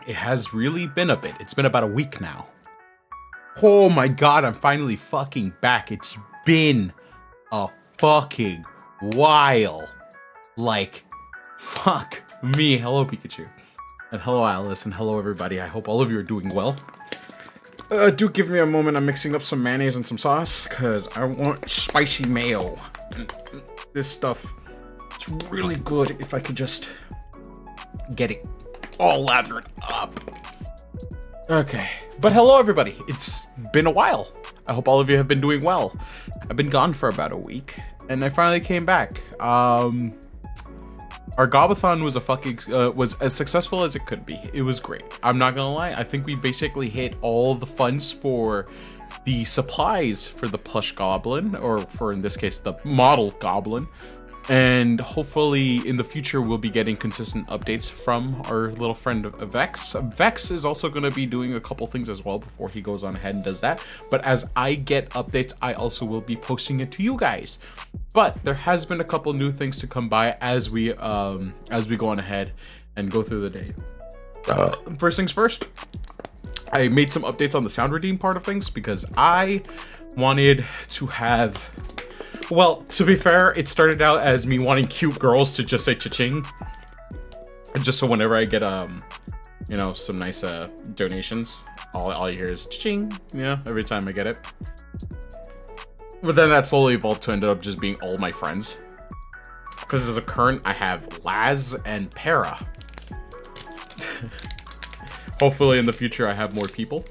It has really been a bit. It's been about a week now. Oh my god, I'm finally fucking back. It's been a fucking while. Like, fuck me. Hello, Pikachu. And hello, Alice. And hello, everybody. I hope all of you are doing well. Do give me a moment. I'm mixing up some mayonnaise and some sauce because I want spicy mayo. This stuff, it's really good if I could just get it all lathered up. Okay, but hello everybody. It's been a while. I hope all of you have been doing well. I've been gone for about a week and I finally came back. Our Gobathon was was as successful as it could be. It was great. I'm not gonna lie. I think we basically hit all the funds for the supplies for the plush goblin, or for in this case the model goblin. And hopefully in the future we'll be getting consistent updates from our little friend Vex. Vex is also going to be doing a couple things as well before he goes on ahead and does that. But as I get updates, I also will be posting it to you guys. But there has been a couple new things to come by as we go on ahead and go through the day. First things first, I made some updates on the sound redeem part of things because I wanted to have... Well, to be fair, it started out as me wanting cute girls to just say cha-ching. Just so whenever I get, you know, some nice donations, all you hear is cha-ching, you know, every time I get it. But then that slowly evolved to end up just being all my friends. Because as a current, I have Laz and Para. Hopefully in the future I have more people.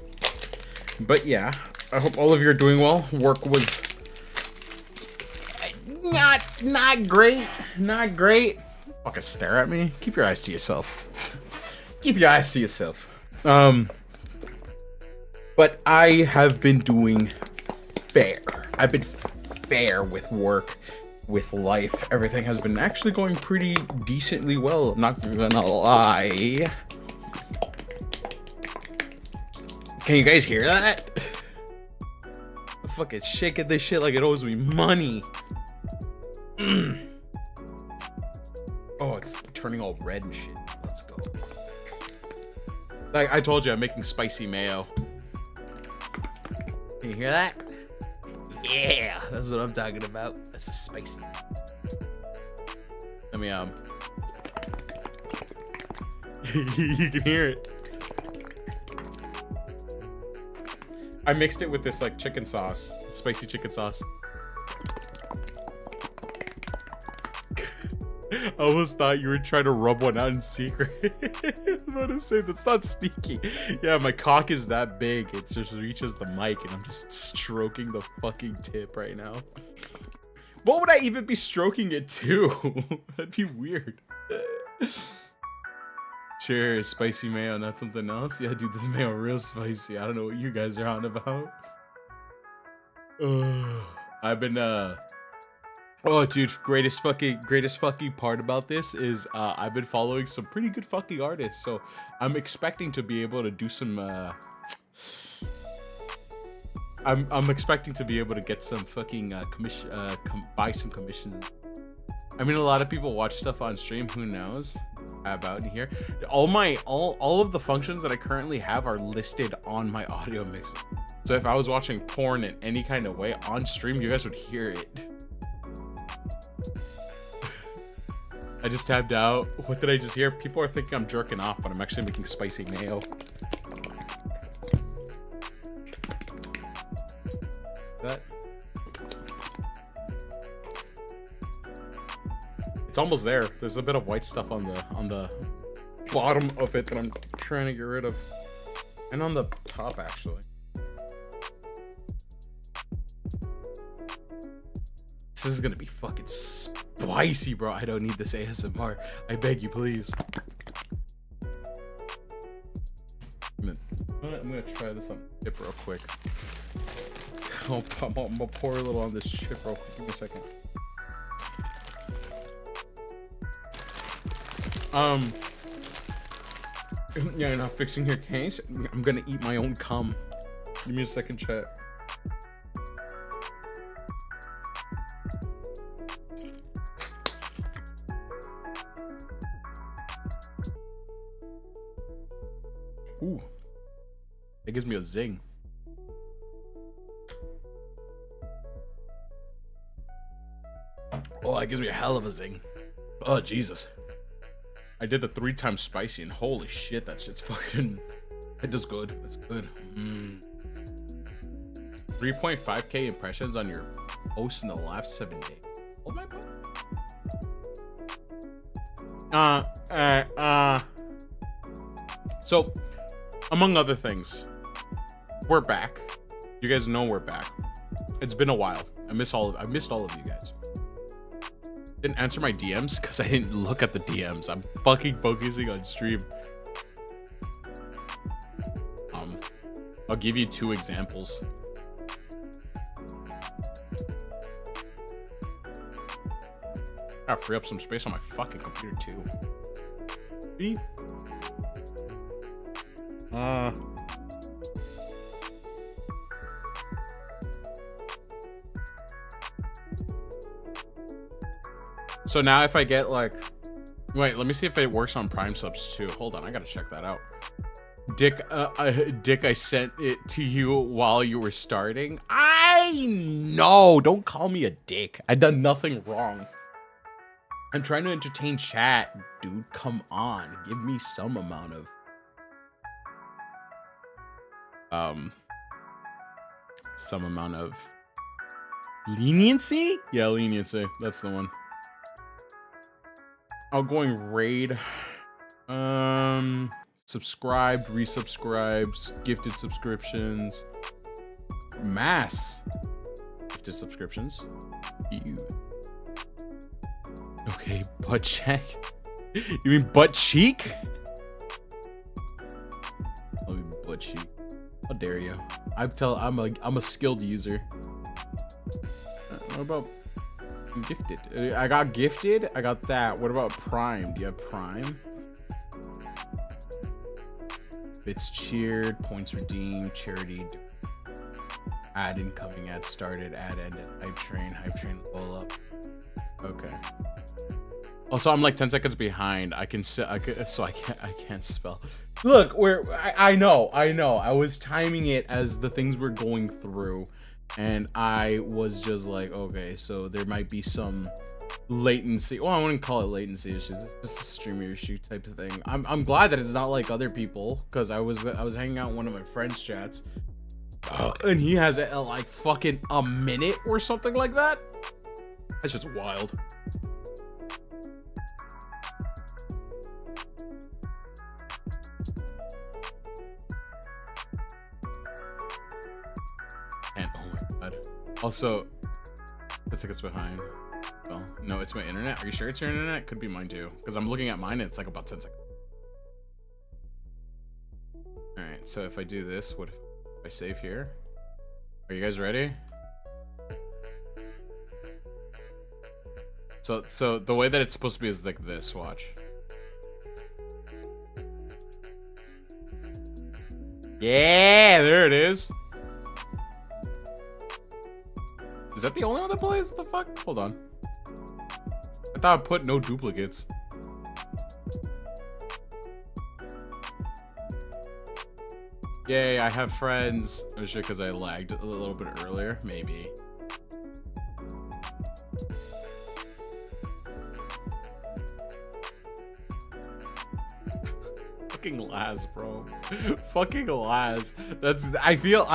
But yeah, I hope all of you are doing well. Work was... Not great. Not great. Fucking stare at me. Keep your eyes to yourself. Keep your eyes to yourself. But I have been doing fair. I've been fair with work, with life. Everything has been actually going pretty decently well. I'm not gonna lie. Can you guys hear that? I'm fucking shaking this shit like it owes me money. Oh, it's turning all red and shit. Let's go. Like I told you, I'm making spicy mayo. Can you hear that? Yeah, that's what I'm talking about. That's the spicy. Let me you can hear it. I mixed it with this like chicken sauce, spicy chicken sauce. I almost thought you were trying to rub one out in secret. I was about to say, that's not sneaky. Yeah, my cock is that big. It just reaches the mic and I'm just stroking the fucking tip right now. What would I even be stroking it to? That'd be weird. Cheers, spicy mayo, not something else? Yeah, dude, this mayo real spicy. I don't know what you guys are on about. I've been, oh, dude, greatest fucking part about this is, I've been following some pretty good fucking artists, so I'm expecting to be able to do some, I'm expecting to be able to get some fucking, buy some commissions. I mean, a lot of people watch stuff on stream, who knows about in here. All of the functions that I currently have are listed on my audio mixer. So if I was watching porn in any kind of way on stream, you guys would hear it. I just tabbed out. What did I just hear? People are thinking I'm jerking off, but I'm actually making spicy mayo. That. It's almost there. There's a bit of white stuff on the bottom of it that I'm trying to get rid of. And on the top, actually. This is gonna be fucking spicy, bro. I don't need this ASMR. I beg you, please. I'm gonna try this on the chip real quick. I'm gonna pour a little on this chip real quick. Give me a second. Yeah, you're not fixing your case. I'm gonna eat my own cum. Give me a second, chat. Ooh, it gives me a zing. Oh, that gives me a hell of a zing. Oh, Jesus. I did the 3 times spicy and holy shit, that shit's fucking... It does good. That's good. 3.5k impressions on your post in the last 7 days. Oh my god. So, among other things, we're back. You guys know we're back. It's been a while. I missed all of you guys. Didn't answer my DMs because I didn't look at the DMs. I'm fucking focusing on stream. I'll give you 2 examples. Gotta free up some space on my fucking computer too. Beep. So now if I get like, wait, let me see if it works on Prime subs too. Hold on, I gotta check that out. Dick, I sent it to you while you were starting. I know, don't call me a dick. I done nothing wrong. I'm trying to entertain chat, dude. Come on, give me some amount of leniency. Yeah, leniency. That's the one. Outgoing raid. Subscribed, resubscribes, gifted subscriptions, mass gifted subscriptions. Ew. Okay, butt check. You mean butt cheek? Oh, butt cheek. How dare you? I'm a skilled user. What about gifted? I got gifted. I got that. What about Prime? Do you have Prime? Bits cheered, points redeemed, charity, ad incoming, ad started, ad ended, hype train roll up. Okay. Also, I'm like 10 seconds behind. I can't spell. Look, I know. I was timing it as the things were going through, and I was just like, okay, so there might be some latency. Well, I wouldn't call it latency issues. It's just a streamer issue type of thing. I'm glad that it's not like other people, because I was hanging out in one of my friends' chats, and he has it at like fucking a minute or something like that. That's just wild. And oh my god. Also, It's like it's behind. Well, no, it's my internet. Are you sure it's your internet? Could be mine too. Because I'm looking at mine and it's like about 10 seconds. Alright, so if I do this, what if I save here? Are you guys ready? So the way that it's supposed to be is like this, watch. Yeah, there it is. Is that the only one that plays? What the fuck? Hold on. I thought I put no duplicates. Yay, I have friends. I'm sure because I lagged a little bit earlier. Maybe. Fucking Laz, bro. Fucking Laz. That's I feel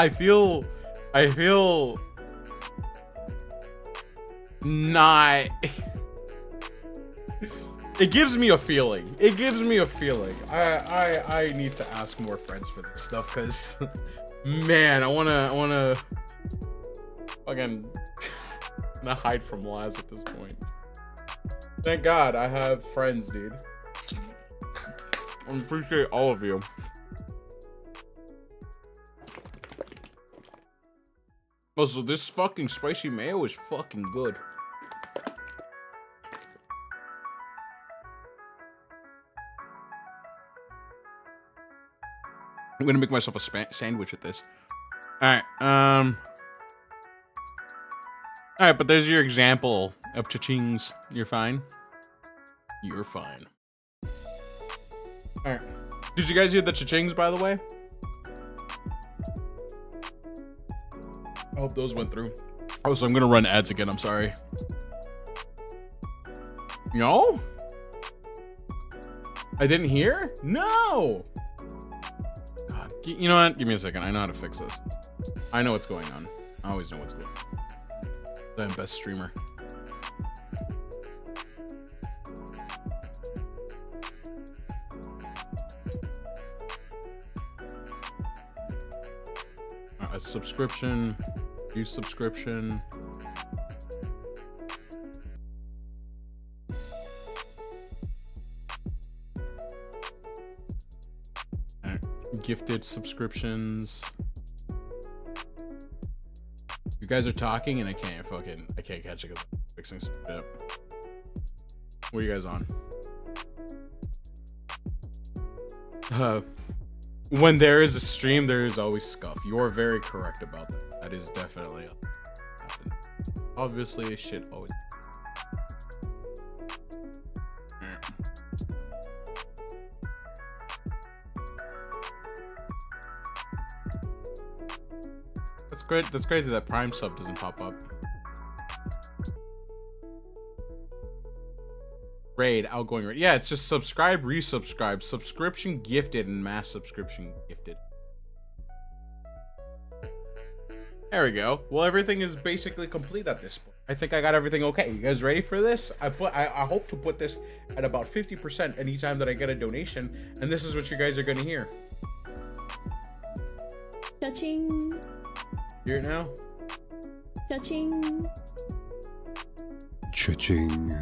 not. It gives me a feeling. It gives me a feeling. I need to ask more friends for this stuff because man, I wanna fucking not hide from Laz at this point. Thank God I have friends, dude. I appreciate all of you. Oh, so this fucking spicy mayo is fucking good. I'm gonna make myself a sandwich with this. All right, but there's your example of cha-chings. You're fine. You're fine. All right. Did you guys hear the cha-chings, by the way? I hope those went through. Oh, so I'm gonna run ads again. I'm sorry. No? I didn't hear? No! God, you know what? Give me a second. I know how to fix this. I know what's going on. I always know what's going on. I'm best streamer. Subscription, use subscription. Gifted subscriptions. You guys are talking and I can't catch it because I'm fixing some shit. What are you guys on? When there is a stream, there is always scuff. You are very correct about that. That is definitely happened. Obviously, shit always. That's great. That's crazy that Prime sub doesn't pop up. Raid, outgoing raid. Yeah, it's just subscribe, resubscribe, subscription gifted, and mass subscription gifted. There we go. Well, everything is basically complete at this point. I think I got everything okay. You guys ready for this? I hope to put this at about 50% anytime that I get a donation, and this is what you guys are gonna hear. Cha-ching. Hear it now? Cha-ching. Cha-ching.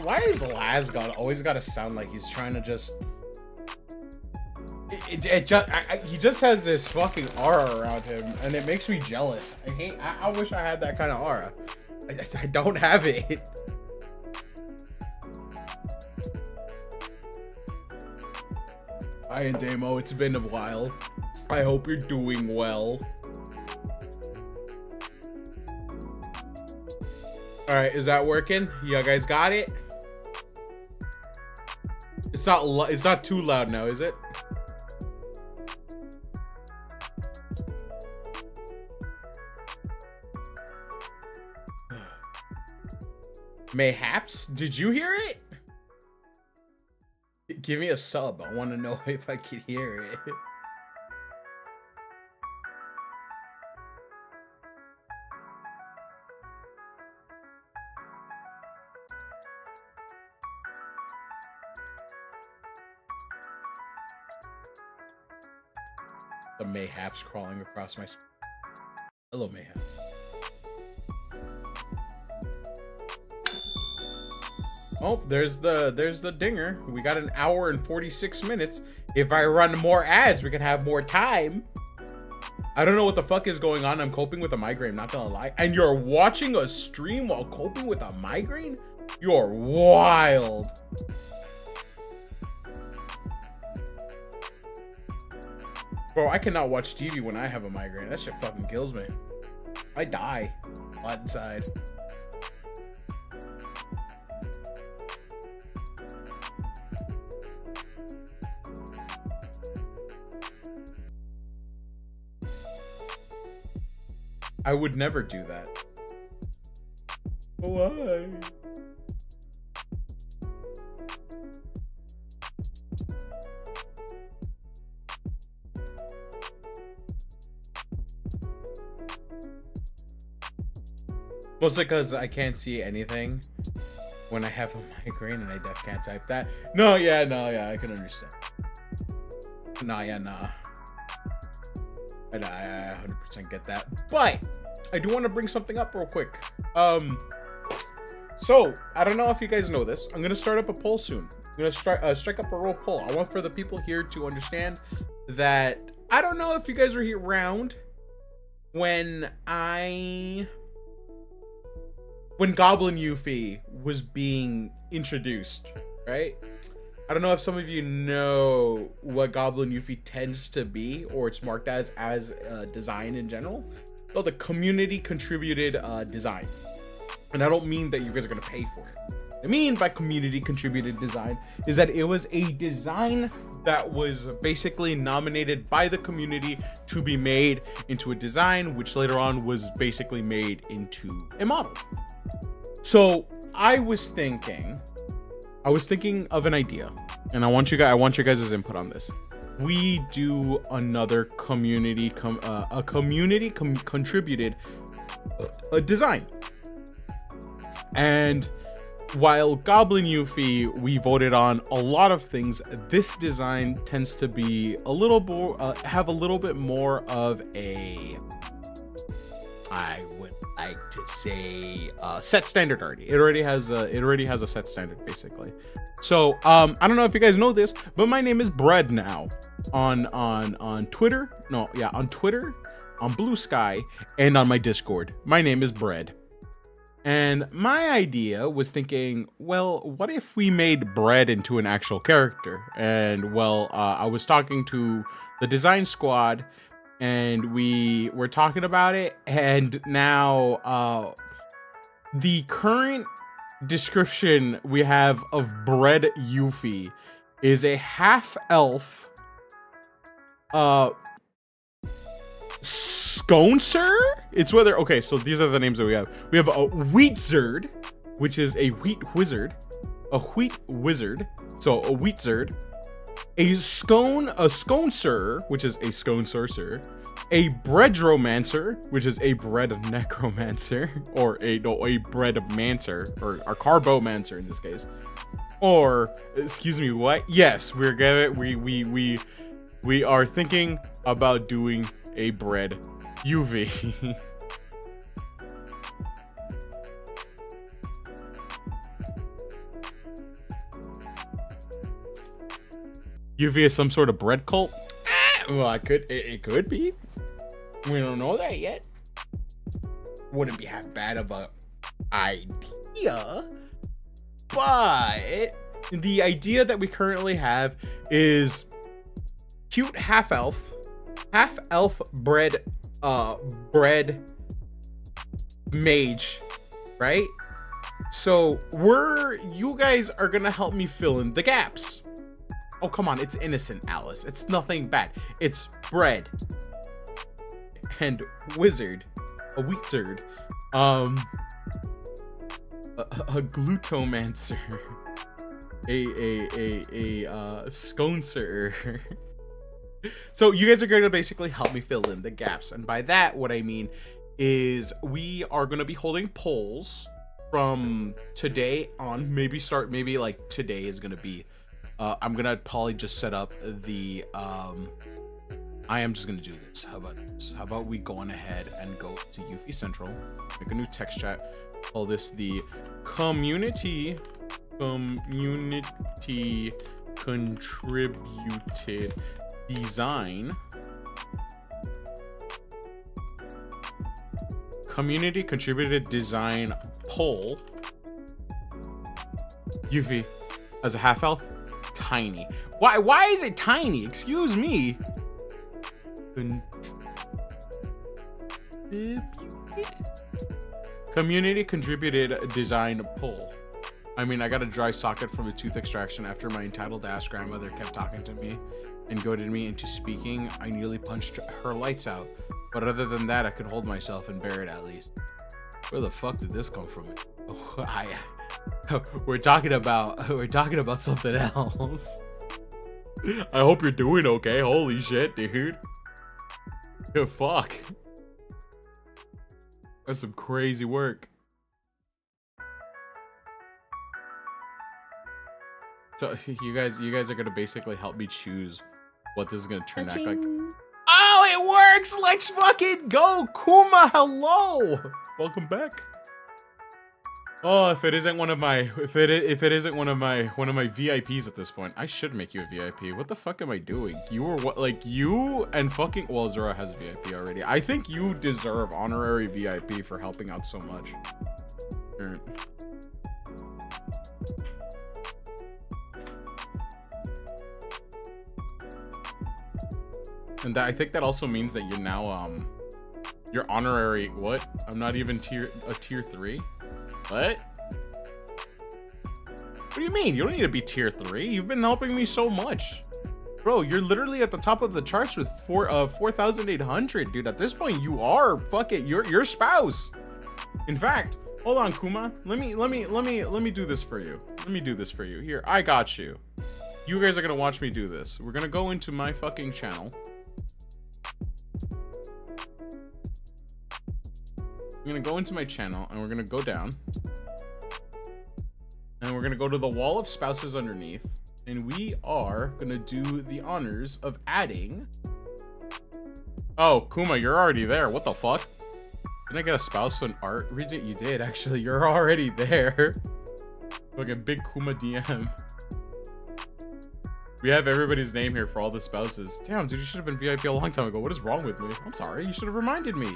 Why is Laz always gotta sound like he's trying to just... he just has this fucking aura around him, and it makes me jealous. I wish I had that kind of aura. I don't have it. Hi, Damo. It's been a while. I hope you're doing well. All right, is that working? You guys got it? It's not too loud now, is it? Mayhaps? Did you hear it? Give me a sub. I want to know if I can hear it. The Mayhaps crawling across my screen. Hello, Mayhap. Oh, there's the dinger. We got an hour and 46 minutes. If I run more ads, we can have more time. I don't know what the fuck is going on. I'm coping with a migraine, not gonna lie. And you're watching a stream while coping with a migraine? You're wild. Bro, I cannot watch TV when I have a migraine. That shit fucking kills me. I die a lot inside. I would never do that. Why? Mostly because I can't see anything when I have a migraine and I def can't type that. No, yeah, I can understand. Nah. I 100% get that. But I do want to bring something up real quick. So I don't know if you guys know this. I'm gonna start up a poll soon. I'm gonna strike up a roll poll. I want for the people here to understand that I don't know if you guys were here around when Goblin Yuffie was being introduced, right? I don't know if some of you know what Goblin Yuffie tends to be, or it's marked as design in general. So the community contributed design. And I don't mean that you guys are gonna pay for it. I mean by community contributed design is that it was a design that was basically nominated by the community to be made into a design, which later on was basically made into a model. So I was thinking of an idea, and I want you guys' input on this. We do another contributed design. And while Goblin Yuffie, we voted on a lot of things, this design tends to be a little more, have a little bit more of a, I would like to say, set standard already. It already has a set standard basically. So I don't know if you guys know this, but my name is Bread now on Twitter. On Twitter, on Blue Sky, and on my Discord. My name is Bread. And my idea was thinking, well, what if we made Bread into an actual character? And well, I was talking to the design squad, and we were talking about it, and now the current description we have of Bread Yuffie is a half-elf Sconcer? It's whether, okay, so these are the names that we have. We have a Wheatzard, which is a wheat wizard. A wheat wizard. So a Wheatzard. A Sconcer, which is a scone sorcerer. A Breadromancer, which is a bread necromancer. Or a bread mancer. Or a carbomancer in this case. Or, excuse me, what? Yes, we are thinking about doing a Bread Yuffie. Yuffie is some sort of bread cult? Well, it could be. We don't know that yet. Wouldn't be half bad of a idea. But the idea that we currently have is cute half-elf bread mage, right? So you guys are gonna help me fill in the gaps. Oh, come on, it's innocent, Alice. It's nothing bad. It's bread and wizard, a Wheatzard, a glutomancer, a sconcer. So you guys are going to basically help me fill in the gaps. And by that, what I mean is we are going to be holding polls from today on. Maybe like today is going to be, I'm going to probably just set up the I am just gonna do this. How about this? How about we go on ahead and go to Yuffie Central, make a new text chat, call this the community contributed design. Community contributed design poll. Yuffie as a half elf, tiny. Why is it tiny? Excuse me. Community contributed design poll. I mean, I got a dry socket from a tooth extraction after my entitled ass grandmother kept talking to me and goaded me into speaking. I nearly punched her lights out, but other than that, I could hold myself and bear it at least. Where the fuck did this come from? We're talking about something else. I hope you're doing okay. Holy shit, dude. Good fuck. That's some crazy work. So you guys are gonna basically help me choose what this is gonna turn out like. Oh, it works! Let's fucking go, Kuma. Hello, welcome back. Oh, if it isn't one of my VIPs at this point, I should make you a VIP. What the fuck am I doing? You were what? Like you and fucking well, Zora has VIP already. I think you deserve honorary VIP for helping out so much. All right. And I think that also means that you're now you're honorary. What? I'm not even tier 3. What? What do you mean? You don't need to be tier 3. You've been helping me so much. Bro, you're literally at the top of the charts with 4,800, dude. At this point, you are your spouse. In fact, hold on, Kuma. Let me do this for you. Let me do this for you. Here, I got you. You guys are gonna watch me do this. We're gonna go into my fucking channel. I'm gonna go into my channel and we're gonna go down and we're gonna go to the wall of spouses underneath, and we are gonna do the honors of adding. Oh, Kuma, you're already there. What the fuck? Didn't I get a spouse on art? Regent, you did actually. You're already there. Like a big Kuma DM. We have everybody's name here for all the spouses. Damn, dude, you should have been VIP a long time ago. What is wrong with me? I'm sorry. You should have reminded me.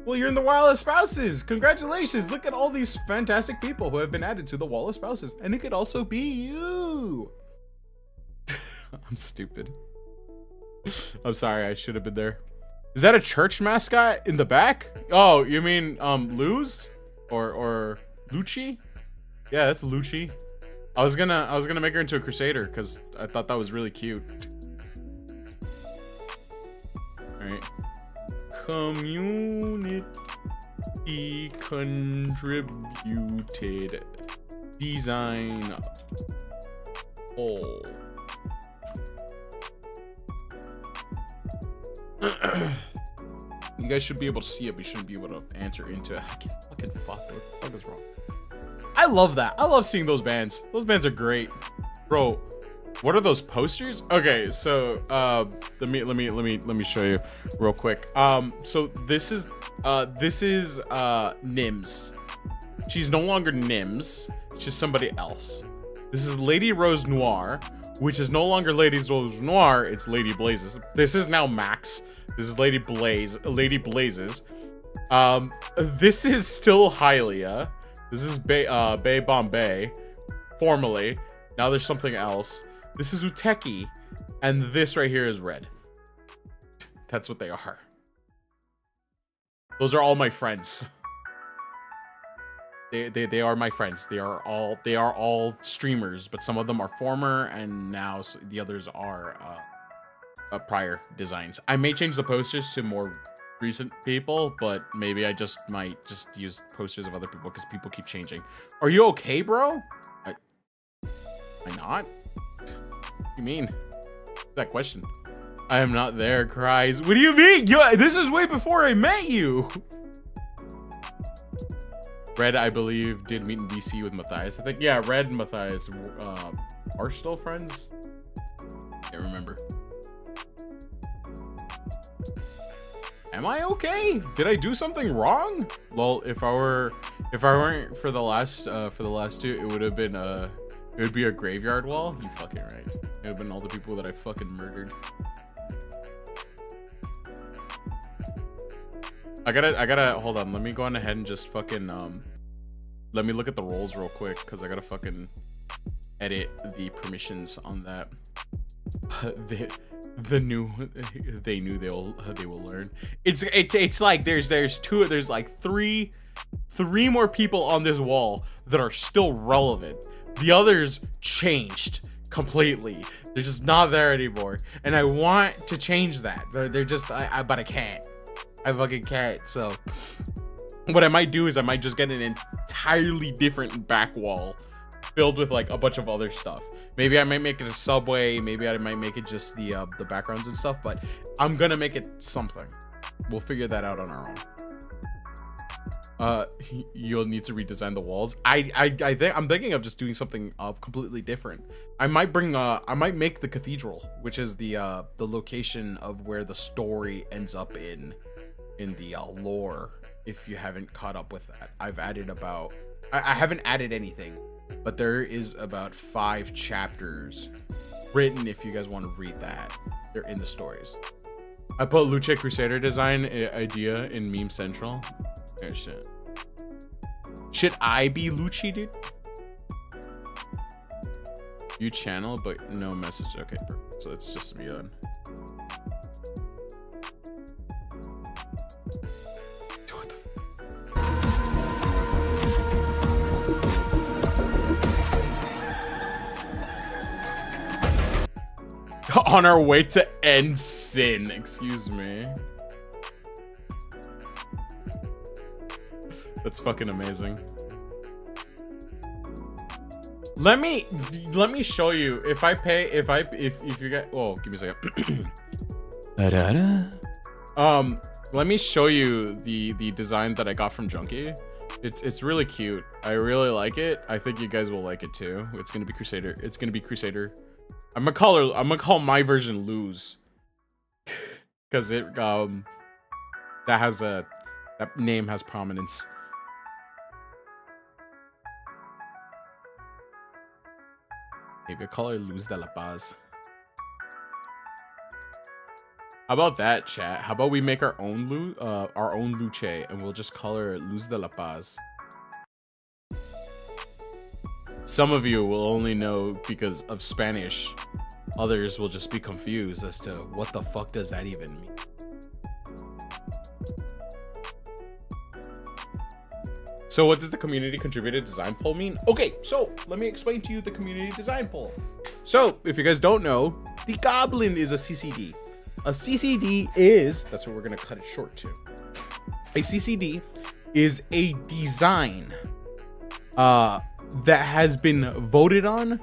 Well, you're in the Wall of Spouses. Congratulations. Look at all these fantastic people who have been added to the Wall of Spouses. And it could also be you. I'm stupid. I'm sorry. I should have been there. Is that a church mascot in the back? Oh, you mean Luz? Or Lucci? Yeah, that's Lucci. I was gonna make her into a crusader because I thought that was really cute. Alright. Community contributed design poll. You guys should be able to see it, but you shouldn't be able to answer into it. I can't fucking fuck. What the fuck is wrong? I love that. I love seeing those bands. Those bands are great. Bro, what are those posters? Okay, so let me show you real quick. So this is Nims. She's no longer Nims. She's somebody else. This is Lady Rose Noir, which is no longer Lady Rose Noir, it's Lady Blazes. This is now Max. This is Lady Blazes. This is still Hylia. This is Bay Bombay, formerly. Now there's something else. This is Uteki, and this right here is Red. That's what they are. Those are all my friends. They are my friends. They are all streamers, but some of them are former, and now the others are prior designs. I may change the posters to more recent people, but maybe I might use posters of other people because people keep changing. Are you okay, bro? Am I not? What do you mean? That question. I am not there, cries. What do you mean? This is way before I met you. Red, I believe, did meet in DC with Matthias. I think, yeah, Red and Matthias are still friends. Can't remember. Am I okay? Did I do something wrong? Well, if I weren't for the last two, it would have been it would be a graveyard wall. You fucking right. It would have been all the people that I fucking murdered. I gotta hold on. Let me go on ahead and just fucking let me look at the roles real quick because I gotta fucking edit the permissions on that. They knew they will learn. It's like there's like three more people on this wall that are still relevant. The others changed completely. They're just not there anymore, and I want to change that. They're just but I can't. I fucking can't. So what I might do is I might just get an entirely different back wall filled with like a bunch of other stuff. Maybe I might make it a subway. Maybe I might make it just the backgrounds and stuff. But I'm gonna make it something. We'll figure that out on our own. You'll need to redesign the walls. I'm thinking of just doing something completely different. I might make the cathedral, which is the location of where the story ends up in the lore. If you haven't caught up with that, I've added about I haven't added anything, but there is about 5 chapters written if you guys want to read that. They're in the stories. I put Luce Crusader design idea in Meme Central. Oh shit. Should I be Luce, dude? You channel, but no message. Okay, perfect. So it's just me then. What the on our way to end sin. Excuse me. That's fucking amazing. Let me show you if you get. Oh, give me a second. Let me show you the design that I got from Junkie. It's really cute. I really like it. I think you guys will like it too. It's gonna be Crusader. It's gonna be Crusader. I'm gonna call my version Lose, because it that name has prominence. Maybe I'll call her Luz de la Paz. How about that, chat? How about we make our own Luce, and we'll just call her Luz de la Paz. Some of you will only know because of Spanish. Others will just be confused as to what the fuck does that even mean. So what does the community contributed design poll mean? Okay, so let me explain to you the community design poll. So if you guys don't know, the Goblin is a CCD. A CCD is, that's what we're gonna cut it short to. A CCD is a design that has been voted on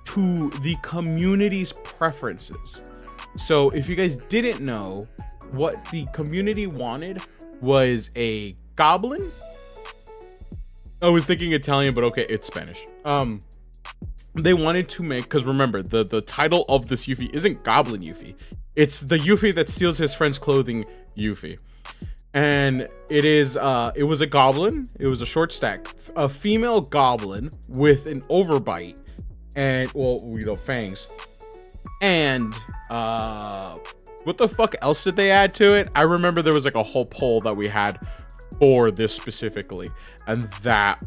to the community's preferences. So if you guys didn't know, what the community wanted was a goblin. I was thinking Italian, but okay, it's Spanish. They wanted to make, because remember, the title of this Yuffie isn't Goblin Yuffie. It's the Yuffie that steals his friend's clothing Yuffie. And it was a goblin. It was a short stack, a female goblin with an overbite and, well, you know, fangs. And what the fuck else did they add to it? I remember there was like a whole poll that we had for this specifically, and that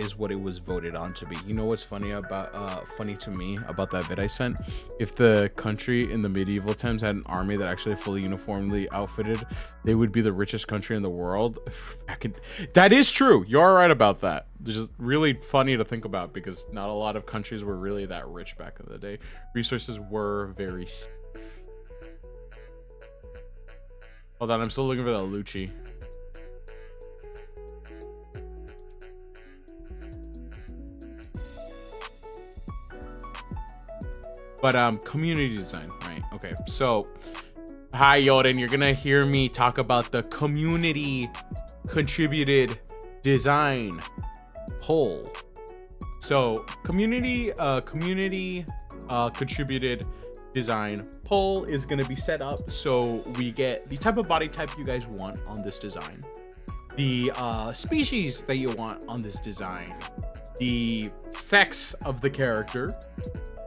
is what it was voted on to be. You know what's funny to me about that vid I sent? If the country in the medieval times had an army that actually fully uniformly outfitted, they would be the richest country in the world. That is true. You're right about that. It's just really funny to think about because not a lot of countries were really that rich back in the day. Resources were very. Hold on, I'm still looking for that Lucci. But community design, right? Okay, so hi Yoden, you're gonna hear me talk about the community contributed design poll. So community contributed design poll is going to be set up so we get the type of body type you guys want on this design, the species that you want on this design, the sex of the character,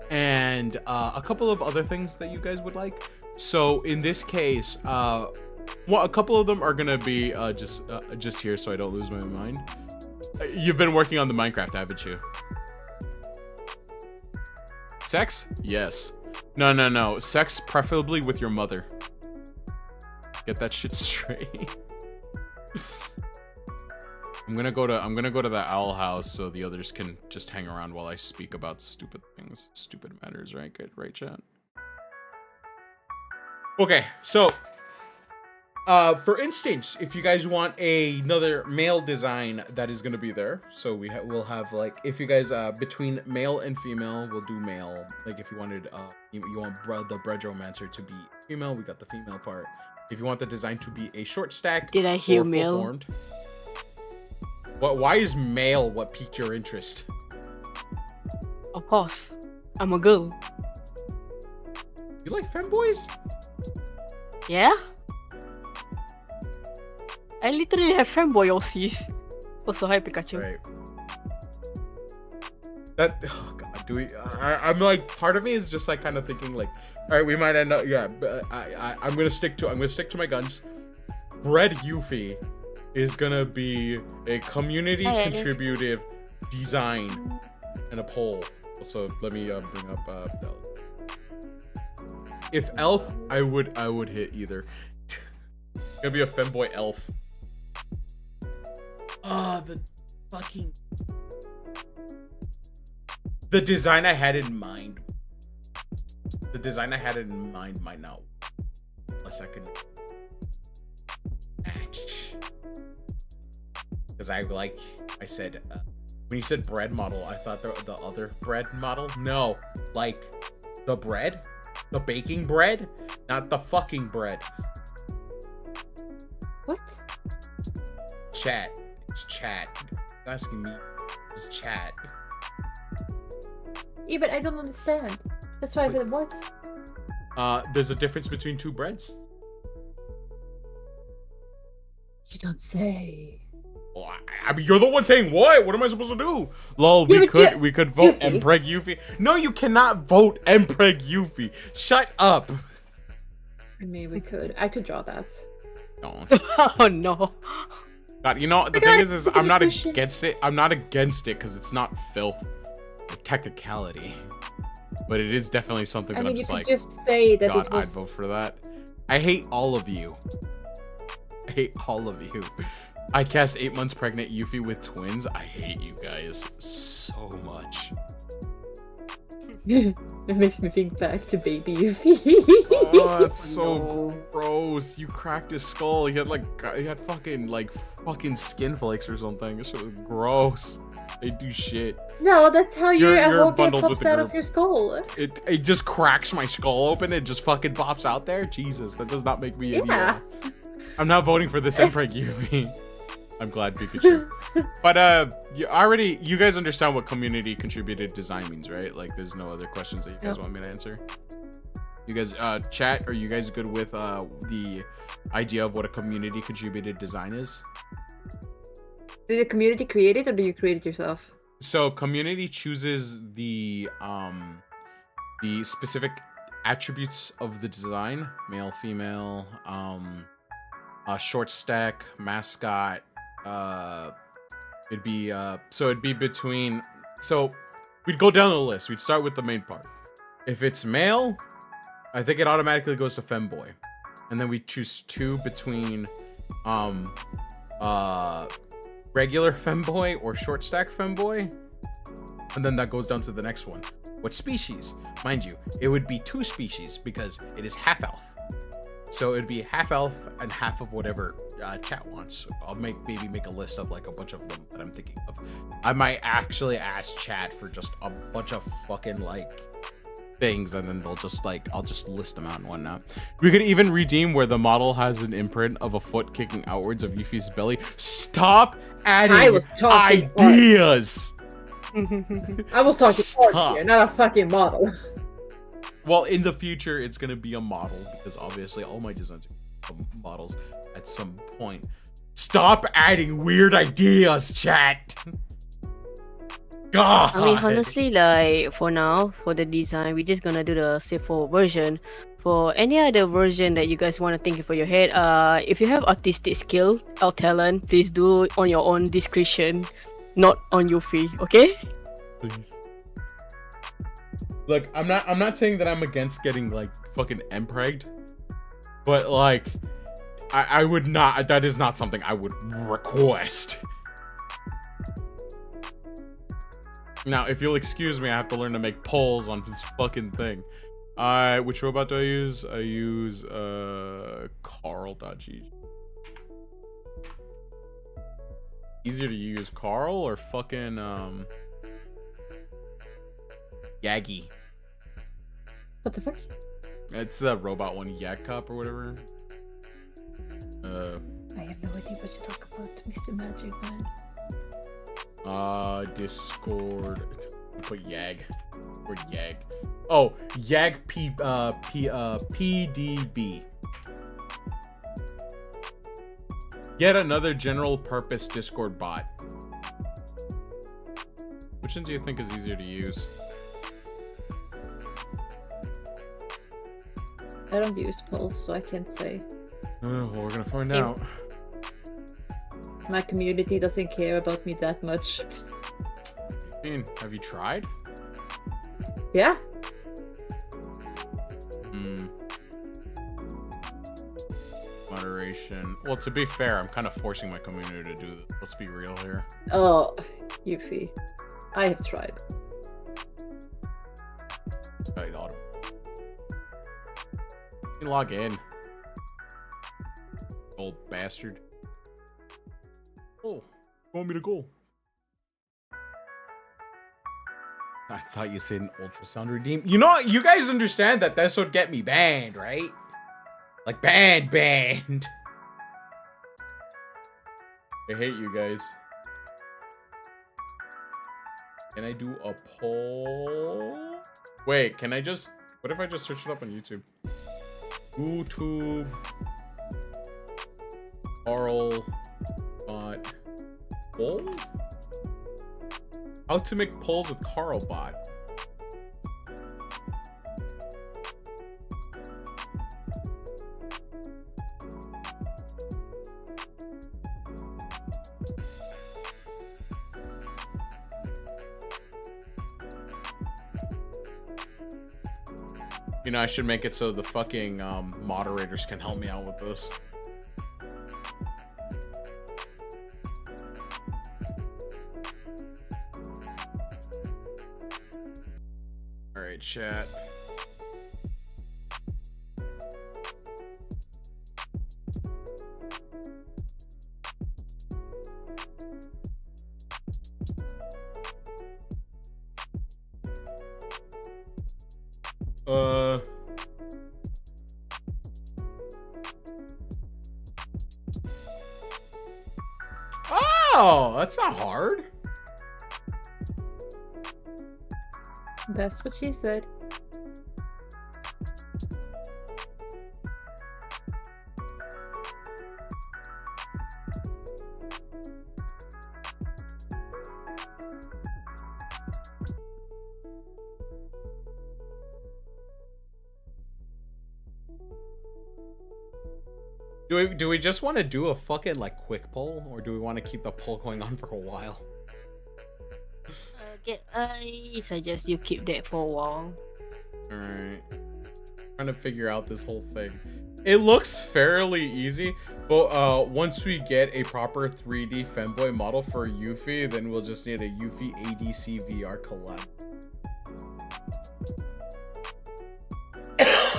and a couple of other things that you guys would like. So in this case, a couple of them are gonna be just here so I don't lose my mind. You've been working on the Minecraft, haven't you? Sex? Yes. No. Sex preferably with your mother. Get that shit straight. I'm gonna go to the owl house so the others can just hang around while I speak about stupid things, stupid matters, right? Good, right, chat? Okay, so for instance, if you guys want another male design, that is gonna be there. So we'll have, like, if you guys between male and female, we'll do male. Like if you wanted you want the Breadromancer to be female, we got the female part. If you want the design to be a short stack, did I hear or male? Full-formed. Why is male what piqued your interest? Of course, I'm a girl. You like femboys? Yeah? I literally have femboy OCs. Also, hi Pikachu. Right. Oh god, do we? I'm like, part of me is just like kind of thinking like, all right, we might end up, yeah. But I'm gonna stick to my guns. Bread Yuffie is gonna be a community contributive design and a poll. Also, let me bring up Elf. If Elf, I would hit either. It's gonna be a femboy elf. The design I had in mind. The design I had in mind might not. Unless I can match. Because I said, when you said bread model, I thought the other bread model. No, like the bread, the baking bread, not the fucking bread. What? Chat. It's chat. You're asking me. It's chat. Yeah, but I don't understand. That's why I said what? There's a difference between two breads. You don't say. Well, I mean, you're the one saying what? What am I supposed to do? Lol, Yeah, we could vote Yuffie. Mpreg Yuffie. No, you cannot vote Mpreg Yuffie. Shut up. I mean, we could. I could draw that. Don't. Oh no. God, you know, the thing is I'm not against it. I'm not against it because it's not filth or technicality. But it is definitely something that I mean, I'm you just could like, just say that God, it was. I'd vote for that. I hate all of you. I hate all of you. I cast 8 months pregnant Yuffie with twins. I hate you guys so much. It makes me think back to baby Yuffie. Oh, that's so No. gross. You cracked his skull. He had fucking skin flakes or something. This shit was gross. They do shit. No, that's how your You're whole bundled with pops the out group. of your skull. It just cracks my skull open. It just fucking pops out there. Jesus, that does not make me any. Yeah. I'm not voting for this Mpreg Yuffie. I'm glad Pikachu. But you guys understand what community contributed design means, right? Like, there's no other questions that you guys Yep. want me to answer. You guys, chat, are you guys good with the idea of what a community contributed design is? Did the community create it, or do you create it yourself? So community chooses the specific attributes of the design: male, female, short stack, mascot. It'd be between. So we'd go down the list. We'd start with the main part. If it's male, I think it automatically goes to femboy, and then we choose two between regular femboy or short stack femboy, and then that goes down to the next one. What species? Mind you, it would be 2 species because it is half elf. So it'd be half elf and half of whatever chat wants. I'll maybe make a list of like a bunch of them that I'm thinking of. I might actually ask chat for just a bunch of fucking like things, and then they'll just like, I'll just list them out and whatnot. We could even redeem where the model has an imprint of a foot kicking outwards of Yuffie's belly. Stop adding I was talking ideas. I was talking Stop. parts here, not a fucking model. Well, in the future, it's gonna be a model because obviously all my designs are models at some point. Stop adding weird ideas, chat. God. I mean, honestly, like for now, for the design, we're just gonna do the C4 version. For any other version that you guys want to think for your head, if you have artistic skill or talent, please do it on your own discretion, not on Yuffie, okay? Please. Look, I'm not saying that I'm against getting like fucking empregged, but like, I would not. That is not something I would request. Now, if you'll excuse me, I have to learn to make polls on this fucking thing. Which robot do I use? I use Carl.gg. Easier to use Carl or fucking Yagi. What the fuck? It's the robot one, Yagcop or whatever. I have no idea what you talk about, Mr. Magic Man. Discord. Put Yag. Or Yag. Oh, Yag PDB. Yet another general purpose Discord bot. Which one do you think is easier to use? I don't use Pulse, so I can't say. Well, we're gonna find out. My community doesn't care about me that much. I mean, have you tried? Yeah. Moderation. Well, to be fair, I'm kind of forcing my community to do this. Let's be real here. Oh, Yuffie. I have tried. I thought. You can log in. Old bastard. Oh, you want me to go? I thought you said an ultrasound redeem. You know, you guys understand that this would get me banned, right? Like banned. I hate you guys. Can I do a poll? Wait, can I just... What if I just search it up on YouTube? YouTube... Carl... Bot... Poll? How to make polls with Carl Bot. You know, I should make it so the fucking moderators can help me out with this. Alright, chat. Oh, that's not hard. That's what she said. Do we just want to do a fucking like quick poll, or do we want to keep the poll going on for a while? I suggest you keep that for a while. Alright. Trying to figure out this whole thing. It looks fairly easy, but once we get a proper 3D femboy model for Yuffie, then we'll just need a Yuffie ADC VR collab.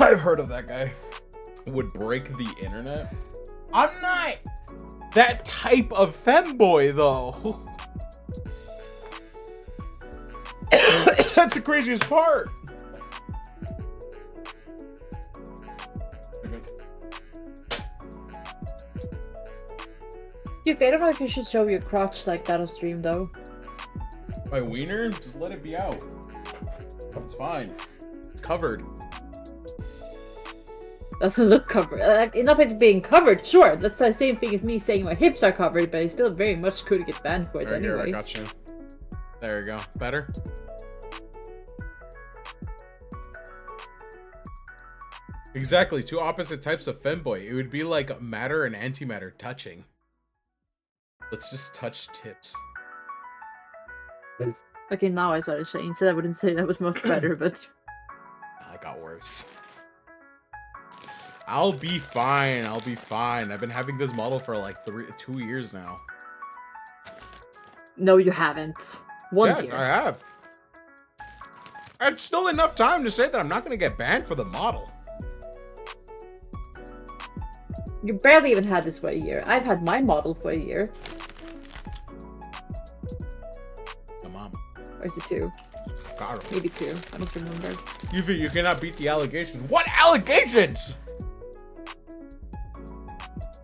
I've heard of that guy. Would break the internet. I'm not that type of femboy though. That's the craziest part. Dude, I don't know if you should show your crotch like that on stream though. My wiener? Just let it be out. It's fine. It's covered. Doesn't look covered. Enough of it being covered, sure. That's the same thing as me saying my hips are covered, but I still very much could get banned for it Right here, I anyway. got you. There you go. Better? Exactly, two opposite types of femboy. It would be like matter and antimatter touching. Let's just touch tips. Okay, now I started change. I wouldn't say that was much better, but I got worse. I'll be fine. I'll be fine. I've been having this model for like 2 years now. no, you haven't. One Yes, year. I have. It's still enough time to say that I'm not going to get banned for the model. You barely even had this for a year. I've had my model for a year. Come on. Or is it 2? Got him. Maybe 2. I don't remember. You cannot beat the allegations. What allegations?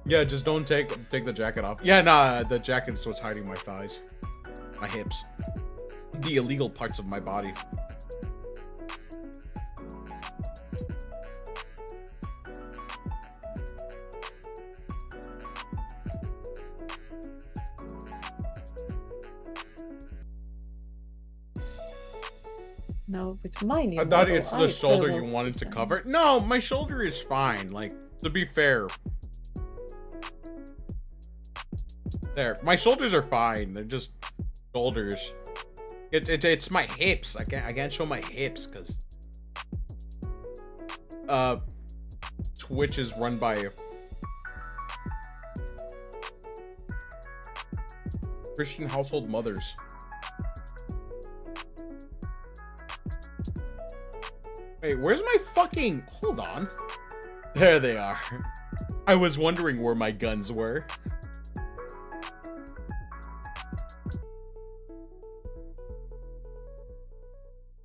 Yeah, just don't take the jacket off. Yeah, nah, the jacket's what's hiding my thighs. My hips. The illegal parts of my body. No, with my new I thought model, it's the I shoulder will you wanted to design. cover. No, my shoulder is fine. Like, to be fair. There, my shoulders are fine. They're just shoulders. It's my hips. I can't show my hips because Twitch is run by Christian household mothers. Wait, where's my fucking... Hold on. There they are. I was wondering where my guns were.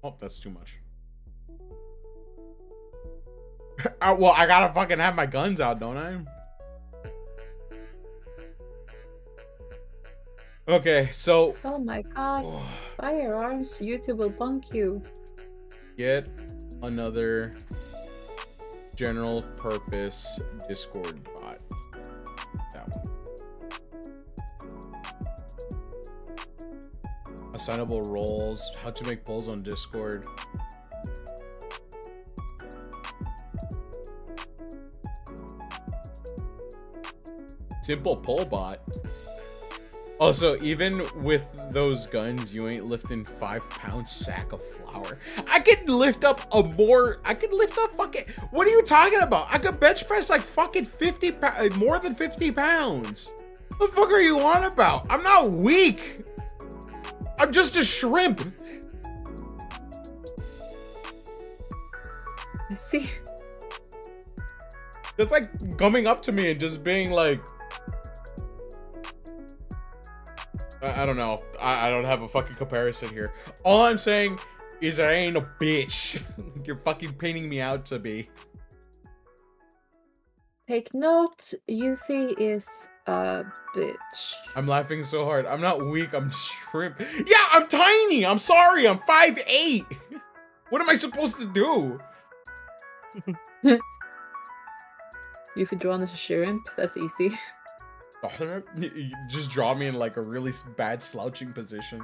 Oh, that's too much. Well, I gotta fucking have my guns out, don't I? Okay, so... Oh my god. Firearms, YouTube will bunk you. Get another general purpose Discord bot. That one. Assignable roles. How to make polls on Discord. Simple poll bot. Also, even with those guns, you ain't lifting 5-pound sack of flour. I could lift up fucking, what are you talking about? I could bench press like fucking 50 pounds, more than 50 pounds. What the fuck are you on about? I'm not weak. I'm just a shrimp. I see. That's like coming up to me and just being like, I don't know. I don't have a fucking comparison here. All I'm saying is I ain't a bitch. You're fucking painting me out to be. Take note, Yuffie is a bitch. I'm laughing so hard. I'm not weak. I'm shrimp. Yeah, I'm tiny. I'm sorry. I'm 5'8". What am I supposed to do? Yuffie drawn as a shrimp. That's easy. You just draw me in like a really bad slouching position.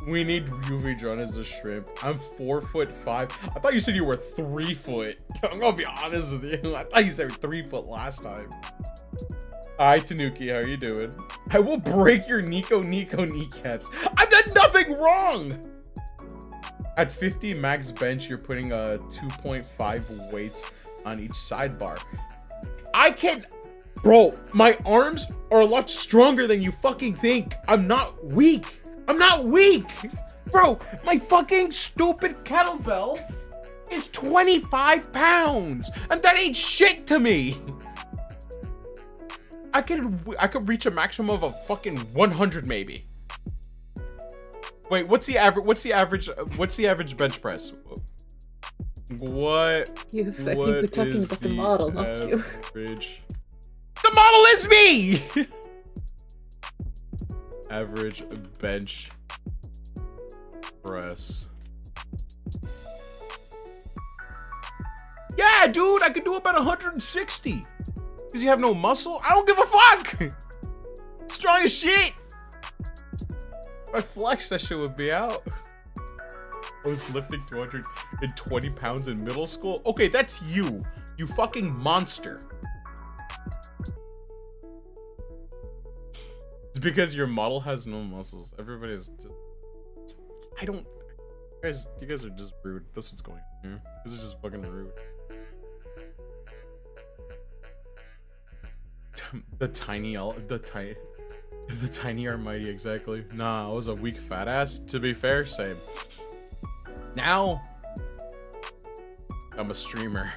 We need UV drawn as a shrimp. I'm 4'5". I thought you said you were 3 foot. I'm gonna be honest with you. I thought you said 3 foot last time. Hi Tanuki, how are you doing? I will break your Nico kneecaps. I've done nothing wrong. At 50 max bench, you're putting a 2.5 weights on each sidebar. I can, bro, my arms are a lot stronger than you fucking think. I'm not weak. I'm not weak. Bro, my fucking stupid kettlebell is 25 pounds. And that ain't shit to me. I could reach a maximum of a fucking 100 maybe. Wait, what's the average bench press? What? I think we're talking about the model, not you. Average? The model is me! Average bench press. Yeah, dude, I could do about 160. Because you have no muscle? I don't give a fuck! Strong as shit! If I flex, that shit would be out. I was lifting 220 pounds in middle school? Okay, that's you. You fucking monster. It's because your model has no muscles. Everybody's just... I don't... You guys are just rude. That's what's going on here. This is just fucking rude. The tiny are mighty, exactly. Nah, I was a weak fat ass. To be fair, same. Now, I'm a streamer.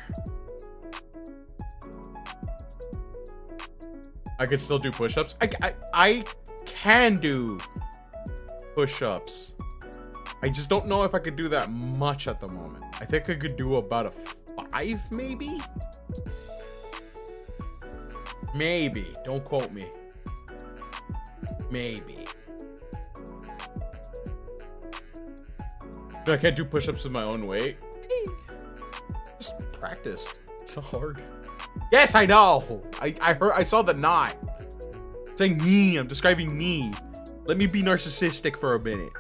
I could still do push-ups. I can do push-ups. I just don't know if I could do that much at the moment. I think I could do about a 5, maybe? Maybe. Don't quote me. Maybe. I can't do push-ups with my own weight. Just practice. It's so hard. Yes, I know. I saw the knot. Saying me. I'm describing me. Let me be narcissistic for a minute.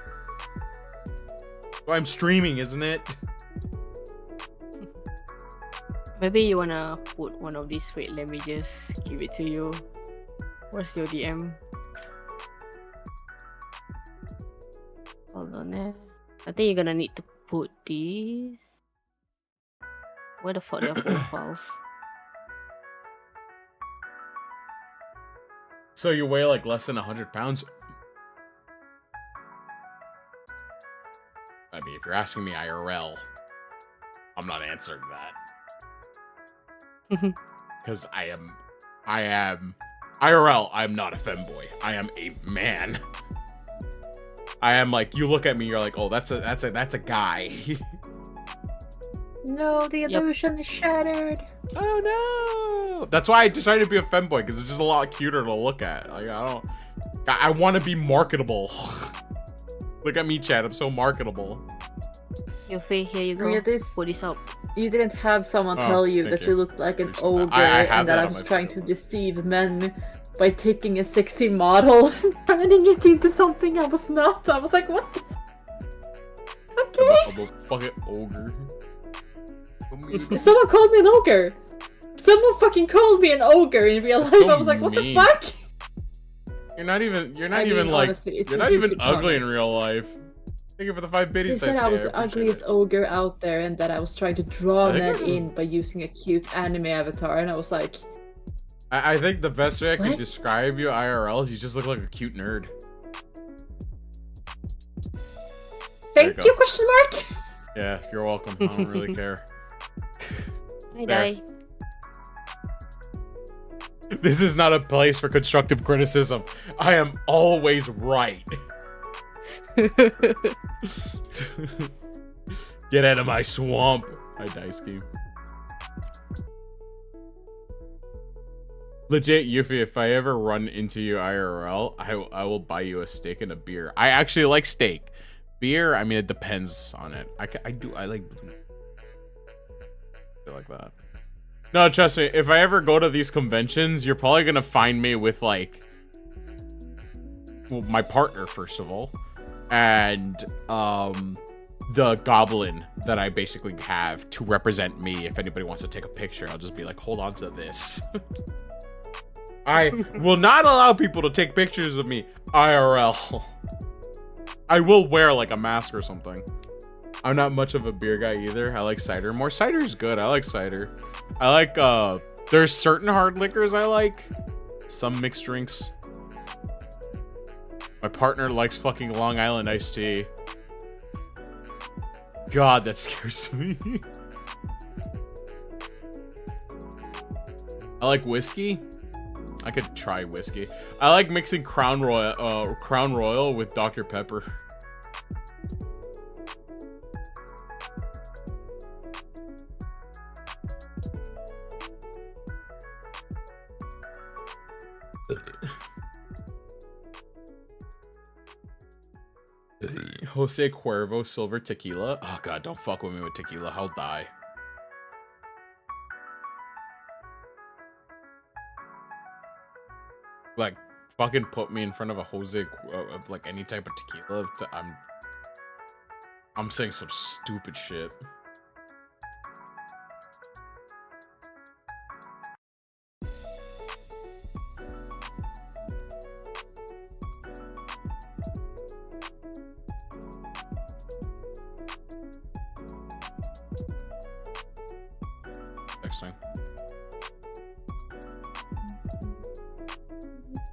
I'm streaming, isn't it? Maybe you wanna put one of these. Wait, let me just give it to you. Where's your DM? Hold on there. I think you're gonna need to put these. Where the fuck are profiles? So you weigh like less than 100 pounds? I mean, if you're asking me IRL, I'm not answering that. Because I am IRL, I'm not a femboy. I am a man. I am like, you look at me, you're like, oh, that's a guy. No, the illusion is shattered. Oh no! That's why I decided to be a femboy, because it's just a lot cuter to look at. Like, I want to be marketable. Look at me, Chad. I'm so marketable. Your face, here you go. Yeah, Put this up. You didn't have someone tell you that you looked like an ogre and that I was trying to deceive men by taking a sexy model and turning it into something I was not. I was like, what the I'm a fucking ogre. Someone called me an ogre! Someone fucking called me an ogre in real life. So I was like, what the fuck? You're not even honestly, you're not even ugly in real life. Thank you for the 5 biddies. They said I was the ugliest ogre out there and that I was trying to draw that in by using a cute anime avatar, and I was like... I think the best way I can describe you IRL is you just look like a cute nerd. Thank you, question mark? Yeah, you're welcome. I don't really care. Hi, Die. This is not a place for constructive criticism. I am always right. Get out of my swamp. Hi, Dice Game. Legit, Yuffie, if I ever run into you IRL, I will buy you a steak and a beer. I actually like steak. Beer, I mean, it depends on it. I like that. No, trust me, if I ever go to these conventions, you're probably gonna find me with, like, well, my partner, first of all, and the goblin that I basically have to represent me. If anybody wants to take a picture, I'll just be like, hold on to this. I will not allow people to take pictures of me IRL. I will wear like a mask or something. I'm not much of a beer guy either. I like cider more. Cider's good. I like cider. I like there's certain hard liquors I like. Some mixed drinks. My partner likes fucking Long Island iced tea. God, that scares me. I like whiskey. I could try whiskey. I like mixing Crown Royal with Dr. Pepper. Jose Cuervo Silver Tequila. Oh god, don't fuck with me with tequila. I'll die. Like, fucking put me in front of a Jose of like any type of tequila. I'm saying some stupid shit. Next time.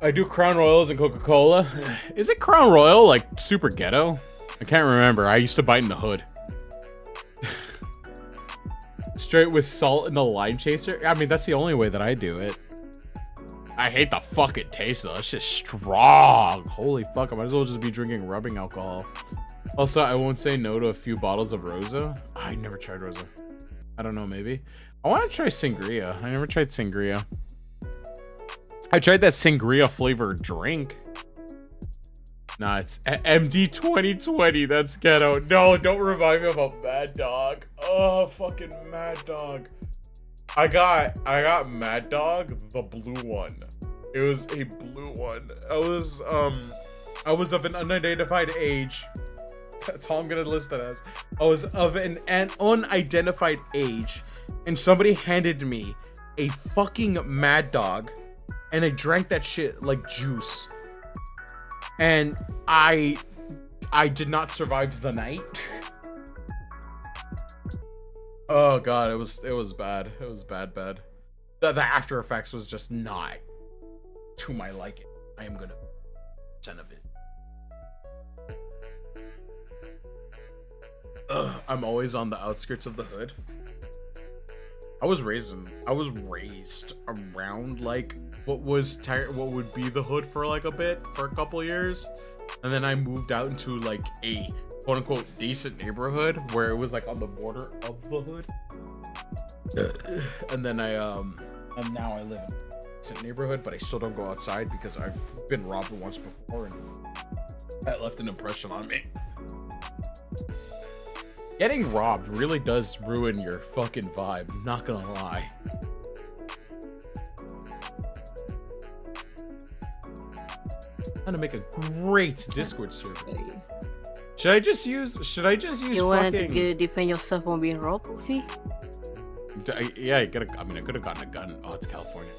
I do Crown Royals and Coca-Cola. Is it Crown Royal like super ghetto? I can't remember. I used to bite in the hood. Straight with salt in the lime chaser. I mean, that's the only way that I do it. I hate the fucking taste though. It's just strong. Holy fuck, I might as well just be drinking rubbing alcohol. Also, I won't say no to a few bottles of Rosa. I never tried Rosa. I don't know, maybe. I want to try Sangria. I never tried Sangria. I tried that Sangria flavored drink. Nah, it's MD 2020. That's ghetto. No, don't remind me about Mad Dog. Oh, fucking Mad Dog. I got Mad Dog, the blue one. It was a blue one. I was of an unidentified age. That's all I'm gonna list it as. I was of an unidentified age, and somebody handed me a fucking Mad Dog, and I drank that shit like juice. And I did not survive the night. Oh god, it was bad. It was bad. The after effects was just not to my liking. I am gonna % of it. I'm always on the outskirts of the hood. I was raised around like what would be the hood for like for a couple years, and then I moved out into like a quote unquote decent neighborhood where it was like on the border of the hood. And then and now I live in a decent neighborhood, but I still don't go outside because I've been robbed once before, and that left an impression on me. Getting robbed really does ruin your fucking vibe, not gonna lie. I'm gonna make a great Discord server. Should I just use You wanted to defend yourself from being robbed, Luffy? Yeah, I could have gotten a gun. Oh, it's California.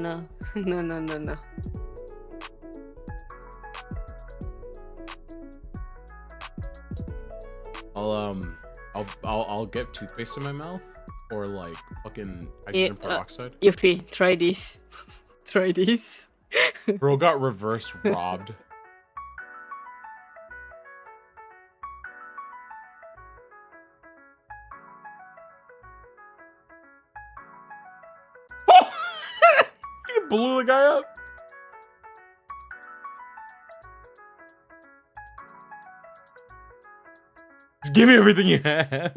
No. I'll get toothpaste in my mouth, or like fucking hydrogen peroxide. Yuffie, try this. Try this. Bro got reverse robbed. You blew the guy up. Just give me everything you have.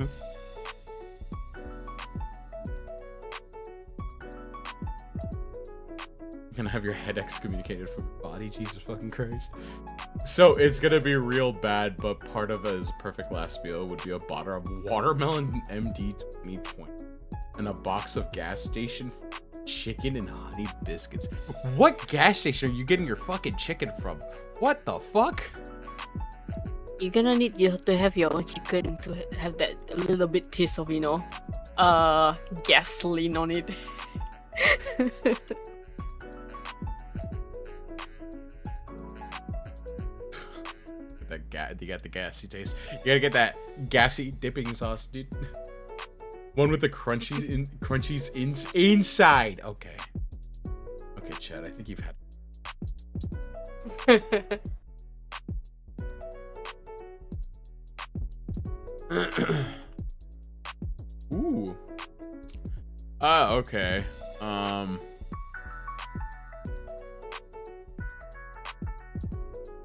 You're gonna have your head excommunicated from your body, Jesus fucking Christ. So it's gonna be real bad, but part of it as a perfect last meal would be a bottle of watermelon MD 2020 and a box of gas station chicken and honey biscuits. What gas station are you getting your fucking chicken from? What the fuck? You're gonna need to have your own chicken to have that little bit taste of, gasoline on it. You got the gassy taste. You gotta get that gassy dipping sauce, dude. One with the crunchies inside. Okay, Chad. I think you've had. Ooh. Okay.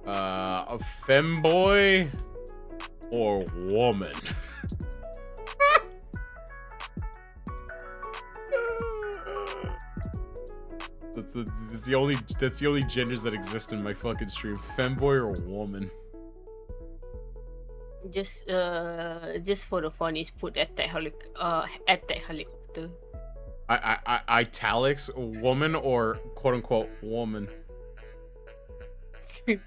A femboy or woman? That's the only genders that exist in my fucking stream. Femboy or woman? Just for the fun is put at that helicopter. Italics, woman, or quote unquote woman. It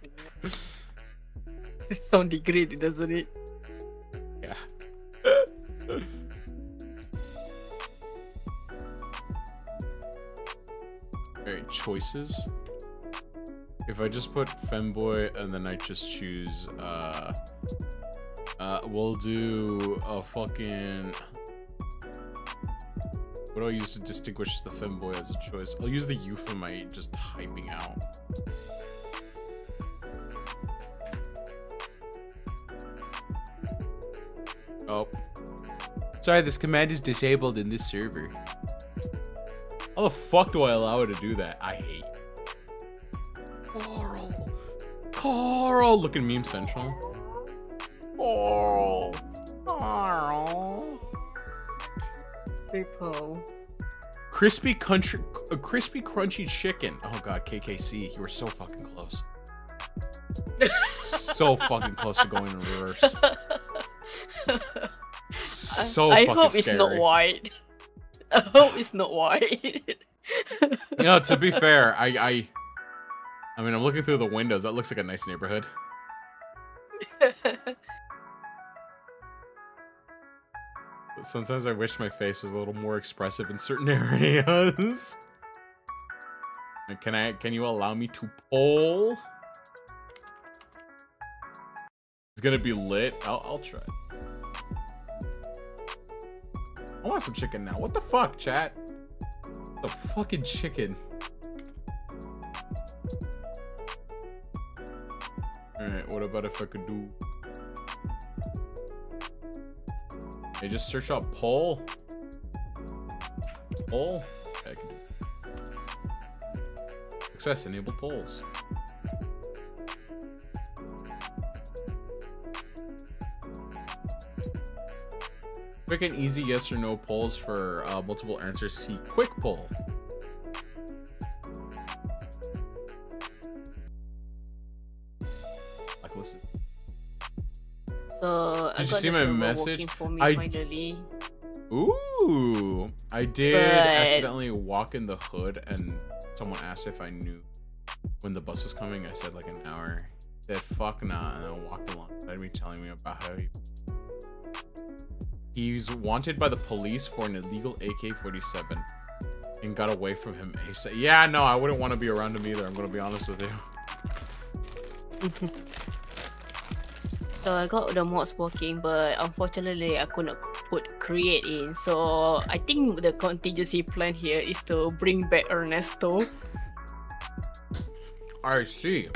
sounds great, doesn't it? Yeah. Alright, choices. If I just put femboy and then I just choose we'll do a fucking, what do I use to distinguish the femboy as a choice? I'll use the euphemite just typing out. Oh. Sorry, this command is disabled in this server. How the fuck do I allow it to do that? I hate. Carl! Look at Meme Central. Carl. People. Crispy crunchy chicken. Oh god, KKC, you were so fucking close. So fucking close to going in reverse. So I fucking hope it's scary. not white. I hope it's not white. You know, to be fair, I mean, I'm looking through the windows. That looks like a nice neighborhood. But sometimes I wish my face was a little more expressive in certain areas. Can you allow me to poll? It's gonna be lit. I'll try. I want some chicken now. What the fuck, chat? The fucking chicken. Alright, what about if I could do... Hey, just search up poll. Poll? Yeah, I can do it. Success, enable polls. Quick and easy yes or no polls for multiple answers. See quick poll. Like, listen. So Did you see my message? Finally. Ooh, I did But... accidentally walk in the hood, and someone asked if I knew when the bus was coming. I said like an hour. Said fuck nah, and I walked alongside me, telling me about how he's wanted by the police for an illegal AK-47 and got away from him. He said, "Yeah, no, I wouldn't want to be around him either. I'm gonna be honest with you." So I got the mods working, but unfortunately I could not put create in. So I think the contingency plan here is to bring back Ernesto. I see.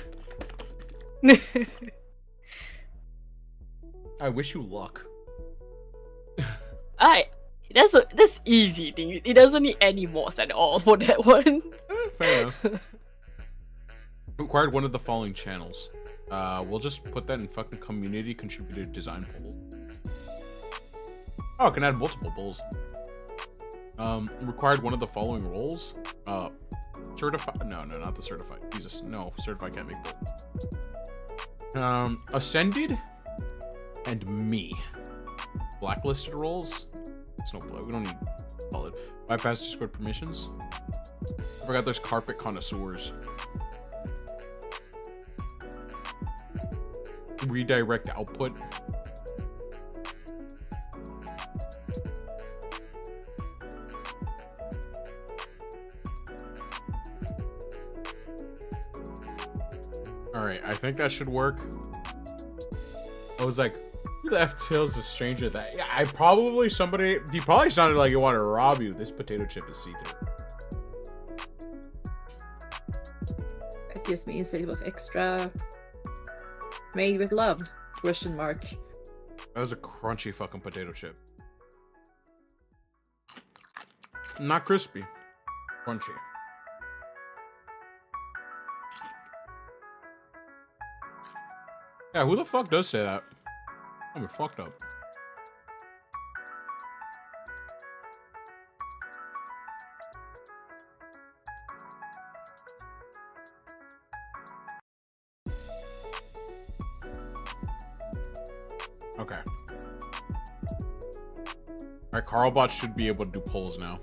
I wish you luck. That's easy thing. It doesn't need any mods at all for that one. Fair enough. Required one of the following channels. We'll just put that in fucking community contributed design poll. Oh, I can add multiple polls. Required one of the following roles. Certified. No, not the certified. Jesus, no, certified can't make both. Ascended and me. Blacklisted roles. It's no blood. We don't need solid. Bypass Discord permissions. I forgot there's carpet connoisseurs. Redirect output. Alright, I think that should work. I was like, who the F tells a stranger that? Yeah, he probably sounded like he wanted to rob you. This potato chip is see-through. It just means that it was extra made with love, question mark. That was a crunchy fucking potato chip. Not crispy. Crunchy. Yeah, who the fuck does say that? I'm fucked up. Okay. Alright, Carlbot should be able to do polls now.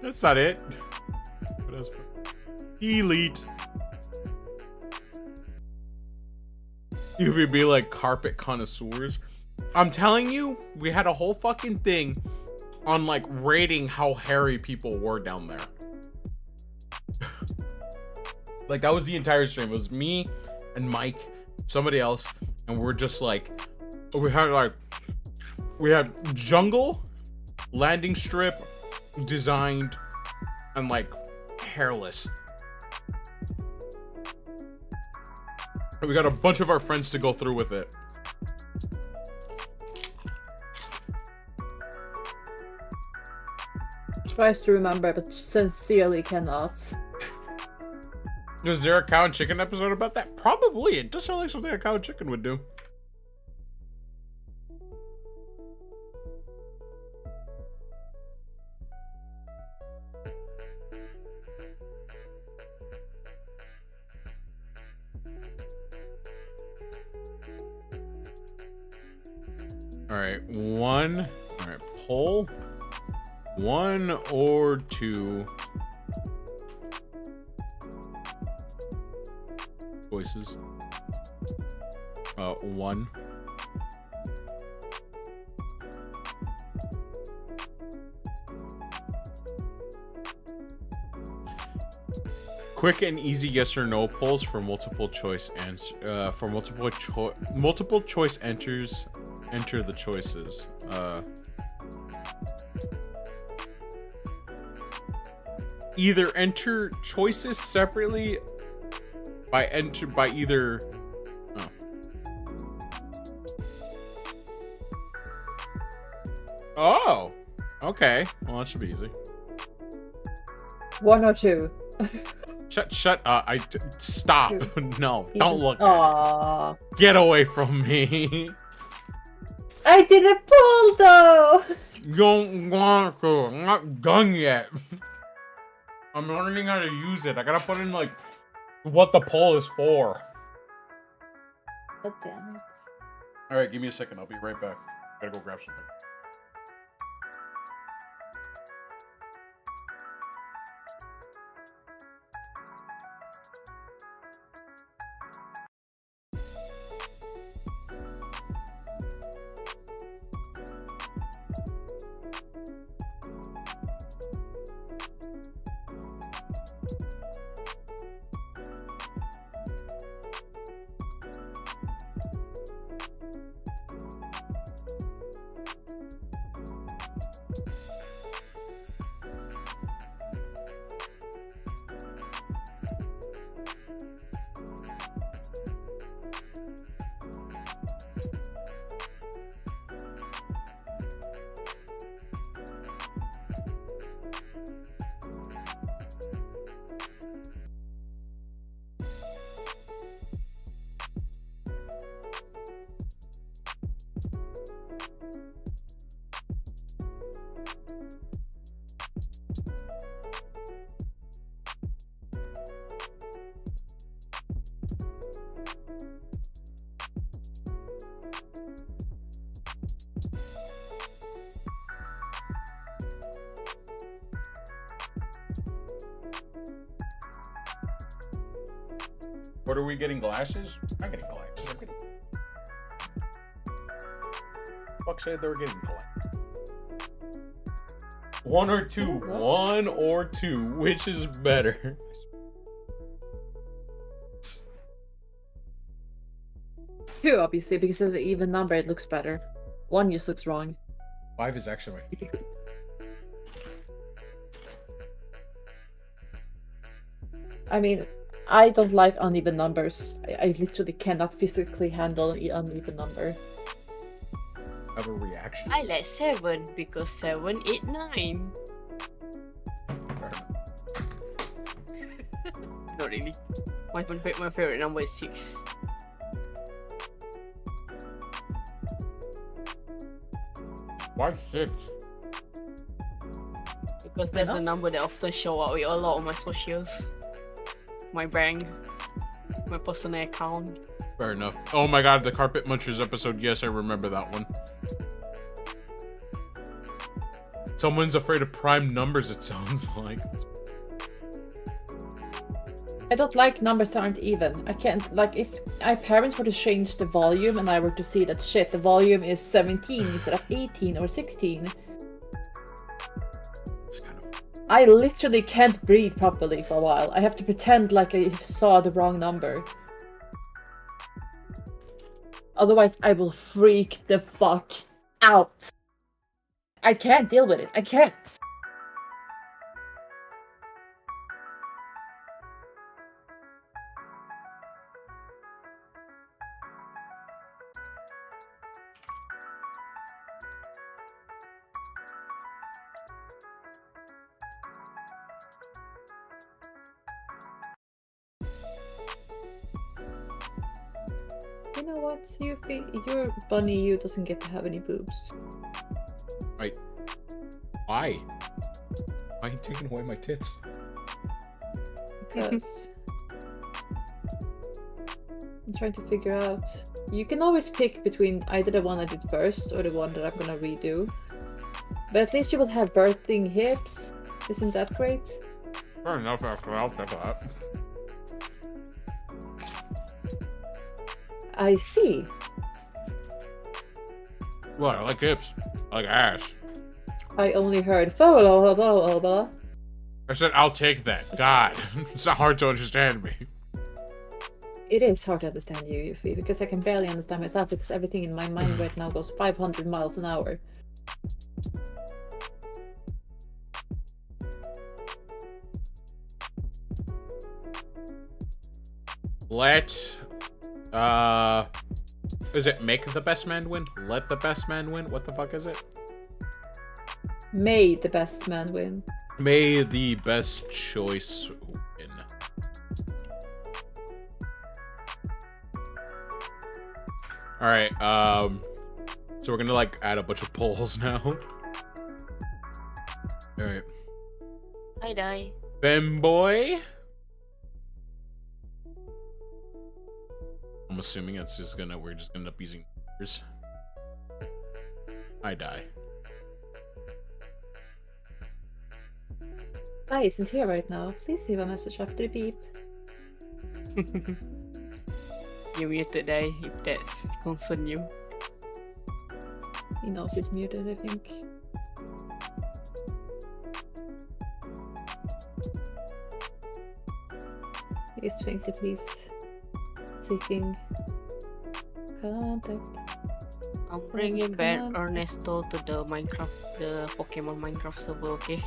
That's not it. What else? Elite. You would be like carpet connoisseurs. I'm telling you, we had a whole fucking thing on like rating how hairy people were down there. Like that was the entire stream. It was me and Mike, somebody else, and we're just like, we had jungle, landing strip, designed, and like hairless. And we got a bunch of our friends to go through with it. Tries to remember, but sincerely cannot. Was there a cow and chicken episode about that? Probably. It does sound like something a cow and chicken would do. Alright, one. Alright, poll. 1 or 2 choices. 1. Quick and easy yes or no polls for multiple choice answer. For multiple choice enters. Enter the choices. Either enter choices separately by either. Oh. Okay. Well, that should be easy. 1 or 2. Shut up. Stop. No, don't look at it. Get away from me. I didn't pull though. You don't want to. I'm not done yet. I'm learning how to use it. I gotta put in like what the poll is for. God damn it. Alright, give me a second. I'll be right back. Gotta go grab something. What are we getting? Glasses? I'm not getting glasses. I'm getting. Fuck said they were getting glasses. 1 or 2. 1 or 2. Which is better? 2, obviously, because it's an even number. It looks better. 1 just looks wrong. 5 is actually my favorite. I mean, I don't like uneven numbers. I literally cannot physically handle an uneven number. Have a reaction. I like 7 because 7, 8, 9. Not really. My favorite number is 6. Why 6? Because that's a number that often show up with a lot of my socials. my bank, my personal account. Fair enough. Oh my god, the Carpet Munchers episode. Yes, I remember that one. Someone's afraid of prime numbers, it sounds like. I don't like numbers that aren't even. I can't, like, if my parents were to change the volume and I were to see that shit, the volume is 17 instead of 18 or 16. It's kind of... I literally can't breathe properly for a while. I have to pretend like I saw the wrong number. Otherwise, I will freak the fuck out. I can't deal with it. I can't. You know what, Yuffie? Your bunny you doesn't get to have any boobs. Why? Why are you taking away my tits? Because I'm trying to figure out. You can always pick between either the one I did first or the one that I'm gonna redo. But at least you will have birthing hips. Isn't that great? Fair enough, after I'll pick that. I see. Well, I like hips. I like ass. I only heard blah, blah, blah, blah, blah. I said I'll take that. God, it's not hard to understand me. It is hard to understand you, Yuffie, because I can barely understand myself because everything in my mind right now goes 500 miles an hour. Is it make the best man win? Let the best man win? What the fuck is it? May the best man win. May the best choice win. Alright, so we're gonna like add a bunch of polls now. Alright. I die. Femboy? I'm assuming it's just gonna, we're just gonna end up using numbers. I die. I isn't here right now. Please leave a message after the beep. You muted, die, if that's concern you. He knows it's muted, I think. He's faintly seeking contact. I'm bringing back Ernesto to the Minecraft, the Pokemon Minecraft server, okay?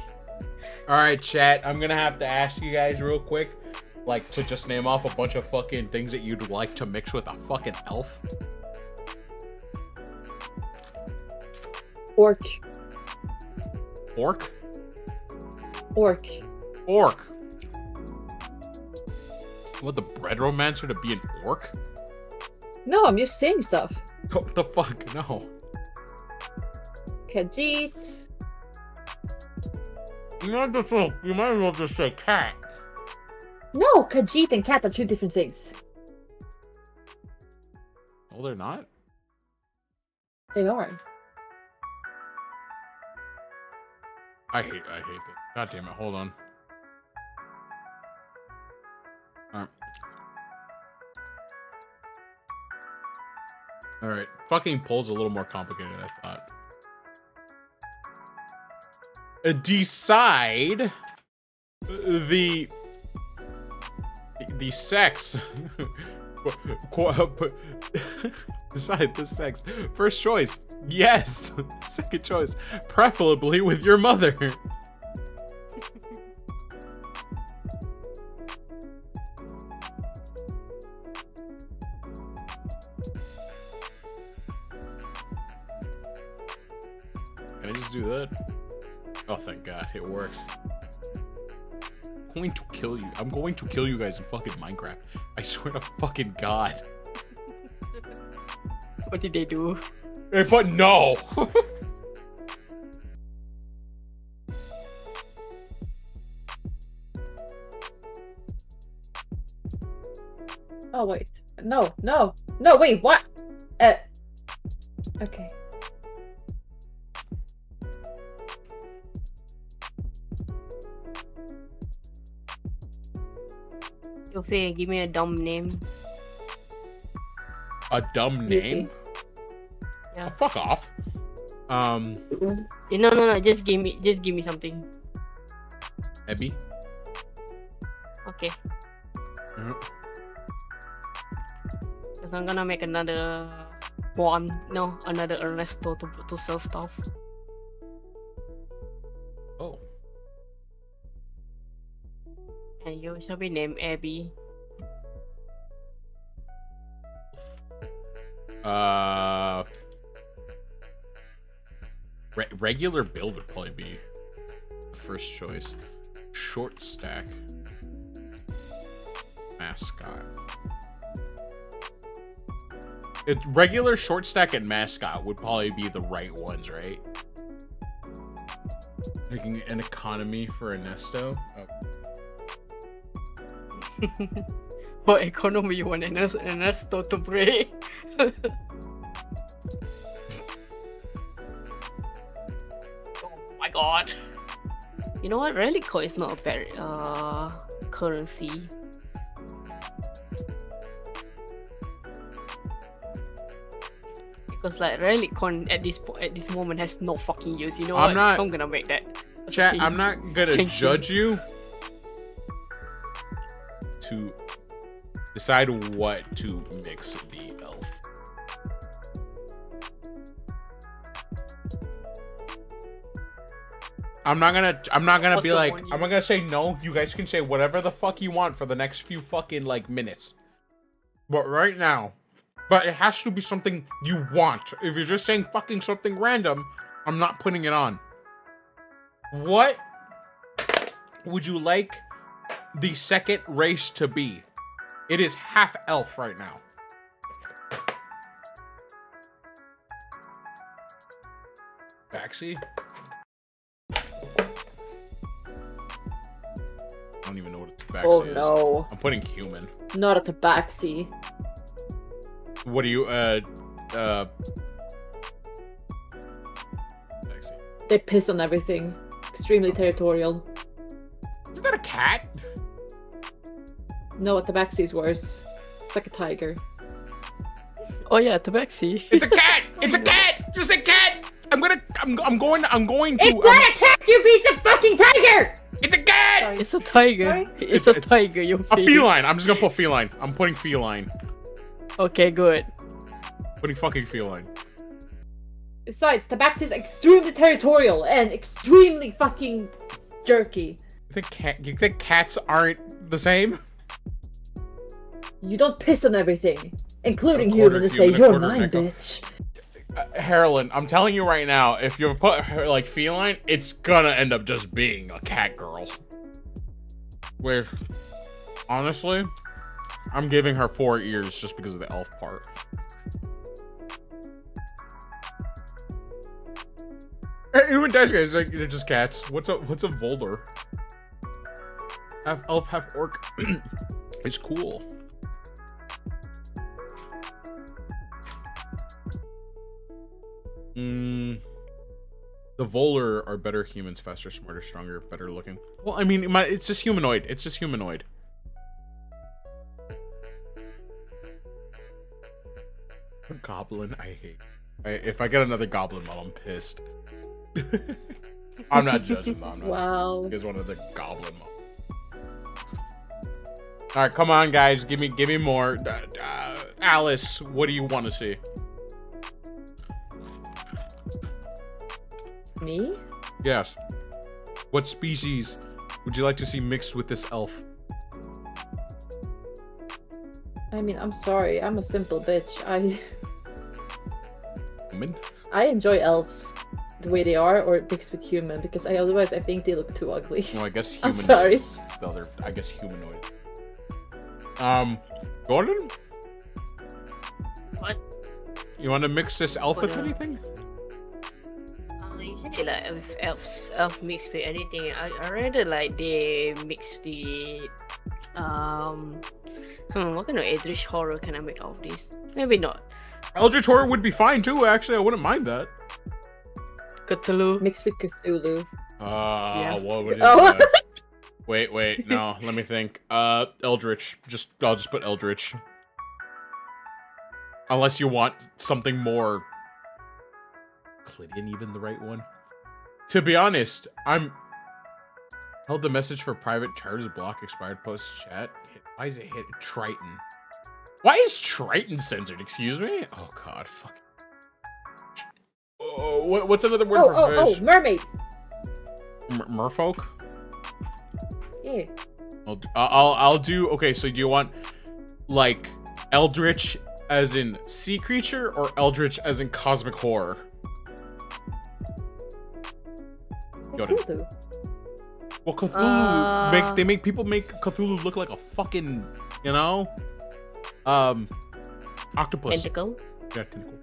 Alright, chat, I'm gonna have to ask you guys real quick, like, to just name off a bunch of fucking things that you'd like to mix with a fucking elf. Orc. Orc? Orc. Orc. What, the bread romancer to be an orc? No, I'm just saying stuff. What the fuck? No. Khajiit. You might as well just say cat. No, Khajiit and cat are two different things. Oh, they're not? They are. I hate that. God damn it, hold on. Alright, fucking poll's a little more complicated than I thought. Decide the sex. Decide the sex. First choice, yes. Second choice, preferably with your mother. Can I just do that? Oh, thank God, it works. I'm going to kill you. I'm going to kill you guys in fucking Minecraft. I swear to fucking God. What did they do? But no! Oh wait, no, wait, what? Okay. Sophie, give me a dumb name. A dumb name? Yeah. Oh, fuck off. No. Just give me something. Abby. Okay. Because I'm gonna make another another Ernesto to sell stuff. Oh. And you shall be named Abby. Regular build would probably be the first choice. Short stack. Mascot. Regular, short stack, and mascot would probably be the right ones, right? Making an economy for Ernesto. Oh. What economy you want Ernesto to break? Oh my god. You know what? Relico is not a bad currency. Because like Relicon at this moment has no fucking use. You know what? I'm gonna make that. Chat, okay. I'm not gonna judge you to decide what to mix the elf. I'm not gonna be like, I'm not gonna say no. You guys can say whatever the fuck you want for the next few fucking like minutes. But right now, it has to be something you want. If you're just saying fucking something random, I'm not putting it on. What would you like the second race to be? It is half elf right now. Tabaxi? I don't even know what a tabaxi is. Oh no. I'm putting human. Not a tabaxi. What do you, tabaxi. They piss on everything. Extremely territorial. Isn't that a cat? No, a tabaxi is worse. It's like a tiger. Oh yeah, tabaxi. It's a cat! It's a cat! Just a cat! I'm going to It's not a cat, you beat a fucking tiger! It's a cat! Sorry. It's a tiger. Sorry? It's a tiger, you a feline. I'm just gonna put feline. I'm putting feline. Okay, good. Putting fucking feline. Besides, tabaxi is extremely territorial and extremely fucking jerky. You think cats aren't the same? You don't piss on everything, including human, and say, you're mine, bitch. Harlan, I'm telling you right now, if you put her like feline, it's gonna end up just being a cat girl. Where, honestly, I'm giving her 4 ears just because of the elf part. Even dice guys, like they're just cats. What's a Volder? Half elf, half orc. It's cool. The Volar are better humans, faster, smarter, stronger, better looking. Well, I mean, it's just humanoid. It's just humanoid. A goblin, I hate. If I get another goblin model, I'm pissed. I'm not judging though. I'm not. Wow. You guys wanted the goblin model. All right, come on, guys. Give me more. Alice, what do you want to see? Me? Yes. What species would you like to see mixed with this elf? I mean, I'm sorry. I'm a simple bitch. Human? I enjoy elves the way they are, or mixed with human, because otherwise I think they look too ugly. Well, I guess I'm humanoid. sorry. Is the other, I guess humanoid. Gordon? What? You want to mix this elf with anything? Usually like with elf mixed with anything. I rather like they mix the What kind of Eldritch horror can I make out of this? Maybe not. Eldritch horror would be fine too. Actually, I wouldn't mind that. Cthulhu. Mixed with Cthulhu. What would that? Wait, no, let me think. Eldritch. I'll just put Eldritch. Unless you want something more... Clidian even the right one? To be honest, held the message for private charges block expired post chat. Why is it hit Triton? Why is Triton censored? Excuse me? Oh god, fuck. Oh, what's another word for fish? Mermaid. Merfolk? Yeah. I'll do. Okay, so do you want like Eldritch as in sea creature or Eldritch as in cosmic horror? Cthulhu. Well, Cthulhu they make people make Cthulhu look like a fucking, you know, octopus. Tentacle. Yeah, tentacle.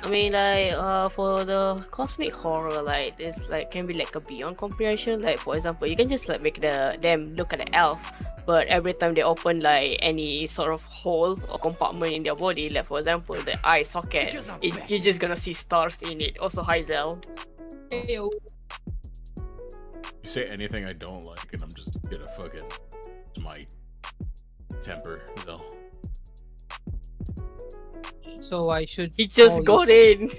I mean, like, for the cosmic horror, like, it's like can be like a beyond comprehension. Like, for example, you can just like make them look at the elf, but every time they open like any sort of hole or compartment in their body, like for example, the eye socket, you're just gonna see stars in it. Also, Hyzel. Ew. You say anything I don't like, and I'm just gonna fucking my temper, though. So I should. He just got in.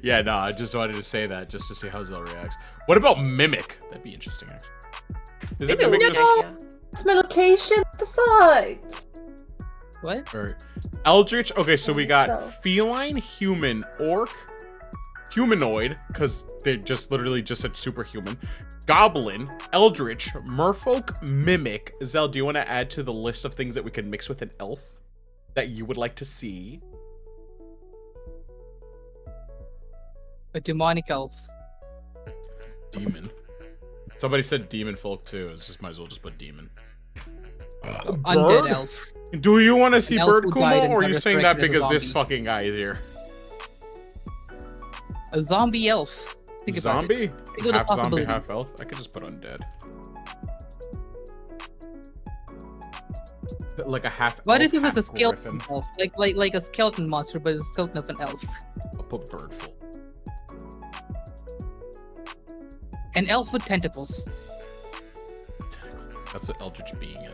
Yeah, no, I just wanted to say that just to see how Zell reacts. What about Mimic? That'd be interesting, actually. Is it Mimic just... It's my location. What the fuck? What? Or Eldritch? Okay, so we got So. feline, human, orc, humanoid, because they just literally just said superhuman, goblin, eldritch, merfolk, mimic. Zell, do you want to add to the list of things that we can mix with an elf that you would like to see? A demonic elf. Demon. Somebody said demon folk too. It's just might as well just put demon. Undead Bird? elf. Do you want to see elf Bird who died Kumo, and or are got you saying that resurrected as a because this zombie. fucking guy is here? A zombie elf. Think about Zombie? it. Think of the Half zombie, possibilities. half elf? I could just put undead. Like a half What elf, if it was a half skeleton griffin. elf? Like a skeleton monster, but it's a skeleton of an elf. I'll put birdful. An elf with tentacles. That's what Eldritch being is.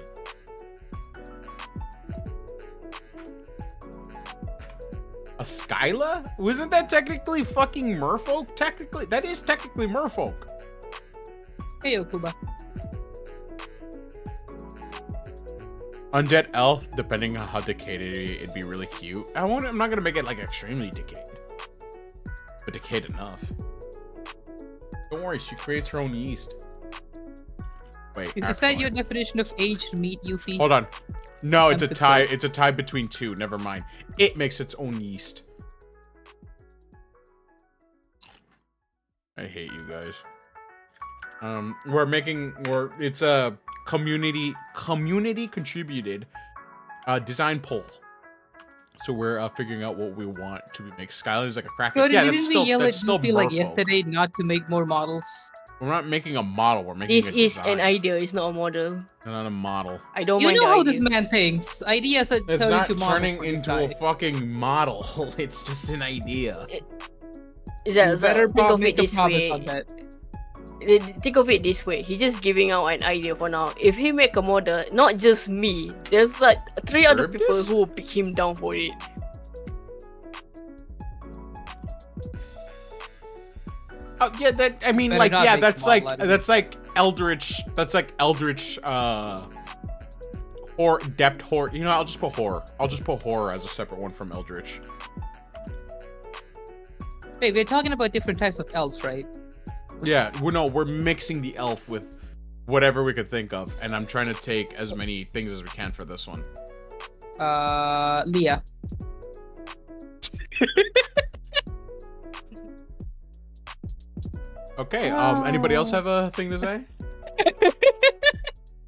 A Skyla? Wasn't that technically fucking merfolk? Technically, that is technically merfolk. Hey, Okuba. Undead elf, depending on how decayed it'd be really cute. I'm not gonna make it like extremely decayed, but decayed enough. Don't worry, she creates her own yeast. Wait, Is that your definition of aged meat, Yuffie? hold on. No, it's a Emphasis. tie. It's a tie between two. Never mind. It makes its own yeast. I hate you guys. It's a community contributed design poll. So we're figuring out what we want to make. Skylar is like a cracker. But Yeah, didn't that's we still yell that's at still Yuffie like merfolk. yesterday not to make more models? We're not making a model. We're making This a is design. an idea. It's not a model. Not a model. I don't You mind know the how idea. this man thinks. Ideas are It's turning not to models turning for this into a guy. fucking model. It's just an idea. Is that, You better think of it make a this promise way. on that. Think of it this way. He's just giving out an idea for now. If he make a model, not just me, there's like 3 other Herbs? people who will pick him down for it. Yeah, that I mean, Better like, not yeah, make that's them like all out of that's like Eldritch. That's like Eldritch. Or depth horror. You know, I'll just put horror. I'll just put horror as a separate one from Eldritch. Wait, we're talking about different types of elves, right? Yeah, we're mixing the elf with whatever we could think of, and I'm trying to take as many things as we can for this one. Leah. Okay. Anybody else have a thing to say?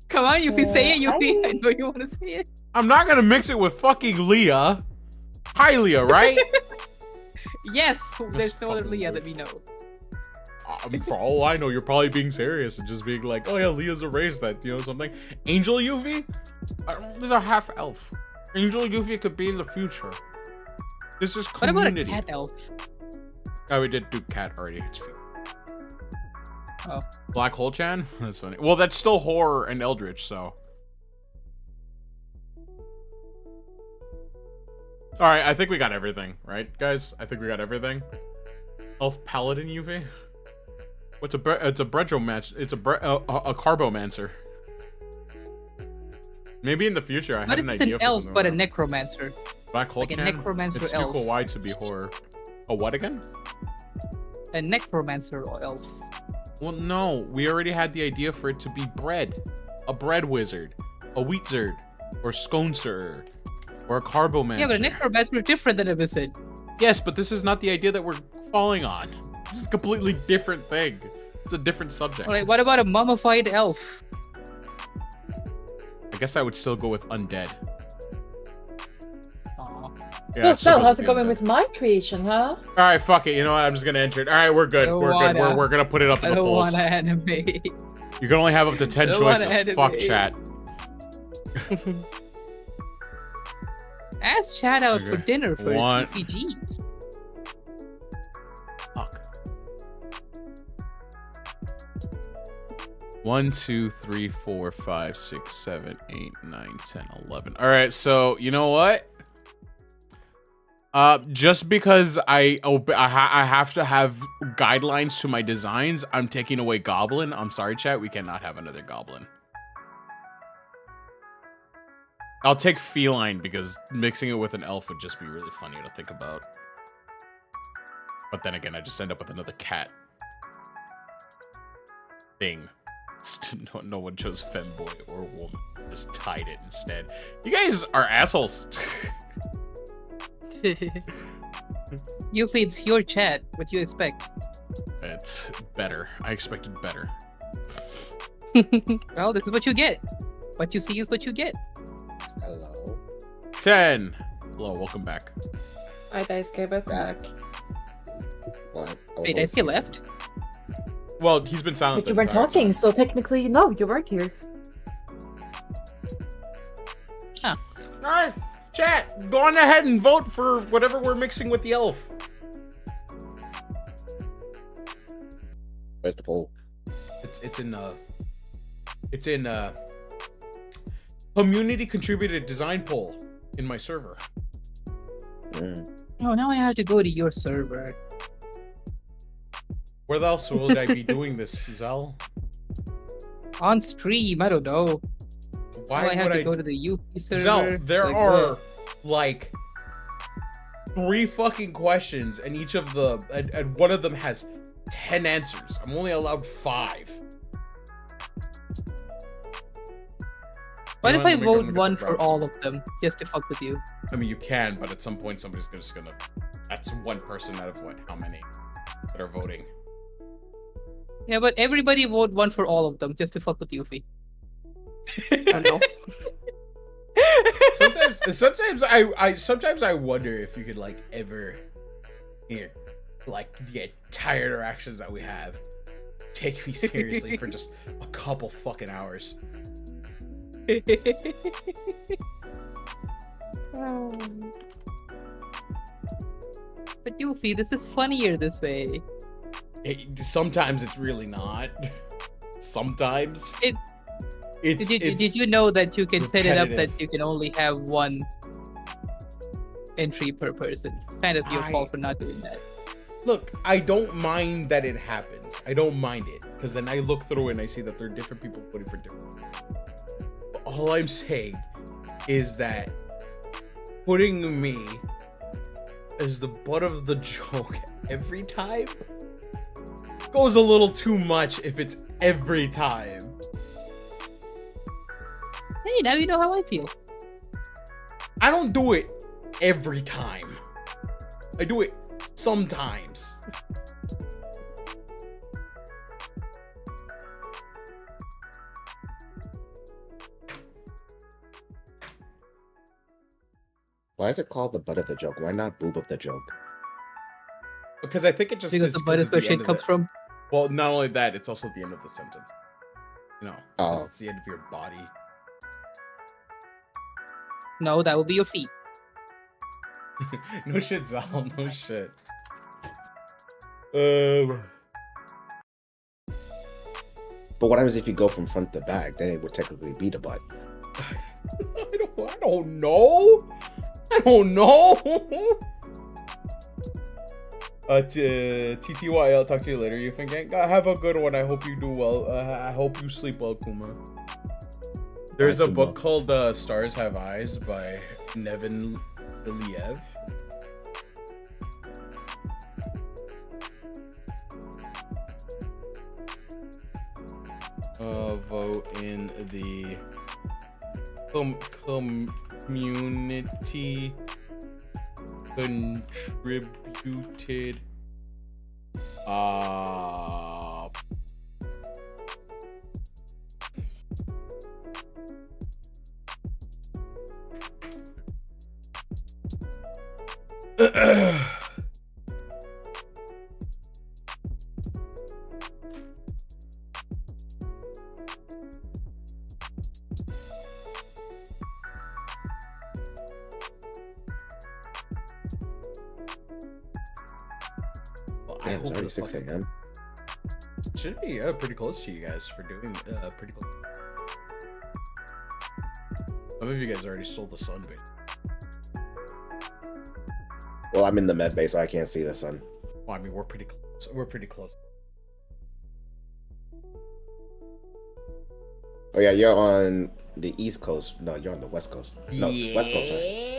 Come on, Yuffie, say it, Yuffie. I- I know you want to say it. I'm not gonna mix it with fucking Leah. Hi, Leah, right? Yes, there's no other fucking Leah weird. that we know. I mean, for all I know, you're probably being serious and just being like, oh yeah, Leah's a race that, you know, something. Angel Yuffie? There's a half elf. Angel Yuffie could be in the future. This is community. What about a cat elf? Oh, we did do cat already. Oh. Black Hole Chan? That's funny. Well, that's still horror and Eldritch, so. Alright, I think we got everything, right, guys? I think we got everything. Elf Paladin UV? What's it's a Bredromancer. It's a Carbomancer. Maybe in the future I have an idea. What if it's an elf but a necromancer? Black Hole Chan? Like a necromancer it's elf. It's too kawaii to be horror. A what again? A necromancer or elf. Well, no. We already had the idea for it to be bread. A bread wizard. A wheat zerd. Or sconeser. Or a carbomancer. Yeah, but a necromancer is different than a wizard. Yes, but this is not the idea that we're falling on. This is a completely different thing. It's a different subject. Alright, what about a mummified elf? I guess I would still go with undead. Aw. Yeah, So, how's it undead. going with my creation, huh? Alright, fuck it. You know what? I'm just gonna enter it. Alright, we're good. We're good. We're gonna put it up in I the don't polls. want to animate. You can only have up to 10 don't wanna choices. Fuck animate. chat. Ask Chad out for Okay. dinner for One- RPGs. Fuck. 1, 2, 3, 4, 5, 6, 7, 8, 9, 10, 11. All right, so you know what? Just because I have to have guidelines to my designs, I'm taking away Goblin. I'm sorry, chat. We cannot have another Goblin. I'll take Feline because mixing it with an elf would just be really funny to think about. But then again, I just end up with another cat thing. No one chose femboy or woman. Just tied it instead. You guys are assholes. Yuffie, it's your chat. What do you expect? It's better. I expected better. Well, this is what you get. What you see is what you get. Hello. 10. Hello, welcome back. Hi, Daisuke, back. What? Wait, I still left? Well, he's been silent. But you the weren't entire talking, time. so technically, no, you weren't here. Alright, chat, go on ahead and vote for whatever we're mixing with the elf. Where's the poll? It's in community contributed design poll in my server. Oh, now I have to go to your server. Where else would I be doing this, Zell? On stream, I don't know. Why Now I have would to go to the Yuffie server. Zell, there Like, are like 3 fucking questions, and each of the and one of them has 10 answers. I'm only allowed 5. What You if know I what, I'm gonna vote get one the for browse. all of them, just to fuck with you? I mean, you can, but at some point somebody's just gonna. That's one person out of what? How many that are voting? Yeah, but everybody vote one for all of them, just to fuck with Yuffie. Oh no. Sometimes I wonder if you could like ever, like the entire interactions that we have, take me seriously for just a couple fucking hours. But Yuffie, this is funnier this way. Sometimes it's really not. Sometimes Did you know that you can set it up that repetitive. you can only have one entry per person? It's kind of your fault for not doing that. Look, I don't mind that it happens. I don't mind it because then I look through it and I see that there are different people voting for different. But all I'm saying is that putting me as the butt of the joke every time goes a little too much if it's every time. Hey, now you know how I feel. I don't do it every time. I do it sometimes. Why is it called the butt of the joke? Why not boob of the joke? Because I think it just Because is the butt is of where the shit end of comes it. from. Well, not only that, it's also the end of the sentence. You know, Oh. it's the end of your body. No, that would be your feet. No shit, Zal. No shit. But what happens if you go from front to back? Then it would technically be the butt. I don't know. I don't know. TTY, I'll talk to you later. You think? Have a good one. I hope you do well. I hope you sleep well, Kuma. There's a book called Stars Have Eyes by Nevin Iliev. Vote in the community contributed Damn, it's already 6 a.m. Should be pretty close to you guys for doing pretty close. Some of you guys already stole the sun, base. Well, I'm in the med bay, so I can't see the sun. Well, I mean, we're pretty close. We're pretty close. Oh yeah, you're on the East Coast. No, you're on the West Coast. No, West Coast. Sorry.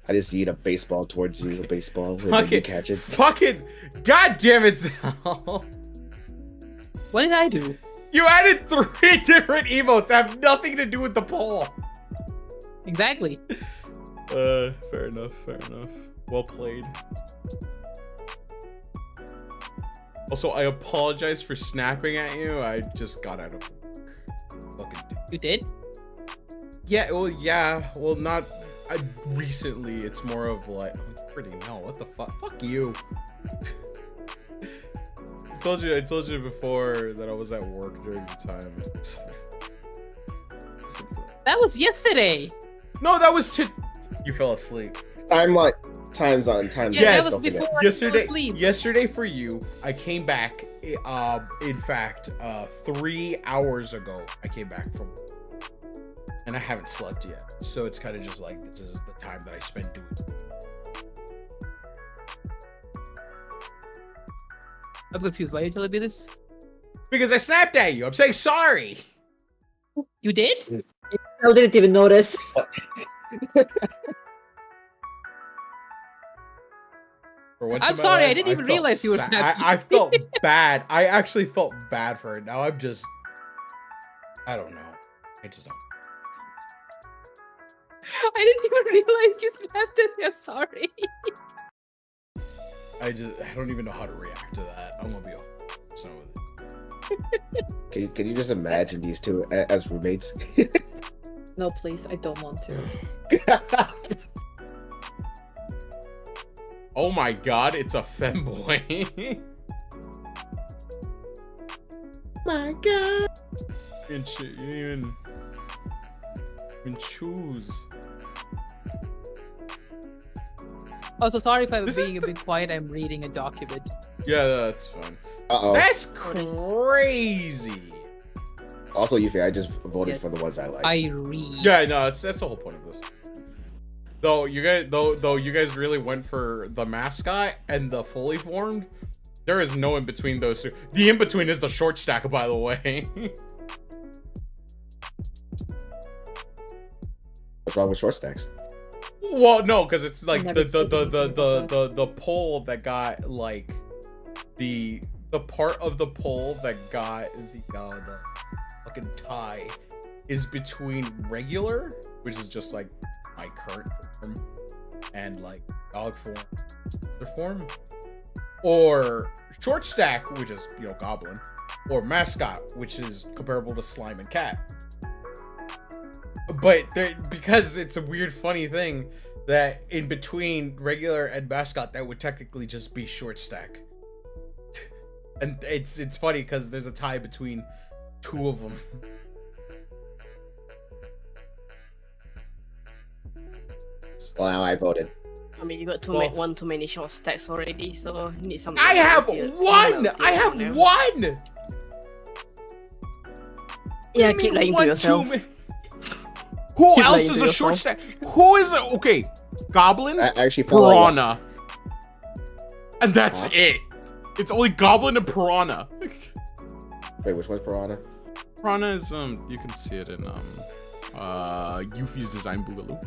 I just need a baseball towards you, a baseball, and then you catch it. Fucking, god damn it, Zal. What did I do? You added 3 different emotes that have nothing to do with the poll. Exactly. Fair enough, fair enough. Well played. Also, I apologize for snapping at you. I just got out of work. Fucking. You did? Yeah, well, not recently. It's more of like, pretty no, what the fuck? Fuck you. I told you before that I was at work during the time. That was yesterday. No, that was you fell asleep. I'm like times on times. Yeah, Yes. that was before I fell Yesterday, asleep. yesterday for you, I came back. In fact, 3 hours ago, I came back from, and I haven't slept yet. So it's kind of just like this is the time that I spent doing. I'm confused. Why are you telling me this? Because I snapped at you. I'm saying sorry. You did? I didn't even notice. For once I'm in my sorry, I life, didn't even felt realize you were snapping. I felt bad. I actually felt bad for it. Now I'm just, I don't know. I just don't. I didn't even realize you snapped at me. I'm sorry. I don't even know how to react to that. I'm gonna be all so with it. Can you just imagine these two as roommates? No, please, I don't want to. Oh my god, it's a femboy. My God. You didn't even choose. Also, sorry if I'm This being is a bit quiet. I'm reading a document. Yeah, that's fine. Uh-oh. That's crazy. Also, Yuffie, I just voted Yes. for the ones I like. I read. Yeah, no, that's the whole point of this. Though you guys really went for the mascot and the fully formed. There is no in between those two. The in between is the short stack, by the way. What's wrong with short stacks? Well, no, because it's like Never the pole that got like the part of the pole that got the fucking tie is between regular, which is just like my current form, and like dog form, or short stack, which is goblin, or mascot, which is comparable to slime and cat. But because it's a weird, funny thing that in between regular and mascot, that would technically just be short stack. And it's funny because there's a tie between two of them. Well, now I voted. I mean, you got one too many short stacks already, so you need something. I have one! I have one! Yeah, keep lying to yourself. Who else is a short stack? Who is it? Okay, Goblin, actually Piranha. And that's it. It's only Goblin and Piranha. Wait, which one's Piranha? Piranha is, you can see it in, Yuffie's Design Boogaloo.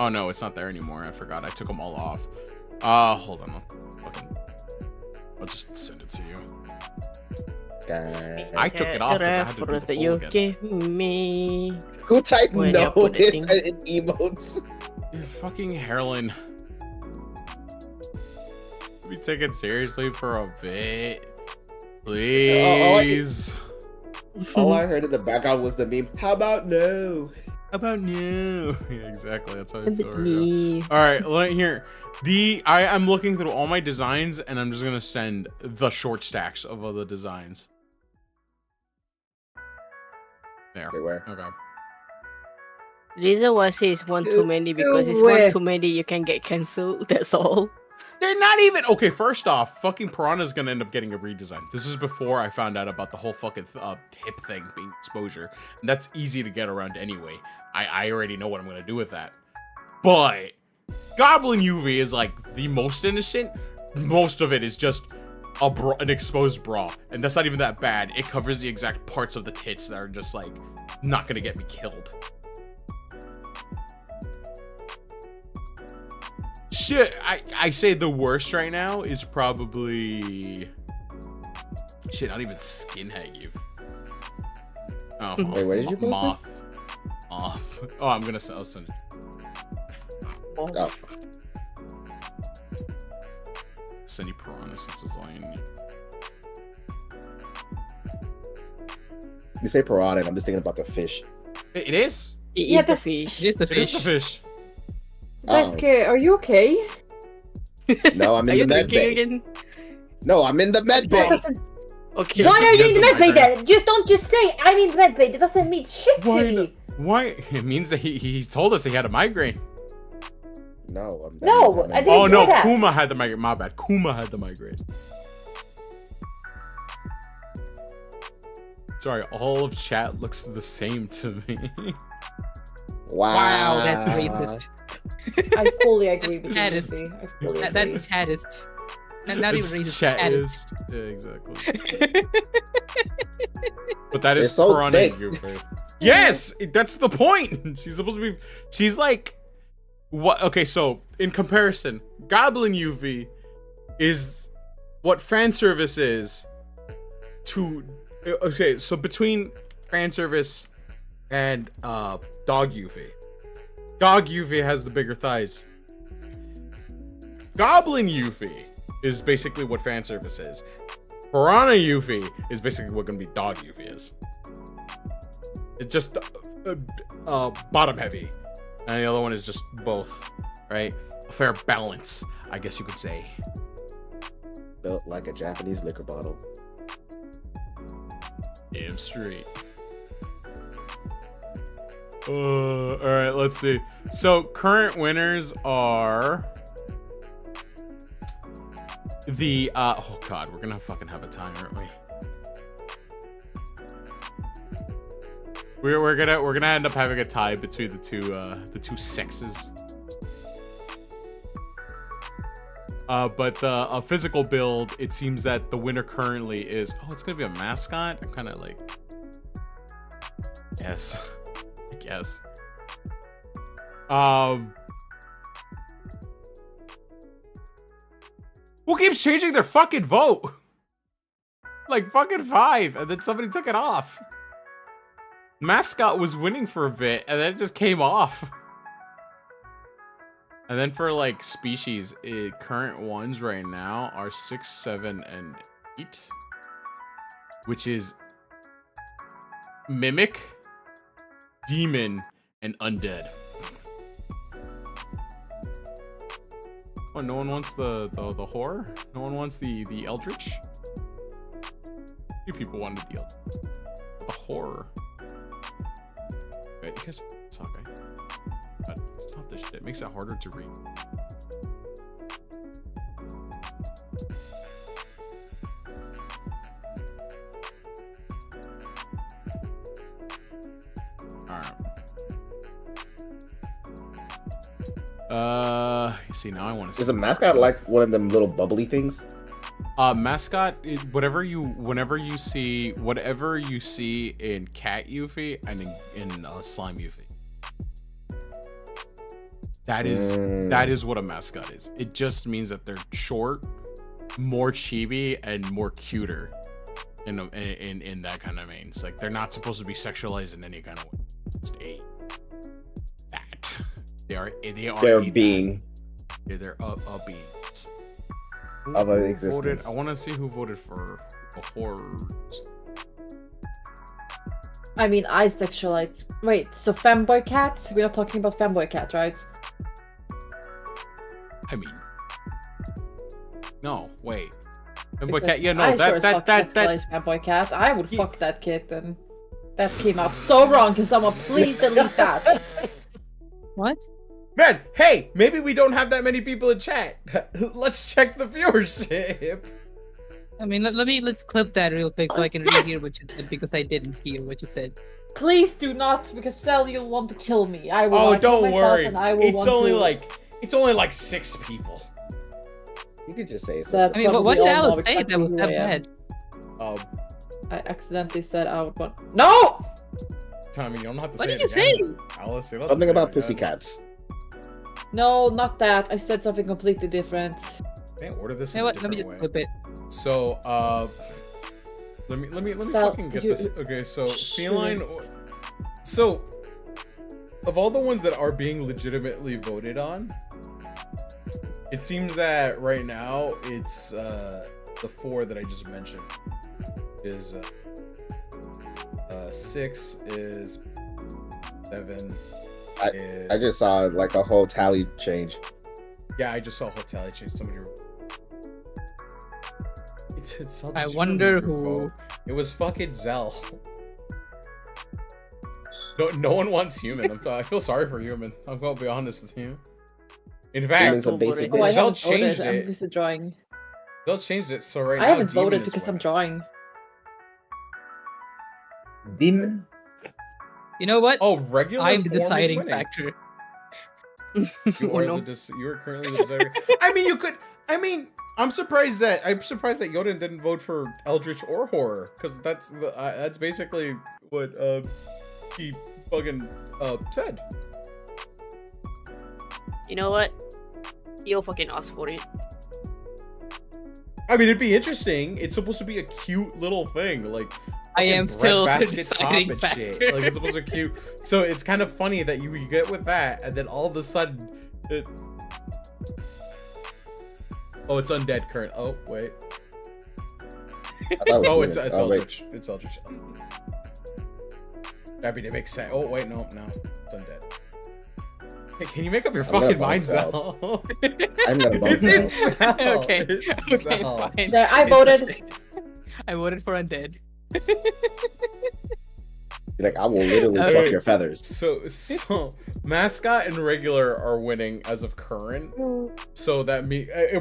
Oh no, it's not there anymore. I forgot. I took them all off. Hold on. I'll just send it to you. I took it off because I had to do the poll again. Give me. Who typed no in emotes? You fucking Herlin. Be taken seriously for a bit, please. All I heard in the background was the meme. How about no? How about no? Yeah, exactly. That's how I feel right now. All right, let here. I'm looking through all my designs, and I'm just gonna send the short stacks of all the designs. There. Wait, where? Okay. The reason why I say it's one too many because it's one too many. You can get cancelled. That's all. They're not even okay. First off, fucking Piranha's gonna end up getting a redesign. This is before I found out about the whole fucking tip thing being exposure, and that's easy to get around anyway. I already know what I'm gonna do with that. But Goblin UV is like the most innocent. Most of it is just an exposed bra, and that's not even that bad. It covers the exact parts of the tits that are just like not gonna get me killed. Shit, I say the worst right now is probably shit. Not even Skinhead you. Oh, wait, where did you post Moth. Off. Oh, I'll send it. Oh. Send you Piranha since it's lying. You say Piranha, and I'm just thinking about the fish. It is. It is the fish. It is the It is the fish. Daisuke, are you okay? No, I'm in the med bay. Again? No, I'm in the med bay. Okay. Why are you in the med bay then? Don't just say I'm in the med bay. That doesn't mean shit to me. Why? It means that he told us he had a migraine. No, I didn't say that. Kuma had the migraine. My bad. Kuma had the migraine. Sorry, all of chat looks the same to me. Wow, that's racist. I fully agree with you. Chattest. I fully agree. That's chattest. Not even racist. Chattest. Yeah, exactly. But that is so Piranha thick. UV. Yes, that's the point. She's supposed to be. She's like, what? Okay, so in comparison, Goblin UV is what fan service is to. Okay, so between fan service and dog UV. Dog UV has the bigger thighs. Goblin UV is basically what fan service is. Piranha UV is basically what gonna be dog UV is. It's just bottom heavy, and the other one is just both, right? A fair balance, I guess you could say. Built like a Japanese liquor bottle. Damn straight. All right, let's see. So current winners are the oh god, we're gonna fucking have a tie, aren't we? We're gonna end up having a tie between the two sexes. But the physical build, it seems that the winner currently is it's gonna be a mascot. I'm kind of like, yes. I guess. Who keeps changing their fucking vote? Like fucking 5, and then somebody took it off. Mascot was winning for a bit, and then it just came off. And then for like species, current ones right now are 6, 7, and 8, which is Mimic, Demon, and Undead. Oh, no one wants the horror? No one wants the Eldritch? few people wanted to deal. The horror. Wait, you guys suck, eh? But it's not this shit. It makes it harder to read. You see, now I want to see. Is a mascot like one of them little bubbly things? Mascot, whenever you see in Cat Yuffie and in Slime Yuffie. That is what a mascot is. It just means that they're short, more chibi, and more cuter in that kind of means. Like, they're not supposed to be sexualized in any kind of way. Just that. They're being. Yeah, they're a beings. Of an existence. I want to see who voted for the horrors. I mean, I sexualize. Wait, so Femboy Cat? We are talking about Femboy Cat, right? I mean, no, wait. Femboy Because Cat, yeah, no, I that sexualize Femboy Cat. I would fuck that kitten. That came out so wrong. Can someone please delete that? What? Man, hey, maybe we don't have that many people in chat. Let's check the viewership. I mean, let's clip that real quick so I can rehear what you said, because I didn't hear what you said. Please do not, because Sel, you'll want to kill me. I will. Oh, not kill don't myself, worry. and I will It's only like 6 people. You could just say That I mean, but what probably did all Alice know say that exactly was who that I am. bad? I accidentally said I would want. No! Tommy, you don't have to What say did it you again. say? Alice, you don't have to something say about it again. pussycats. No, not that. I said something completely different. They order this You in know a what? Let me different just way. clip it. So, let me Sal, fucking get you- this. Okay, so feline. So, of all the ones that are being legitimately voted on, it seems that right now it's the 4 that I just mentioned. Is 6 is 7. I just saw like a whole tally change. Yeah, I just saw Hotel change. Somebody. It's I wonder who. It was fucking Zell. No one wants human. I feel sorry for human. I'm gonna be honest with you. In fact, Humans are basic. Oh, I Zell haven't changed voted. I'm it. busy drawing. Zell changed it. So right I now, haven't Demon voted is because I'm winning. drawing. Demon. You know what? Oh, regular. I'm the form is deciding winning. factor. You are, no. you are currently the deciding. I mean, you could. I mean, I'm surprised that Yoden didn't vote for Eldritch or Horror, because that's basically what he fucking said. You know what? You'll fucking ask for it. I mean, it'd be interesting. It's supposed to be a cute little thing, like I am fucking still the breadbasket top deciding and factor. shit. Like, it's supposed to be cute. So it's kind of funny that you get with that, and then all of a sudden, oh, it's undead current. Oh, wait. Oh, it's Eldritch. It's Eldritch. I mean, it makes sense. Oh, wait, no, it's undead. Hey, can you make up your fucking mind, Zell? I'm gonna bump It's Zell. Zell. Okay. It's Okay, Zell. fine. There, I voted. I voted for undead. Like, I will literally Okay. pluck your feathers. So mascot and regular are winning as of current. So that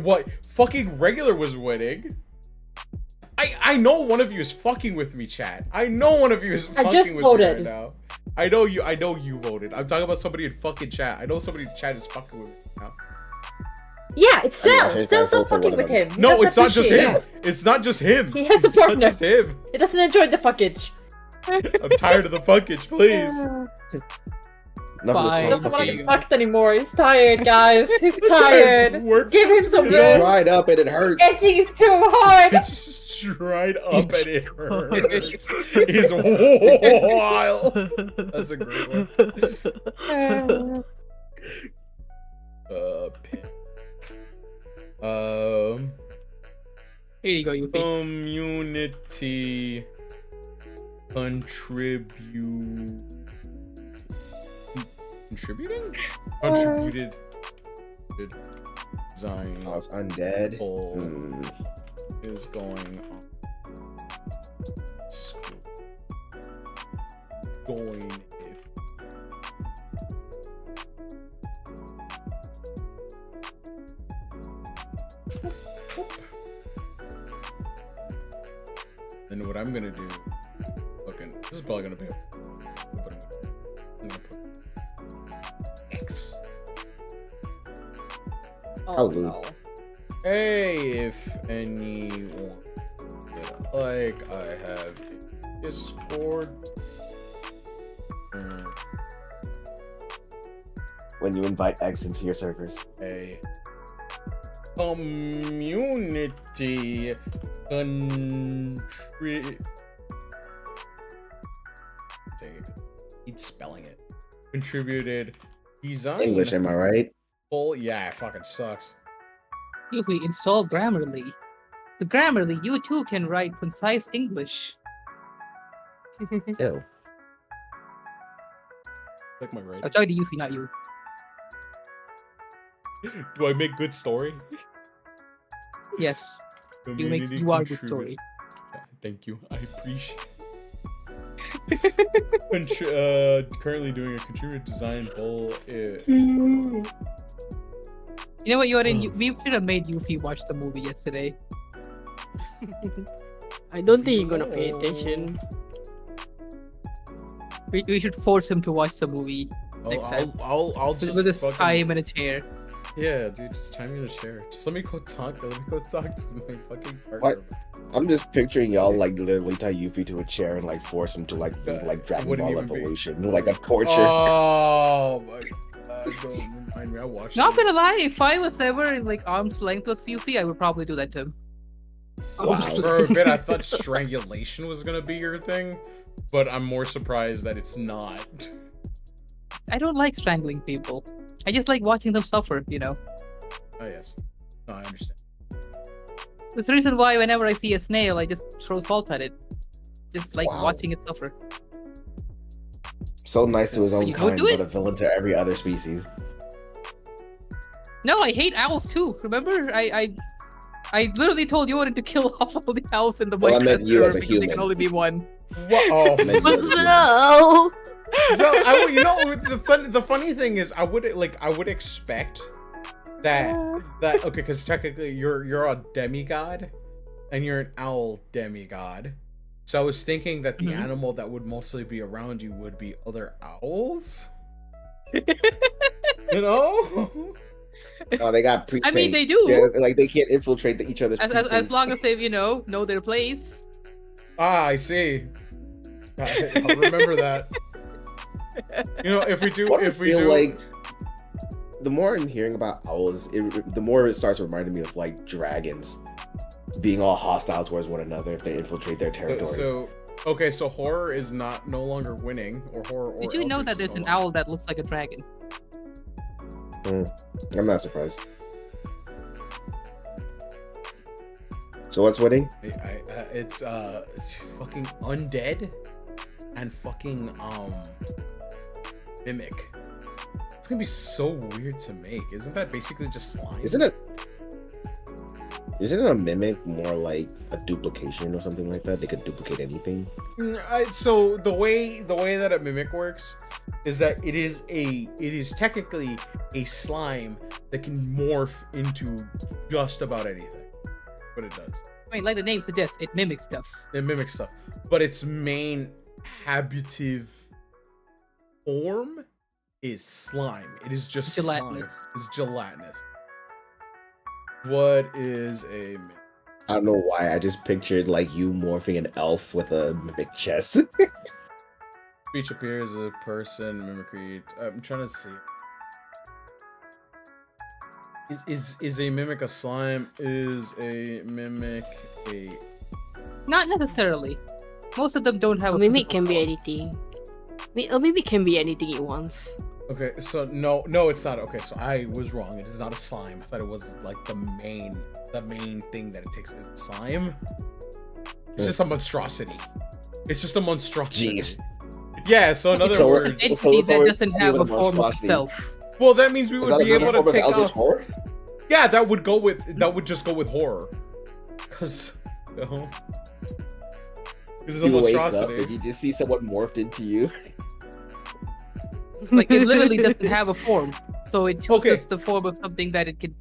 what fucking regular was winning. I know one of you is fucking with me, chat. I know one of you is fucking just with voted. me right now. I know you voted. I'm talking about somebody in fucking chat. I know somebody in chat is fucking with me now. Yeah, it's I mean, Sel. I Sel's vote not for fucking one with of them. him. He No, doesn't it's not just appreciate him. it. It's not just him. He has a It's not partner. just him. He doesn't enjoy the fuckage. I'm tired of the fuckage, please. Enough of Fine. He this doesn't want to Okay. be fucked anymore. He's tired, guys. He's tired. Work Give him some It's rest. dried up and it hurts. Edging is too hard. It's dried up and it hurts. He's wild. That's a great one. Pin. Here you go, you fake. Community contributing? Contributed design Oh, it's undead. poll Hmm. is going on. going if. Then what I'm gonna do, fucking, this is probably gonna be, I'm gonna put X. Oh, Hello. no. Hey, if anyone like, I have Discord. When you invite X into your servers. A community he's spelling it. Contributed design. English, am I right? Yeah, it fucking sucks. Yuffie, install Grammarly. With Grammarly, you too can write concise English. Ew. Like my right. I'm talking to Yuffie, not you. Do I make good story? Yes, Community you are good contribute. story. Thank you. I appreciate. Currently doing a contributed design poll. You know what, Yorin? We should have made Yuffie watch the movie yesterday. I don't think he's gonna pay attention. We should force him to watch the movie next time. I'll just With this fucking- time in a chair. Yeah, dude, just tie me in a chair. Just let me go talk. Let me go talk to my fucking partner. What? I'm just picturing y'all like literally tie Yuffie to a chair and like force him to like read like Dragon Wouldn't Ball even be. Evolution, like a torture. Oh my god! Don't remind me. I watched. Not it. gonna lie, if I was ever in like arm's length with Yuffie, I would probably do that to him. Wow. For a bit, I thought strangulation was gonna be your thing, but I'm more surprised that it's not. I don't like strangling people. I just like watching them suffer, you know? Oh yes. No, I understand. That's the reason why whenever I see a snail, I just throw salt at it. Just like Wow. watching it suffer. So nice to his own You go kind, do it. but a villain to every other species. No, I hate owls too. Remember? I literally told Yorin to kill off all the owls in the Well, I Minecraft meant you as a server because there can human. only be one. What? Oh. I meant you as a human. No! So you know, the funny thing is, I would expect that okay, because technically you're a demigod, and you're an owl demigod. So I was thinking that the animal that would mostly be around you would be other owls. You know? Oh, they got precincts. I mean, they do. Yeah, like they can't infiltrate each other's As precincts. long as they, know their place. Ah, I see. I'll remember that. You know, if we do, What I if we feel do, like the more I'm hearing about owls, the more it starts reminding me of like dragons being all hostile towards one another if they infiltrate their territory. so okay, so horror is no longer winning, or horror. Or Did you know Eldritch that is there's no an longer- owl that looks like a dragon? I'm not surprised. So what's winning? It's fucking undead and fucking mimic. It's gonna be so weird to make. Isn't that basically just slime? Isn't it a mimic more like a duplication or something like that? They could duplicate anything. So the way that a mimic works is that it is technically a slime that can morph into just about anything. But it does. I mean, like the name suggests, it mimics stuff. It mimics stuff. But its main habitative form is slime. It is just Gelatinous. slime. It's gelatinous. What is a mimic? I don't know why. I just pictured like you morphing an elf with a mimic chest. Speech appears as a person, mimicry. I'm trying to see. Is a mimic a slime? Is a mimic a... Not necessarily. Most of them don't have a Mimic physical can be form. anything. A mimic can be anything it wants. Okay, so no, it's not. Okay, so I was wrong. It is not a slime. I thought it was like the main thing that it takes is slime. It's just a monstrosity. It's just a monstrosity. Jeez. Yeah, so in other So- words, Entity so that we're doesn't dealing have with a a form of monstrosity. itself. well, that means we Is would that be another able to form of take Eldritch off. Horror? Yeah, that would just go with horror, cause This is a You wake up monstrosity. and you just see someone morphed into you. Like it literally doesn't have a form, so it chooses the form of something that it can,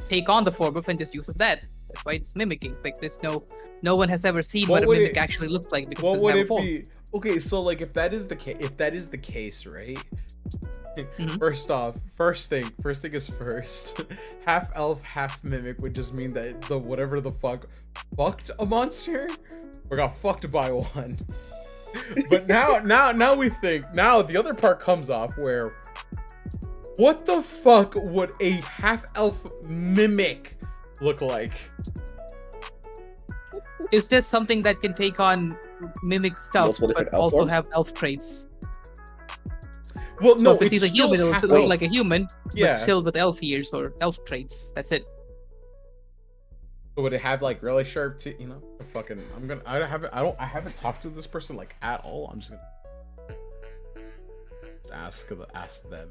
take on the form of and just uses that. That's why it's mimicking. Like there's no one has ever seen what a mimic actually looks like because it doesn't have a form. Okay, so like if that is the case, right? Mhm. First thing is first. Half elf, half mimic would just mean that the whatever the fuck fucked a monster or got fucked by one. But now we think, now the other part comes off where what the fuck would a half elf mimic look like? It's just something that can take on mimic stuff, Multiple but different elf also forms? have elf traits. Well, So no, if it's a still human, half it'll look elf. like a human, Yeah. but filled with elf ears or elf traits. That's it. So would it have like really sharp teeth? You know, fucking. I haven't talked to this person like at all. I'm just gonna ask them.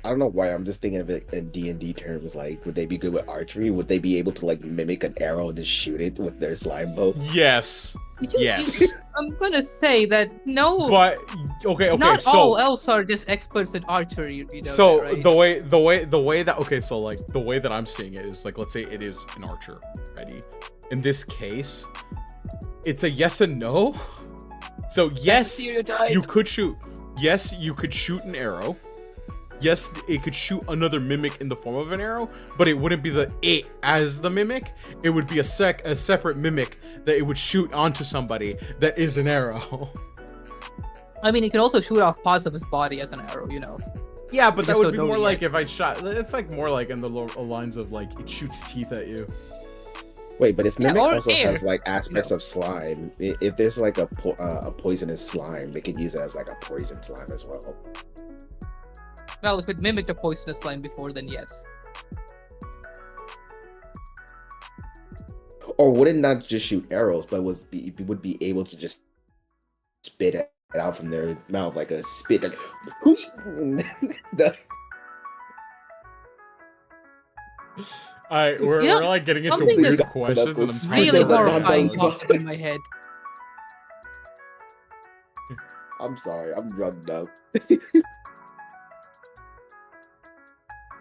I don't know why I'm just thinking of it in D&D terms. Like, would they be good with archery? Would they be able to like mimic an arrow and just shoot it with their slime bow? Yes. Yes. I'm gonna say that no, But okay. not So all elves are just experts at archery. You know so that, right? the way that okay, so like the way that I'm seeing it is like, let's say it is an archer, ready? In this case, it's a yes and no. So yes, you could shoot. Yes, you could shoot an arrow. Yes, it could shoot another mimic in the form of an arrow, but it wouldn't be it as the mimic. It would be a separate mimic that it would shoot onto somebody that is an arrow. I mean, he can also shoot off parts of his body as an arrow. Yeah, but that Just would be don't more do like yet. if I shot. It's like more like in the lines of like it shoots teeth at you. Wait, but if Yeah, mimic or also air. has like aspects of slime, if there's like a poisonous slime, they could use it as like a poison slime as well. Well, if it mimicked a poisonous slime before, then yes. Or would it not just shoot arrows, but would be able to just spit it out from their mouth like a spit? Like, We're You know, like getting into something weird that's questions, and I'm It's trying Really to horrifying dun, popped in my head. I'm sorry, I'm drugged up.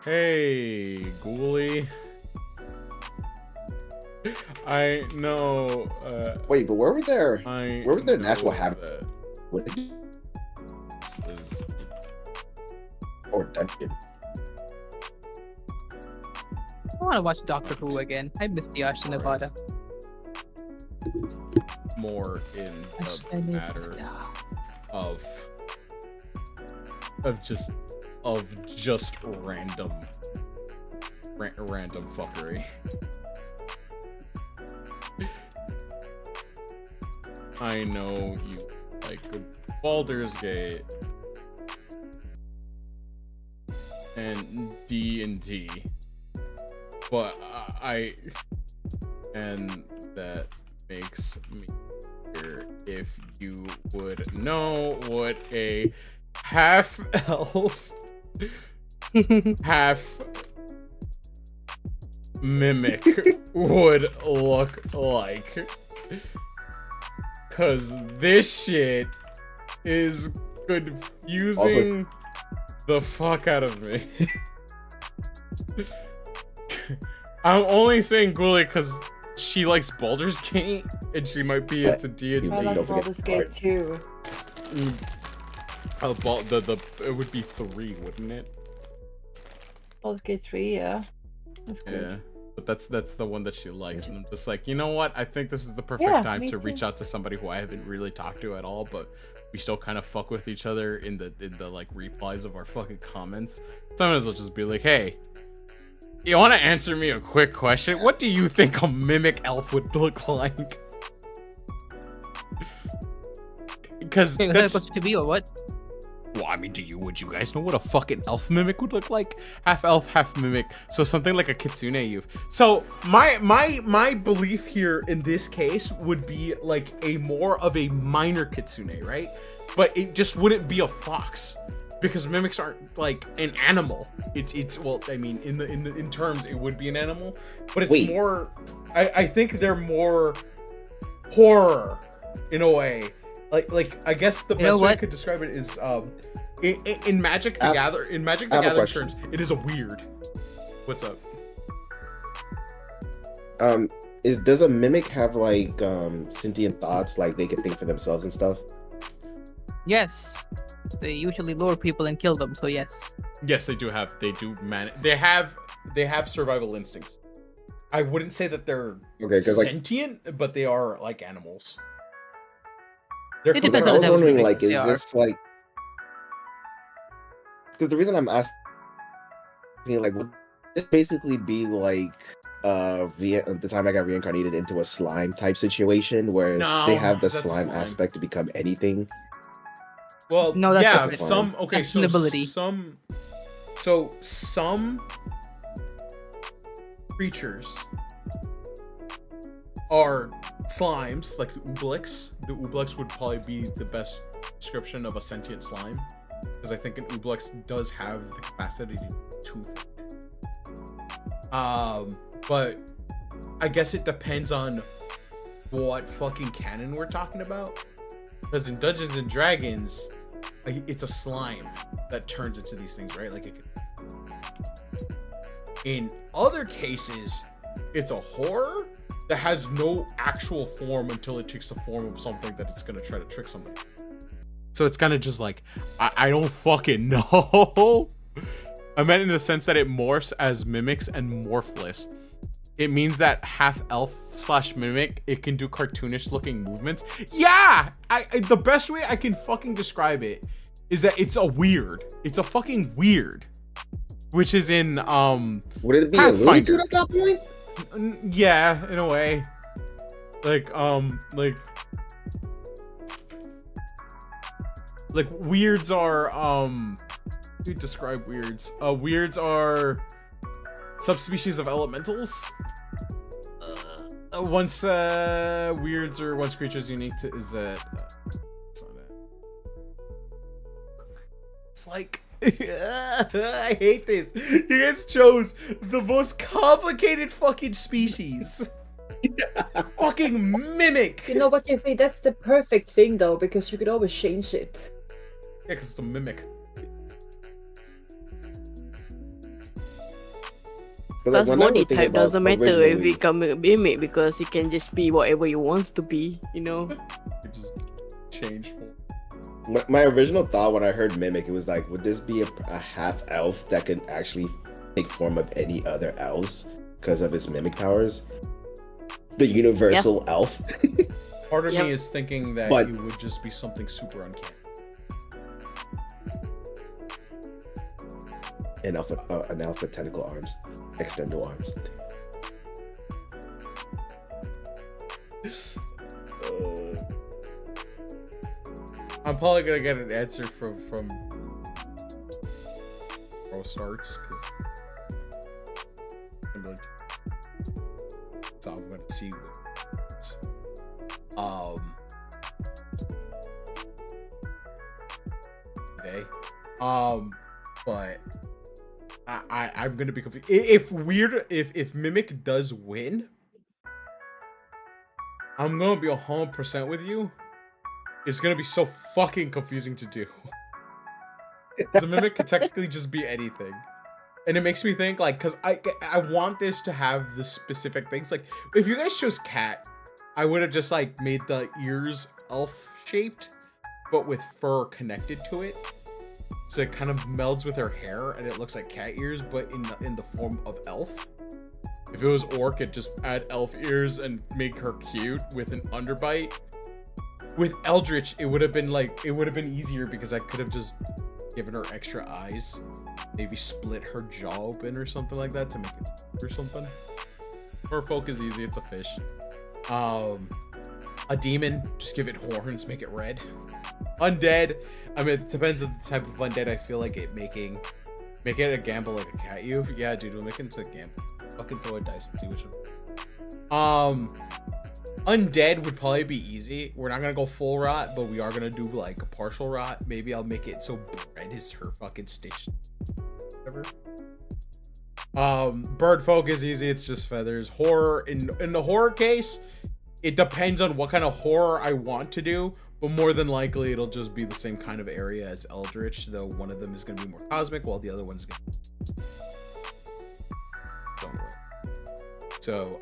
Hey, Ghoulie. I know. Wait, but where were their I where were their know natural habitat? that What did you, this is or dungeon? I want to watch Doctor Who again. I miss the Ashton Nevada. more in the Ashton matter Nevada. of just random fuckery. I know you like Baldur's Gate and D&D, but and that makes me wonder if you would know what a half elf half mimic would look like, cause this shit is confusing the fuck out of me. I'm only saying Ghoulie because she likes Baldur's Gate and she might be into D&D. I I Don't like forget Baldur's the Gate part. too. It would be 3, wouldn't it? Baldur's Gate 3, yeah. That's good. Yeah, but that's the one that she likes, and I'm just like, you know what? I think this is the perfect Yeah, time me to too. reach out to somebody who I haven't really talked to at all, but we still kind of fuck with each other in the like replies of our fucking comments. Sometimes I'll just be like, hey, you want to answer me a quick question? What do you think a mimic elf would look like? Because Okay, was that a that's question to me or what? well, I mean, would you guys know what a fucking elf mimic would look like? Half elf, half mimic. So something like a kitsune youth. So my belief here in this case would be like a more of a minor kitsune, right? But it just wouldn't be a fox. Because mimics aren't like an animal. It's well, I mean, in terms it would be an animal, but it's Wait. more I think they're more horror in a way. Like I guess the best way I what? could describe it is in Magic the Gathering terms, it is a weird. What's up? Does a mimic have like sentient thoughts, like they can think for themselves and stuff? Yes. They usually lure people and kill them, so yes. Yes, they do have. They have survival instincts. I wouldn't say that they're sentient, but they are like animals. It depends on the I was type of wondering, mimic like, is they are. this like? Because the reason I'm asking, like, would it basically be like the time I got reincarnated into a slime type situation where they have the slime aspect to become anything? Well, no, that's yeah, different. some That's an ability. some creatures are slimes, like the Ublex. The Ublex would probably be the best description of a sentient slime, because I think an Ublex does have the capacity to think. But I guess it depends on what fucking canon we're talking about. Because in Dungeons and Dragons, it's a slime that turns into these things, right? Like in other cases, it's a horror that has no actual form until it takes the form of something that it's gonna try to trick somebody. So it's kind of just like, I don't fucking know. I meant in the sense that it morphs as mimics and morphless. It means that half elf / mimic, it can do cartoonish looking movements. Yeah, the best way I can fucking describe it is that it's a fucking weird, which is in would it be a Looney Tune at that point? Yeah, in a way. Like weirds are how do you describe weirds? Weirds are subspecies of elementals. Once creatures unique to is that it's like I hate this. You guys chose the most complicated fucking species. Fucking mimic. You know what, Jeffrey? That's the perfect thing though, because you could always change it. Yeah, because it's a mimic. Plus body type doesn't matter if you become a mimic, because it can just be whatever you want to be, you know. It just change form. My original thought when I heard mimic, it was like, would this be a half elf that could actually take form of any other elves because of its mimic powers? The universal elf. Part of me is thinking that it would just be something super uncanny. An elf with tentacle arms, extendo arms. I'm probably gonna get an answer from Pro Starts, so I'm gonna see today. But I'm gonna be confused. If Mimic does win, I'm gonna be 100% with you. It's gonna be so fucking confusing to do. The Mimic could technically just be anything. And it makes me think, like, because I want this to have the specific things. Like, if you guys chose cat, I would have just, like, made the ears elf-shaped, but with fur connected to it. So it kind of melds with her hair, and it looks like cat ears, but in the form of elf. If it was orc, it'd just add elf ears and make her cute with an underbite. With Eldritch, it would have been easier because I could have just given her extra eyes. Maybe split her jaw open or something like that to make it or something. Merfolk is easy, it's a fish. A demon, just give it horns, make it red. Undead, I mean, it depends on the type of undead I feel like it making. Make it a gamble like a cat you. Yeah, dude, we'll make it into a gamble. Fucking throw a dice and see which one. Undead would probably be easy. We're not gonna go full rot, but we are gonna do like a partial rot. Maybe I'll make it so bread is her fucking station. Whatever. Bird folk is easy. It's just feathers. Horror in the horror case, it depends on what kind of horror I want to do, but more than likely it'll just be the same kind of area as Eldritch, though one of them is going to be more cosmic while the other one's going to be... So,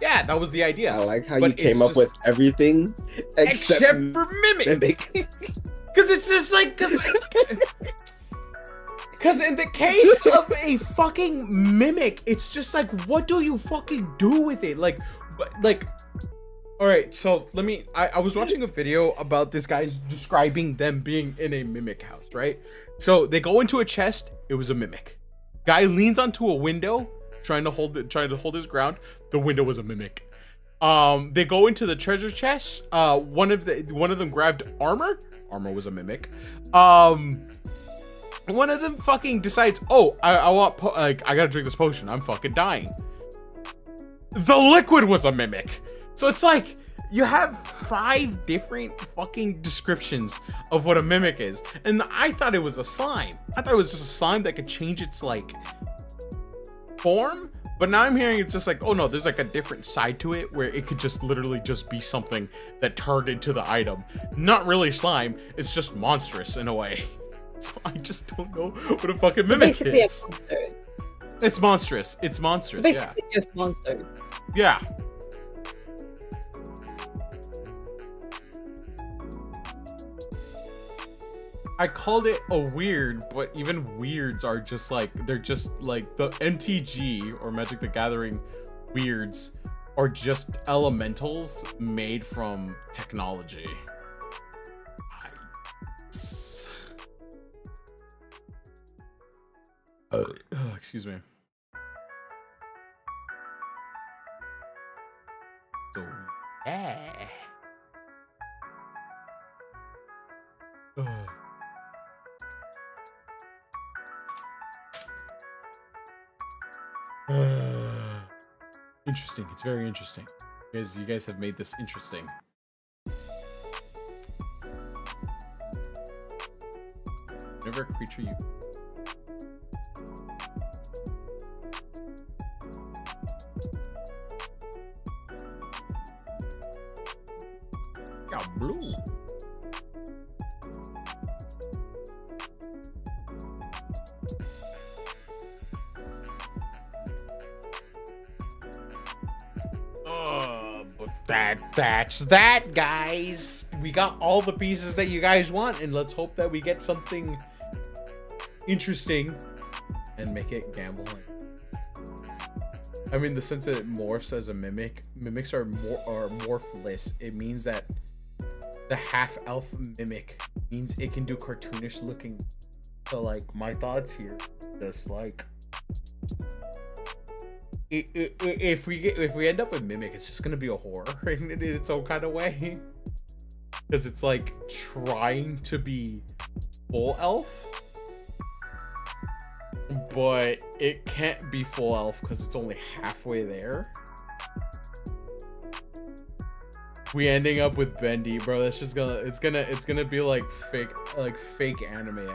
yeah, that was the idea. I like how you came up with everything except for Mimic. Because it's just like, because in the case of a fucking Mimic, it's just like, what do you fucking do with it? Like, all right, so I was watching a video about this guy describing them being in a Mimic house, right? So they go into a chest, it was a Mimic. Guy leans onto a window, trying to hold his ground. The window was a Mimic. They go into the treasure chest. One of them grabbed armor. Armor was a Mimic. One of them fucking decides, oh, I want I gotta drink this potion. I'm fucking dying. The liquid was a Mimic. So it's like you have 5 different fucking descriptions of what a Mimic is, and I thought it was a slime. I thought it was just a slime that could change its like form. But now I'm hearing it's just like, oh no, there's like a different side to it where it could just literally just be something that turned into the item. Not really slime, it's just monstrous in a way. So I just don't know what a fucking Mimic basically is. A monster. It's monstrous. It's monstrous. So basically just monster. Yeah. I called it a weird, but even weirds are just like, they're just like the MTG or Magic the Gathering weirds are just elementals made from technology. Excuse me. So, yeah. Interesting. It's very interesting. You guys have made this interesting. Whenever a creature you... Got blue. But that's that, guys. We got all the pieces that you guys want, and let's hope that we get something interesting and make it gambling. I mean, the sense that it morphs as a Mimic. Mimics are morphless. It means that the half-elf Mimic means it can do cartoonish looking. So, like, my thoughts here, just like, if we end up with Mimic, it's just gonna be a horror in its own kind of way, because it's like trying to be full elf, but it can't be full elf because it's only halfway there. We ending up with Bendy, bro. That's just it's gonna be like fake anime.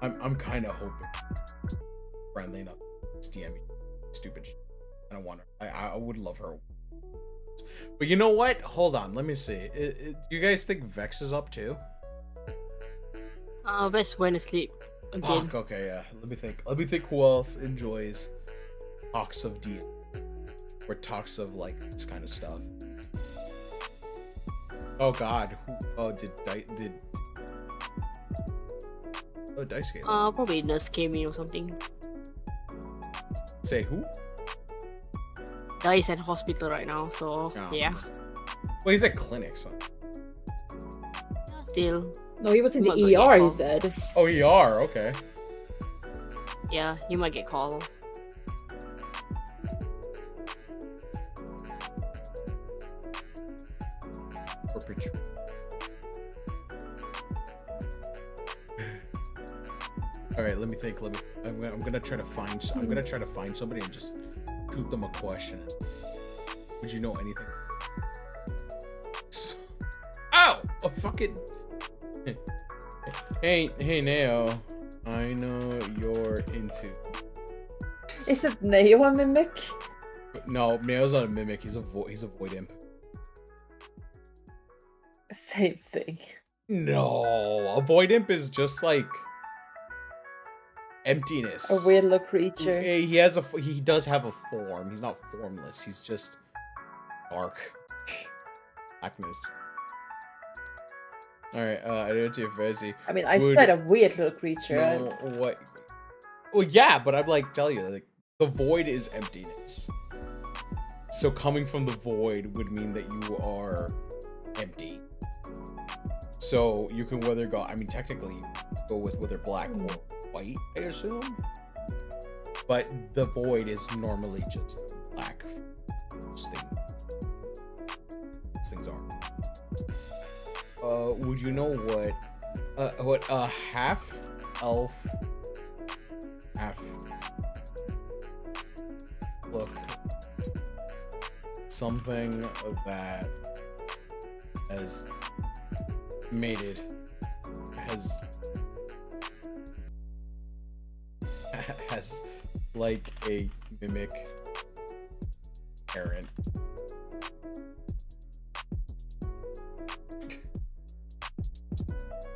I'm kind of hoping friendly enough to DM me stupid shit. I don't want her. I would love her, but you know what? Hold on, let me see. Do you guys think Vex is up too? Vex went to sleep again. Fuck, okay, yeah. Let me think who else enjoys talks of D or talks of like this kind of stuff. Oh god. Oh, Dice Game. Probably Nurse came in or something. Say who? Dice at hospital right now, so yeah. Well, he's at clinic, so. Still. No, he was in the ER, he said. Oh, ER, okay. Yeah, he might get called. Or picture. All right, let me think. I'm gonna try to find somebody and just shoot them a question. Would you know anything? Oh, a fucking. Hey, Neo. I know you're into Is it Neo a mimic? No, Neo's not a mimic. He's a void imp. Same thing. No, a void imp is just like emptiness. A weird little creature. He does have a form. He's not formless. He's just dark. Blackness. Alright, identity of Fezzi. I mean, I said a weird little creature. No, what? Well, yeah, but I'm like, tell you, like, the void is emptiness. So coming from the void would mean that you are empty. So you can technically you go with whether black or white, I assume. But the void is normally just black. These things are. Would you know what a half elf half look something that has mated has like a mimic parent.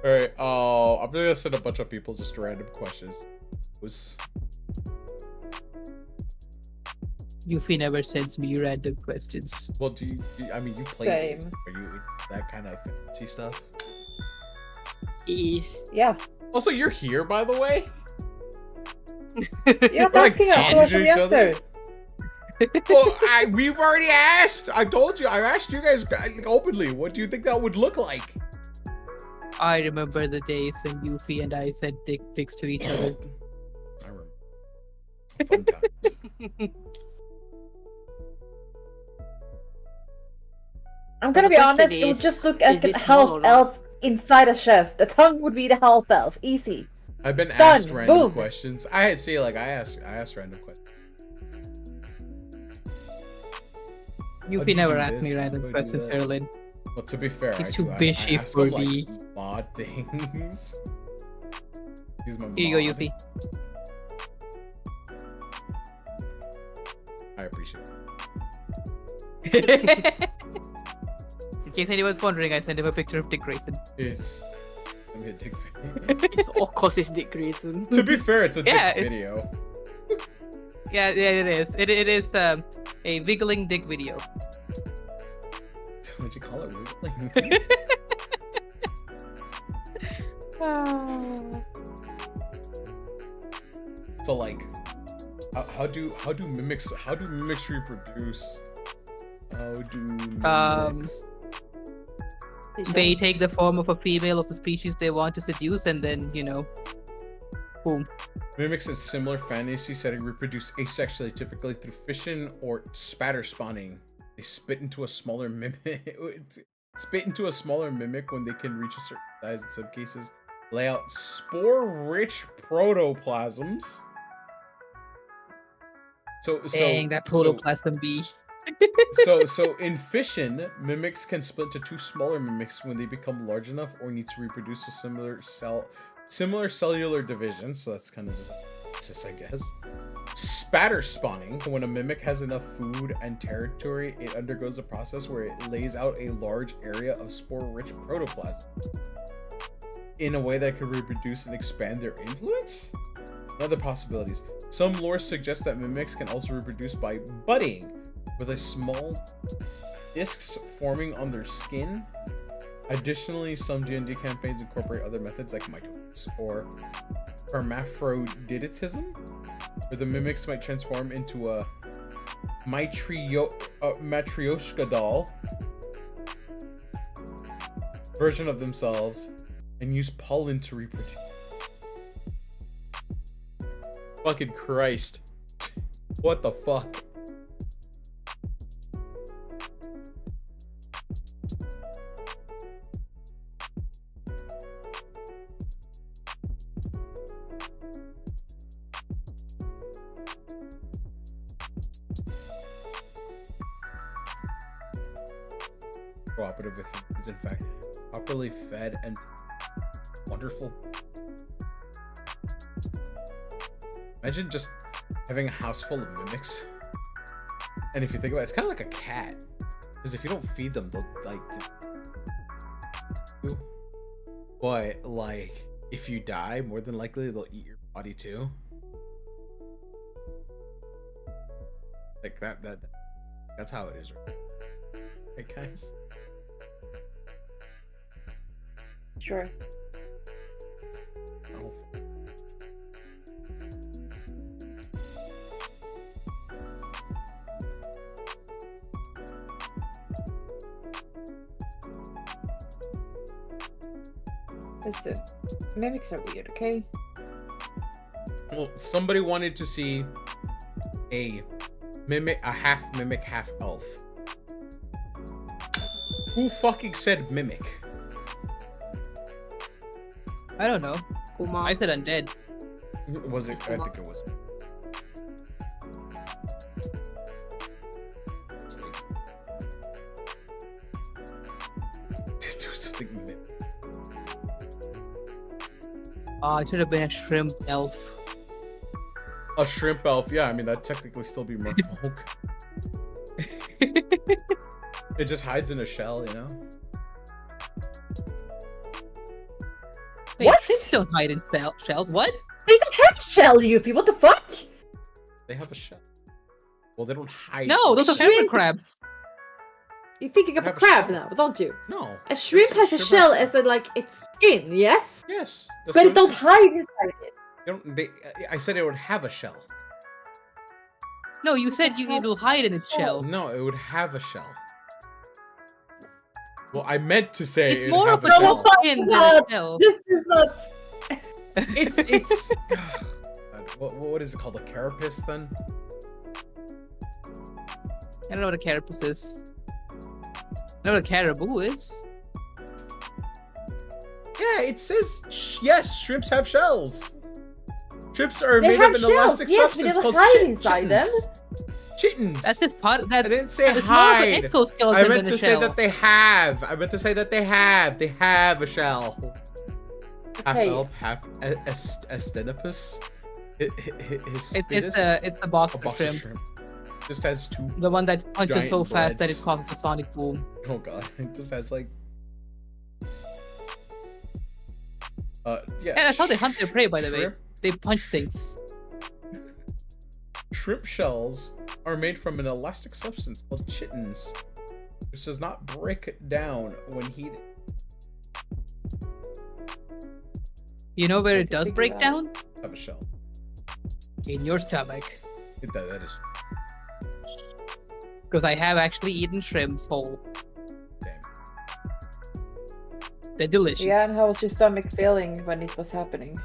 Alright, I'm gonna send a bunch of people just random questions. Yuffie never sends me random questions. Well, you play Same. it. Are you that kind of fancy stuff? Yeah. Also, you're here, by the way? You're not asking us what from yesterday. Well, we've already asked. I told you. I asked you guys openly. What do you think that would look like? I remember the days when Yuffie and I sent dick pics to each other. I remember. Fun times. I'm gonna be honest, it would just look like a half elf inside a chest. The tongue would be the half elf. Easy. I've been asked random questions. I asked random questions. Yuffie never asked me random questions, Herlin. Well, to be fair, he's too bitchy for the mod things. Here you go, Yuffie. I appreciate it. In case anyone's wondering, I sent him a picture of Dick Grayson. It's I'm gonna Dick video. Of course, it's Dick Grayson. To be fair, it's a Dick video. Yeah, it is. It is a wiggling dick video. What'd you call it? Wiggling? So like, how do mimics reproduce? How do mimics... They take the form of a female of the species they want to seduce, and then boom. Mimics in similar fantasy setting reproduce asexually, typically through fission or spatter spawning. They spit into a smaller mimic. When they can reach a certain size. In some cases, lay out spore-rich protoplasms. Dang, that protoplasm bee. So in fission, mimics can split into two smaller mimics when they become large enough or need to reproduce a similar cellular division. So that's kind of just I guess. Spatter spawning, when a mimic has enough food and territory, it undergoes a process where it lays out a large area of spore-rich protoplasm in a way that can reproduce and expand their influence. Other possibilities. Some lore suggests that mimics can also reproduce by budding, with a small discs forming on their skin. Additionally, some D&D campaigns incorporate other methods like mitosis or hermaphroditism, where the mimics might transform into a Matryoshka doll version of themselves and use pollen to reproduce. Fucking Christ. What the fuck? Cooperative with humans, in fact, properly fed and wonderful. Imagine just Having a house full of mimics. And if you think about it, it's kind of like a cat. Because if you don't feed them, they'll like. But like, if you die, more than likely they'll eat your body too. Like that's how it is, right? Right, guys? Sure. Oh. Listen, mimics are weird, okay? Well, somebody wanted to see a half mimic, half elf. Who fucking said mimic? I don't know. Kuma. I said undead. Was it? I think it was. Do something mimic. Oh, it should have been a shrimp elf. A shrimp elf, yeah. I mean, that'd technically still be merfolk. It just hides in a shell, you know. Wait, What? shrimps don't hide in shells. What? They don't have shell, Yuffie. What the fuck? They have a shell. Well, they don't hide. No, those are Shrimp. pepper crabs. You're thinking of a Have a crab shell. now, don't you? No. A shrimp has a Shrimp shell has- as a, like its skin, yes? Yes. That's But what it don't is. hide inside it. They don't. They. I said it would have a shell. No, you said it'll hide in its shell. No, it would have a shell. Well, I meant to say It's it more have of a a shell. skin than a God. shell. This is not. It's. What is it called? A carapace then? I don't know what a carapace is. I know what a caribou is. Yeah, it says yes. Shrimps have shells. Shrimps are They made have of an shells, elastic yes, but substance they called don't hide inside them. chittens. That's just part of that. I didn't say It's more of an hide. exoskeleton I meant than a to say shell. that they have. I meant to say that they have. They have a shell. Half Okay. elf, half astenopus. It's the box a box shrimp. of shrimp. Just has two. The one that punches Giant so fast that it breads. causes a sonic boom. Oh god, it just has like. Yeah. Yeah, that's how they hunt their prey, by the way. Shrimp- They punch things. Shrimp shells are made from an elastic substance called chitins, which does not break down when heated. You know where Good it to does figure break out. down? Have a shell. In your stomach. That is Because I have actually eaten shrimps whole. damn. They're delicious. Yeah, and how was your stomach feeling when it was happening?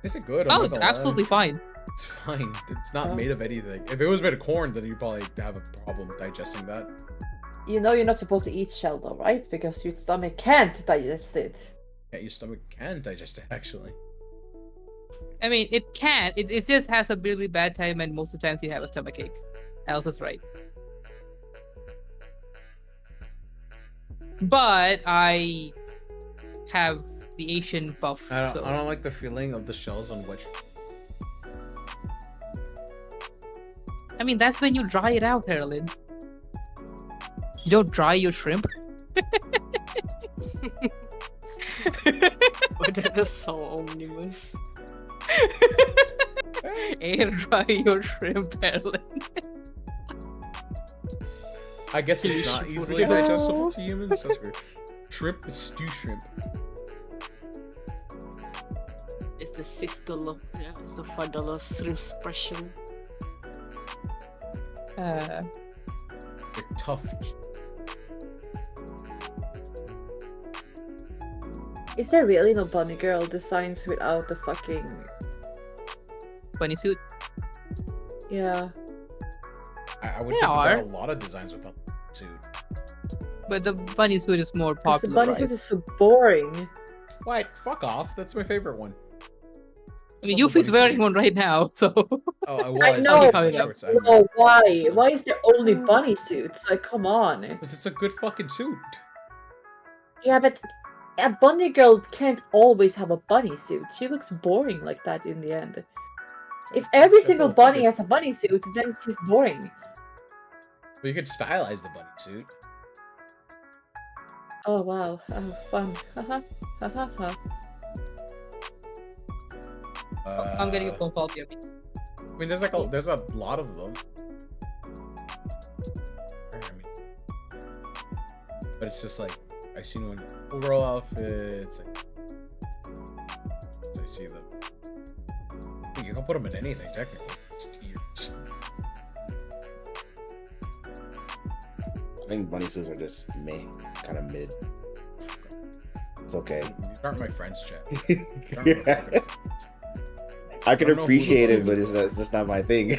Is it good? I'm Oh, not it's gonna lie. absolutely fine. It's fine. It's not Oh. made of anything. If it was made of corn, then you'd probably have a problem digesting that. You know you're not supposed to eat shell though, right? Because your stomach can't digest it. Yeah, your stomach can digest it, actually. I mean, it can. It just has a really bad time, and most of the times you have a stomachache. Alice is right. But I have the Asian buff. I so. don't like the feeling of the shells on which. I mean, that's when you dry it out, Herlin. You don't dry your shrimp. But that is so omnibus. Air dry your shrimp, Herlin. I guess it's not Fish easily food. digestible to humans. That's weird. Shrimp is stew shrimp. It's the $6. Yeah, it's the $5 shrimp special. They're tough. Is there really no bunny girl designs without the fucking... Bunny suit. Yeah. I would They think there are are. a lot of designs with them too. But the bunny suit is more Because the popular. bunny suit is so boring. What? Fuck off. That's my favorite one. I mean, Well, the Yuffie's bunny wearing suit. one right now, so. Oh, I was. I know, but- Shorts. No, why? Why is there only bunny suits? Like, come on. Because it's a good fucking suit. Yeah, but a bunny girl can't always have a bunny suit. She looks boring like that in the end. If every single bunny has a bunny suit, then it's just boring. But you could stylize the bunny suit. Oh wow, oh, fun. Haha, haha, ha. I'm getting a phone call here. I mean, there's a lot of them. But it's just like I've seen one overall outfits. I see them. You can put them in anything technically. It's ears. I think bunny suits are just meh, kind of mid. It's okay. These aren't my friends, chat. I can appreciate it, but it's just not my thing.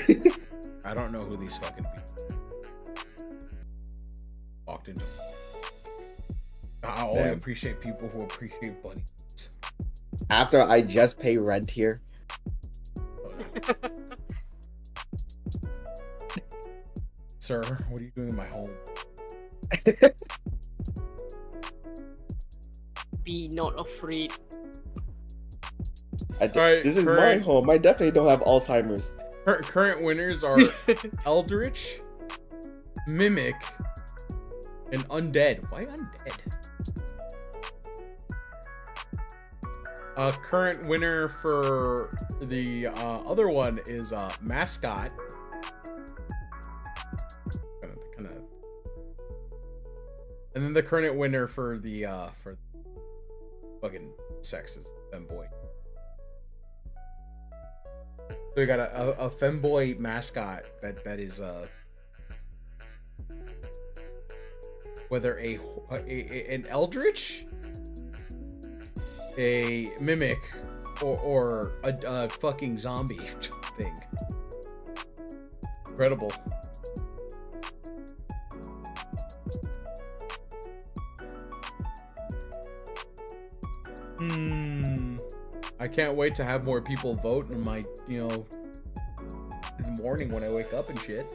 I don't know who these fucking people walked into. I only appreciate people who appreciate bunnies. After I just pay rent here. Sir, what are you doing in my home? Be not afraid. This is my home. I definitely don't have Alzheimer's. Current winners are Eldritch, Mimic, and Undead. Why Undead? Current winner for the other one is Mascot. And then the current winner for the for fucking sex is Femboy. So we got a Femboy mascot that is whether an Eldritch, a Mimic, or a fucking zombie thing. Incredible. I can't wait to have more people vote in my, in the morning when I wake up and shit.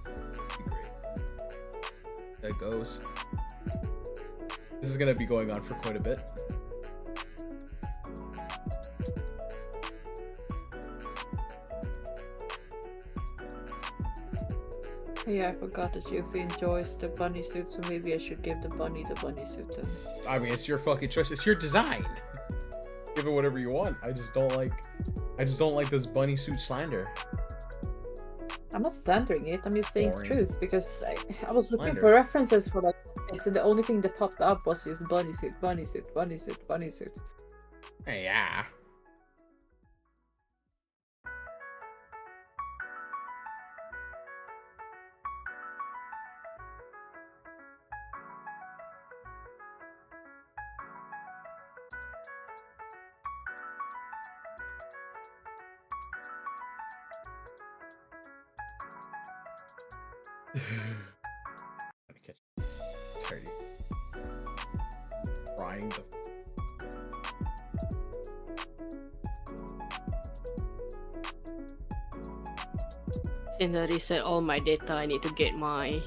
That'd be great. That goes. This is gonna be going on for quite a bit. Yeah, I forgot that Yuffie enjoys the bunny suit, so maybe I should give the bunny suit then. I mean, it's your fucking choice. It's your design. Give it whatever you want. I just don't like this bunny suit slander. I'm not slandering it. I'm just saying the truth because I was looking Slander. for references for like it's the only thing that popped up was just bunny suit, bunny suit, bunny suit, bunny suit. Yeah. Trying to. Since I reset all my data, I need to get my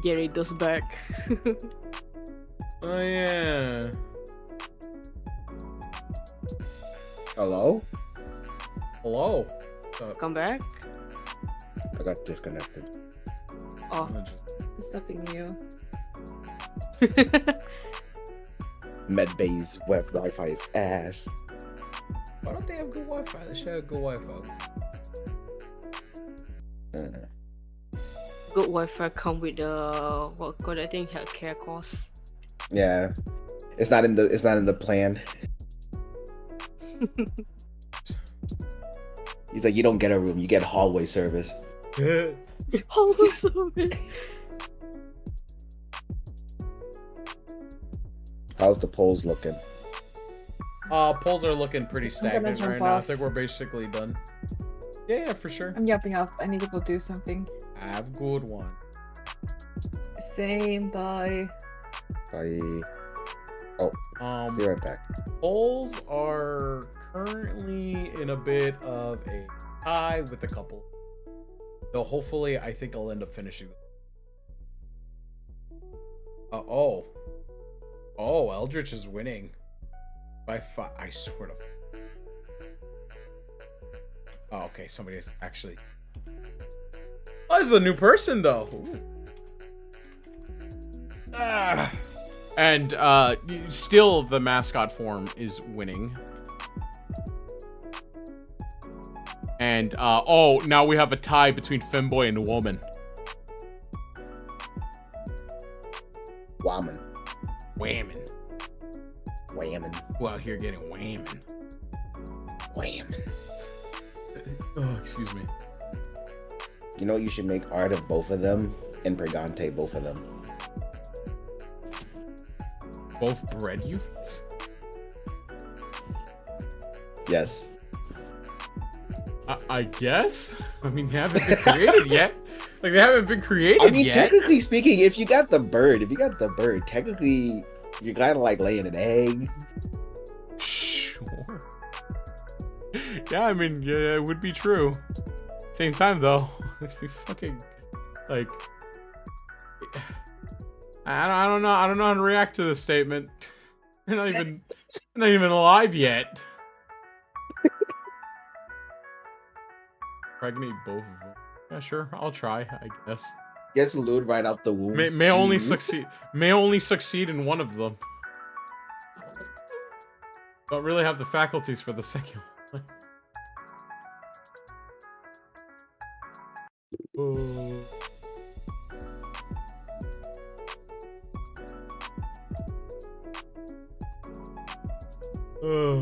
Gyarados back. Oh yeah. Hello? Hello. Come back. I got disconnected. Oh. There's nothing new. Medbay's web Wi-Fi is ass. Why don't they have good Wi-Fi? They should have good Wi-Fi. Good Wi-Fi come with the what called I think healthcare costs. Yeah, it's not in the plan. He's like, you don't get a room, you get hallway service. Hallway service. How's the polls looking? Polls are looking pretty stagnant jump right now. I off. think we're basically done. Yeah, for sure. I'm jumping off. I need to go do something. Have a good one. Same, bye. Bye. Oh, be right back. Polls are currently in a bit of a tie with a couple. So hopefully, I think I'll end up finishing. Oh, Eldritch is winning by 5. I swear to. Oh, okay. Somebody is actually. Oh, this is a new person though. And still the mascot form is winning. And oh, now we have a tie between femboy and woman. Whammon. Whammon. Whammon. Well, here getting whammon. Whammon. Oh, excuse me. You know, you should make art of both of them and Pregante both of them. Both bread UVs? Yes. I guess? I mean, they haven't been created yet. Like, they haven't been created yet. I mean, technically speaking, if you got the bird, technically, you're kind of like laying an egg. Sure. Yeah, I mean, yeah, it would be true. Same time, though, it'd be fucking, like... I don't know how to react to this statement. You're not even alive yet. Pregnate both of them. Yeah, sure. I'll try. I guess. Gets lewd right out the womb. May only succeed. May only succeed in one of them. Don't really have the faculties for the second one. Oh. Oh.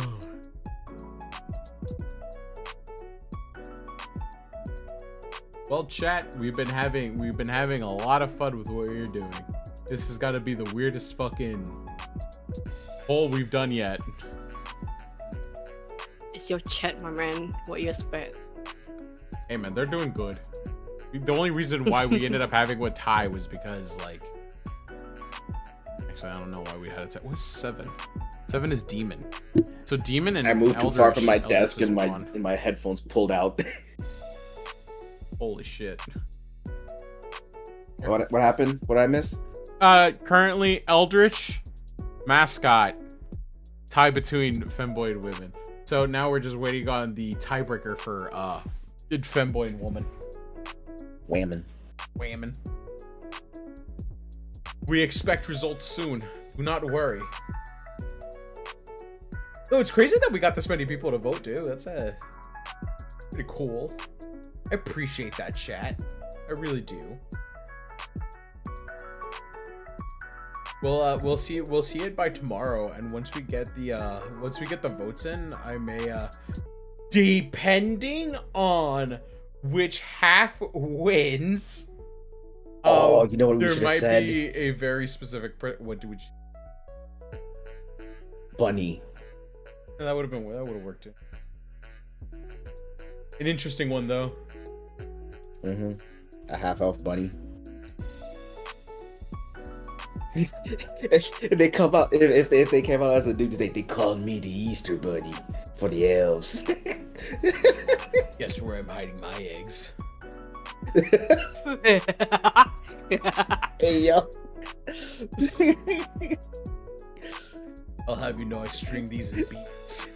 Well, chat, we've been having a lot of fun with what you're doing. This has got to be the weirdest fucking poll we've done yet. It's your chat, my man. What you expect? Hey man, they're doing good. The only reason why we ended up having a tie was because, like, actually I don't know why we had a tie. What's 7? 7 is demon. So demon and I moved too Eldritch, far from my Eldritch desk is and one. my headphones pulled out. Holy shit. What happened? What did I miss? Currently Eldritch, mascot, tie between femboy and women. So now we're just waiting on the tiebreaker for femboy and woman. Whammon. Whammon. We expect results soon. Do not worry. Oh, it's crazy that we got this many people to vote, too. That's pretty cool. I appreciate that, chat. I really do. We'll see it by tomorrow, and once we get the votes in, I may depending on which half wins. Oh, you know what we should have said? There might be a very specific. What do we? Bunny. Yeah, that would have worked too. An interesting one though. Mm-hmm. A half-elf bunny. If they come out, if they came out as a dude, they called me the Easter Bunny for the elves. Guess where I'm hiding my eggs. Hey yo. I'll have you know I string these in beads.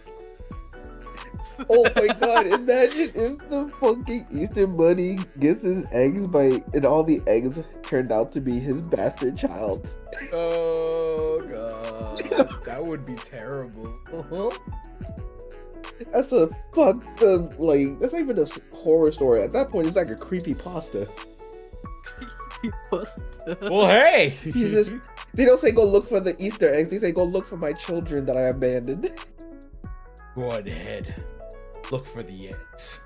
Oh my god, imagine if the fucking Easter Bunny gets his eggs and all the eggs turned out to be his bastard child. Oh god. That would be terrible. That's a fucked up, like, that's not even a horror story. At that point, it's like a creepypasta. Well, hey! They don't say go look for the Easter eggs, they say go look for my children that I abandoned. Go ahead. Look for the eggs.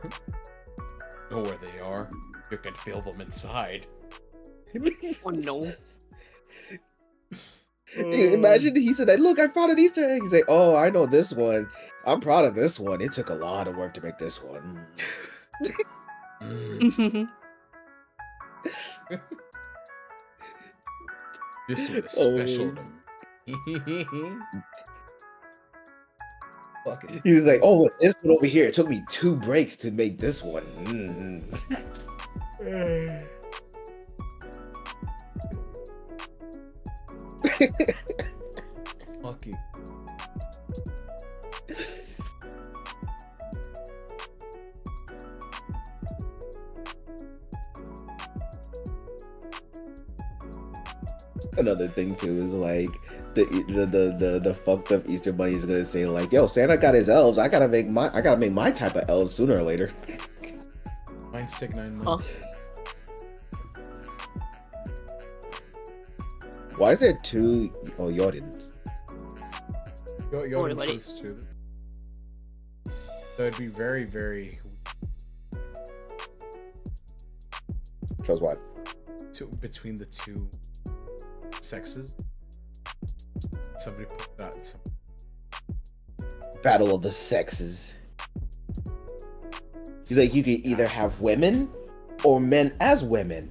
Know where they are. You can feel them inside. Oh no. Imagine he said that, look, I found an Easter egg. He's like, oh, I know this one. I'm proud of this one. It took a lot of work to make this one. This one is special to me. He's like, oh, this one over here, it took me 2 breaks to make this one. Fucking. another thing too is like the fucked up Easter Bunny is gonna say like, "Yo, Santa got his elves. I gotta make my type of elves sooner or later." Mine's take 9 months. Why is there 2 Jordans? Jordan chose 2. So it'd be very, very. Chose what? Between the 2 sexes. Somebody put that. Battle of the sexes. He's like, you could either have women or men as women.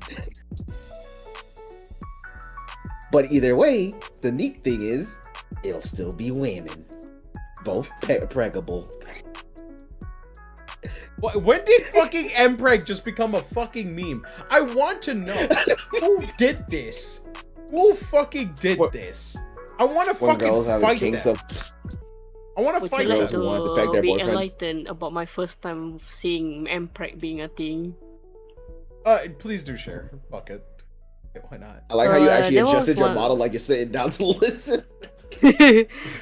But either way, the neat thing is, it'll still be women. Both preggable. When did fucking Mpreg just become a fucking meme? I want to know who did this. Who fucking did this? I want to fucking fight them. I want to fight them. Would you like to be enlightened about my first time seeing Mpreg being a thing? Please do share. Fuck it. Why not? I like how you actually adjusted your model like you're sitting down to listen.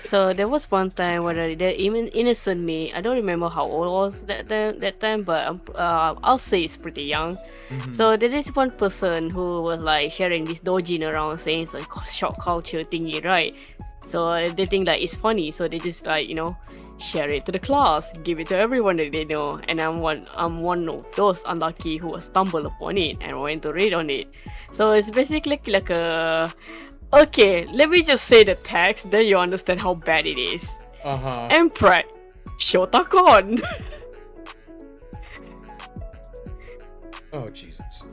So there was one time where the innocent me, I don't remember how old I was that time, but I'll say it's pretty young. Mm-hmm. So there is one person who was like sharing this doujin around, saying it's a shock culture thingy, right? So they think that it's funny, so they just like, you know, share it to the class, give it to everyone that they know. And I'm one of those unlucky who stumbled upon it and went to read on it. So it's basically like a, okay, let me just say the text, then you understand how bad it is. Mpreg, Shotakon. Oh Jesus.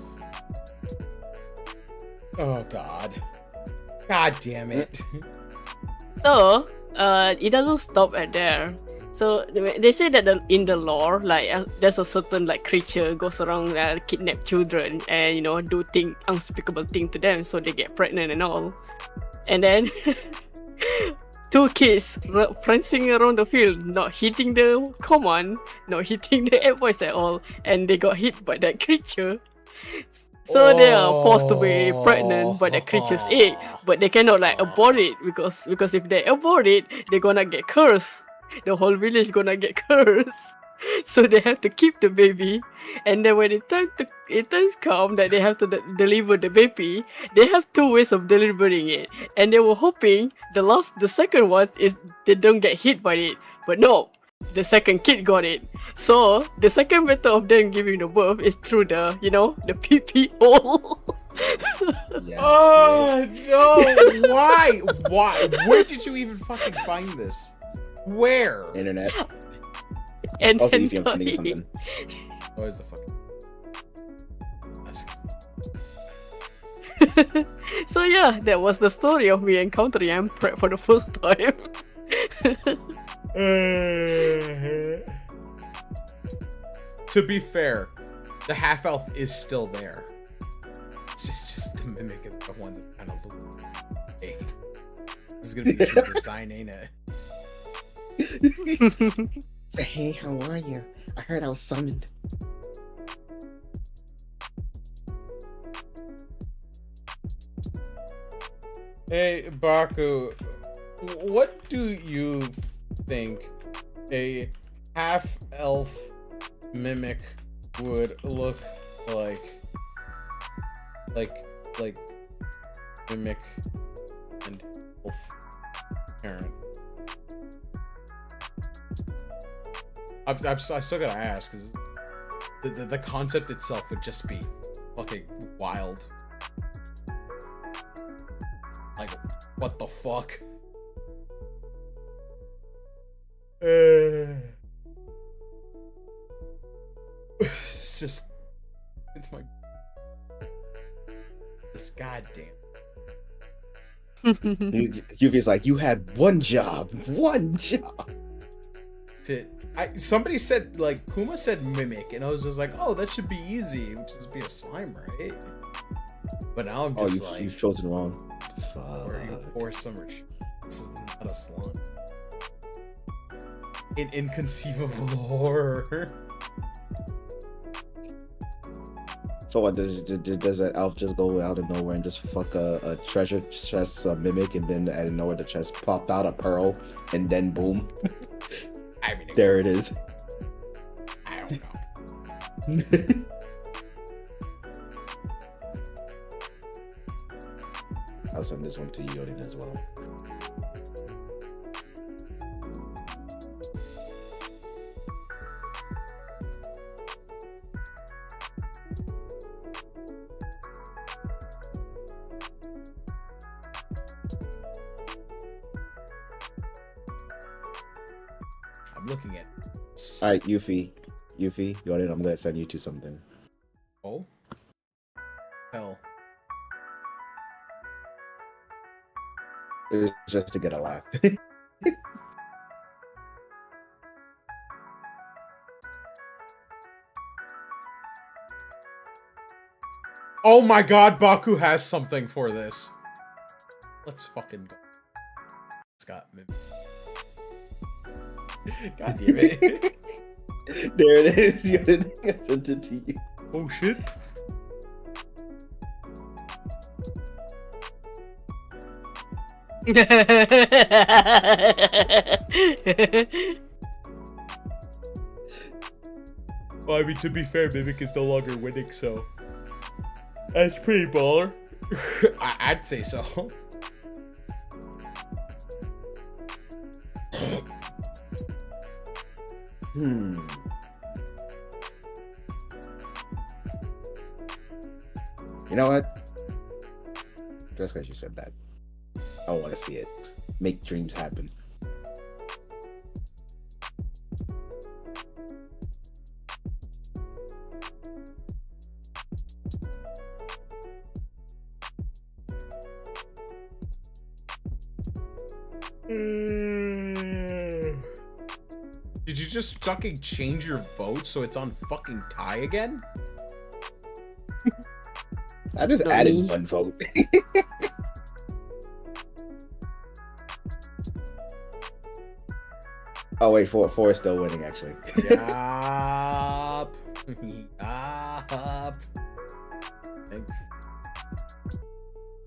Oh God. God damn it. So, it doesn't stop at there. So they say that in the lore, like there's a certain like creature goes around kidnap children and, you know, do unspeakable thing to them, so they get pregnant and all. And then 2 kids prancing around the field, not hitting the command, not hitting the advice at all, and they got hit by that creature. So they are forced to be pregnant by the creature's egg, but they cannot like abort it because if they abort it, they're gonna get cursed. The whole village gonna get cursed. So they have to keep the baby, and then when it turns come that they have to deliver the baby, they have 2 ways of delivering it, and they were hoping the second one is they don't get hit by it, but no, the second kid got it. So the second method of them giving the birth is through the, you know, the pee hole. Yeah. Oh no! Why? Where did you even fucking find this? Where? Internet. And also, if I'm sending something. Where's the fucking? So yeah, that was the story of me encountering Mpreg for the first time. To be fair, the half elf is still there. It's just the mimic is the one that kind of looks. Hey, this is gonna be the true design, ain't it? Hey, how are you? I heard I was summoned. Hey, Baku, what do you think a half-elf mimic would look like? Like mimic and elf parent. I still gotta ask, because the concept itself would just be fucking wild. Like, what the fuck? It's just, it's my, this goddamn. Yuvi's like, you had one job. Somebody said, like, Kuma said mimic, and I was just like, oh, that should be easy. It would just be a slime, right? But now I'm just like, you've chosen wrong. Or you pour summer. This is not a slime. An inconceivable horror. So what, does an elf just go out of nowhere and just fuck a treasure chest mimic, and then out of nowhere the chest popped out a pearl, and then boom, I mean, there it is. I don't know. I'll send this one to you, Odin, as well. I'm looking at. All right, Yuffie, Odin, I'm gonna send you to something. Oh. Hell. It's just to get a laugh. Oh my god, Baku has something for this. Let's fucking go. Scott. God damn it. There it is. Odin, I sent it to you. Oh shit. Well, I mean, to be fair, Mimic is no longer winning, so that's pretty baller. I'd say so. You know what? Just because you said that, I want to see it. Make dreams happen. Did you just fucking change your vote so it's on fucking tie again? I just added one vote. Oh wait, four is still winning actually. Yup. Yup.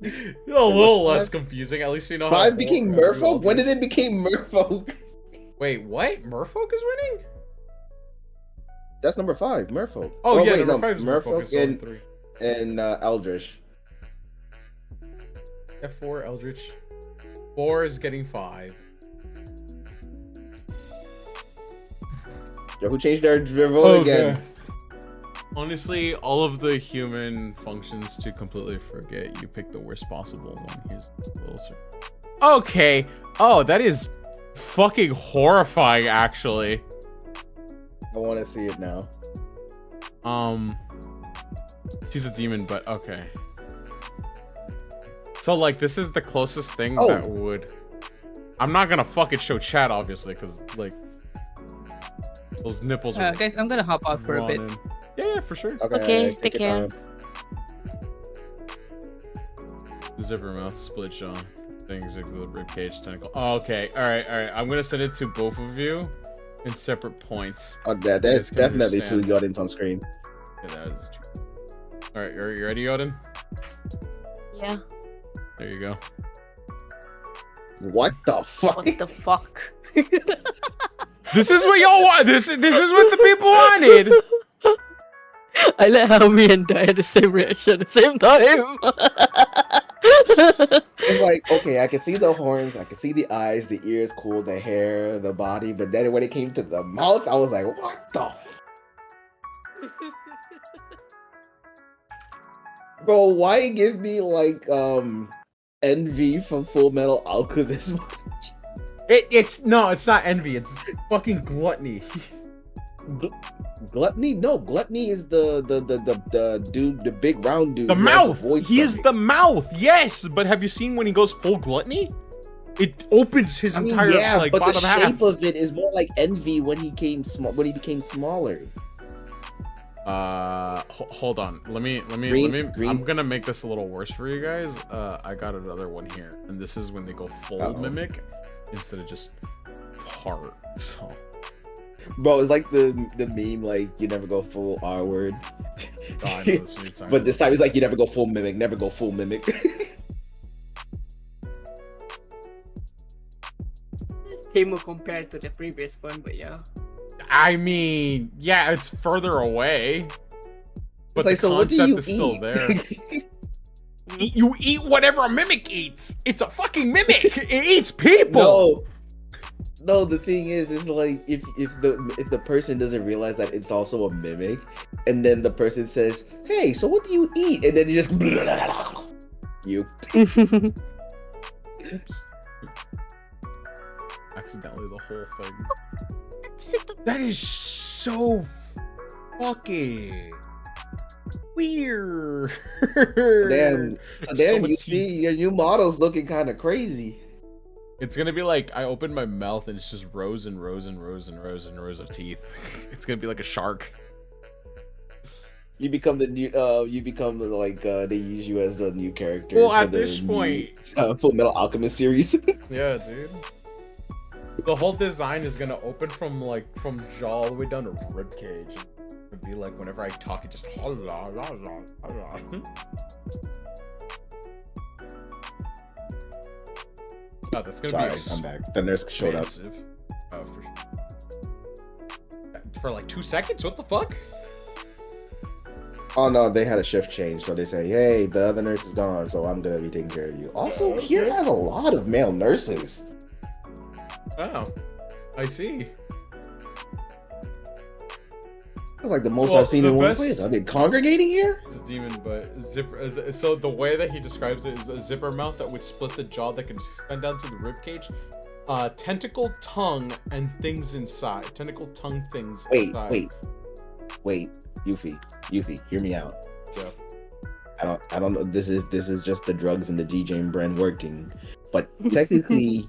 A little less confusing. At least you know. Five became Merfolk? When did it become Merfolk? Wait, what? Merfolk is winning? That's number 5, Merfolk. Oh yeah, wait, number 5 is Merfolk and, 3. And Eldritch. F4, Eldritch. 4 is getting 5. Yo, who changed their vote again? Honestly, all of the human functions to completely forget. You picked the worst possible one. Here's a little okay. Oh, that is fucking horrifying, actually. I want to see it now. She's a demon, but okay. So, like, this is the closest thing that would... I'm not gonna fucking show chat, obviously, because, like, those nipples are... Guys, I'm gonna hop out for a bit. Yeah, for sure. Okay, take care. Zipper mouth, split jaw, things like the rib cage, tentacle. Oh, okay, all right. I'm gonna send it to both of you in separate points. Oh, there's definitely 2 Yodins on screen. Yeah, that is true. All right, are you ready, Yodin? Yeah. There you go. What the fuck? What the fuck? This is what y'all want. This is what the people wanted. I let Helmi and Die had the same reaction at the same time. It's like, okay, I can see the horns, I can see the eyes, the ears, cool, the hair, the body, but then when it came to the mouth, I was like, what the Bro, why give me like envy from Full Metal Alchemist? It's not envy, it's fucking gluttony. Gluttony? No, Gluttony is the dude, the big round dude. The mouth! He is the mouth, yes! But have you seen when he goes full gluttony? It opens his entire like but bottom half. The shape of it is more like envy when he became smaller. Hold on. Let me. Green. I'm gonna make this a little worse for you guys. I got another one here, and this is when they go full mimic instead of just part. So. Bro, it's like the meme, like, you never go full R word. Oh, I know this one you're talking But this time he's like, you never go full mimic, never go full mimic. It's tamer compared to the previous one, but yeah. I mean, yeah, it's further away. But It's like, the so what do concept you is still eat? there. You eat whatever a mimic eats. It's a fucking mimic. It eats people. No, the thing is like if the person doesn't realize that it's also a mimic, and then the person says, "Hey, so what do you eat?" and then you just you. Oops. Accidentally the whole thing. That is so fucking weird. Damn, So you much see your new model's looking kind of crazy. It's gonna be like I open my mouth and it's just rows and rows and rows and rows and rows of teeth. It's gonna be like a shark. You become the new. You become like they use you as the new character. Well, for at the this new, point, Full Metal Alchemist series. yeah, dude. The whole design is gonna open from jaw all the way down to rib cage. It'd be like whenever I talk, it just. Oh, that's gonna Sorry, be I'm back. The nurse showed up. expensive. Oh, for sure. For like 2 seconds? What the fuck? Oh no, they had a shift change, so they say, "Hey, the other nurse is gone, so I'm gonna be taking care of you." Also, Okay. here has a lot of male nurses. Oh, I see. It's like the most Well, I've seen the in one best- place. Are they congregating here? It's a demon, but zipper. So the way that he describes it is a zipper mouth that would split the jaw that can extend down to the rib cage. Tentacle tongue and things inside. Tentacle tongue things. inside. Wait, Yuffie, hear me out. Yeah. I don't know. This is just the drugs and the GJ brand working, but technically,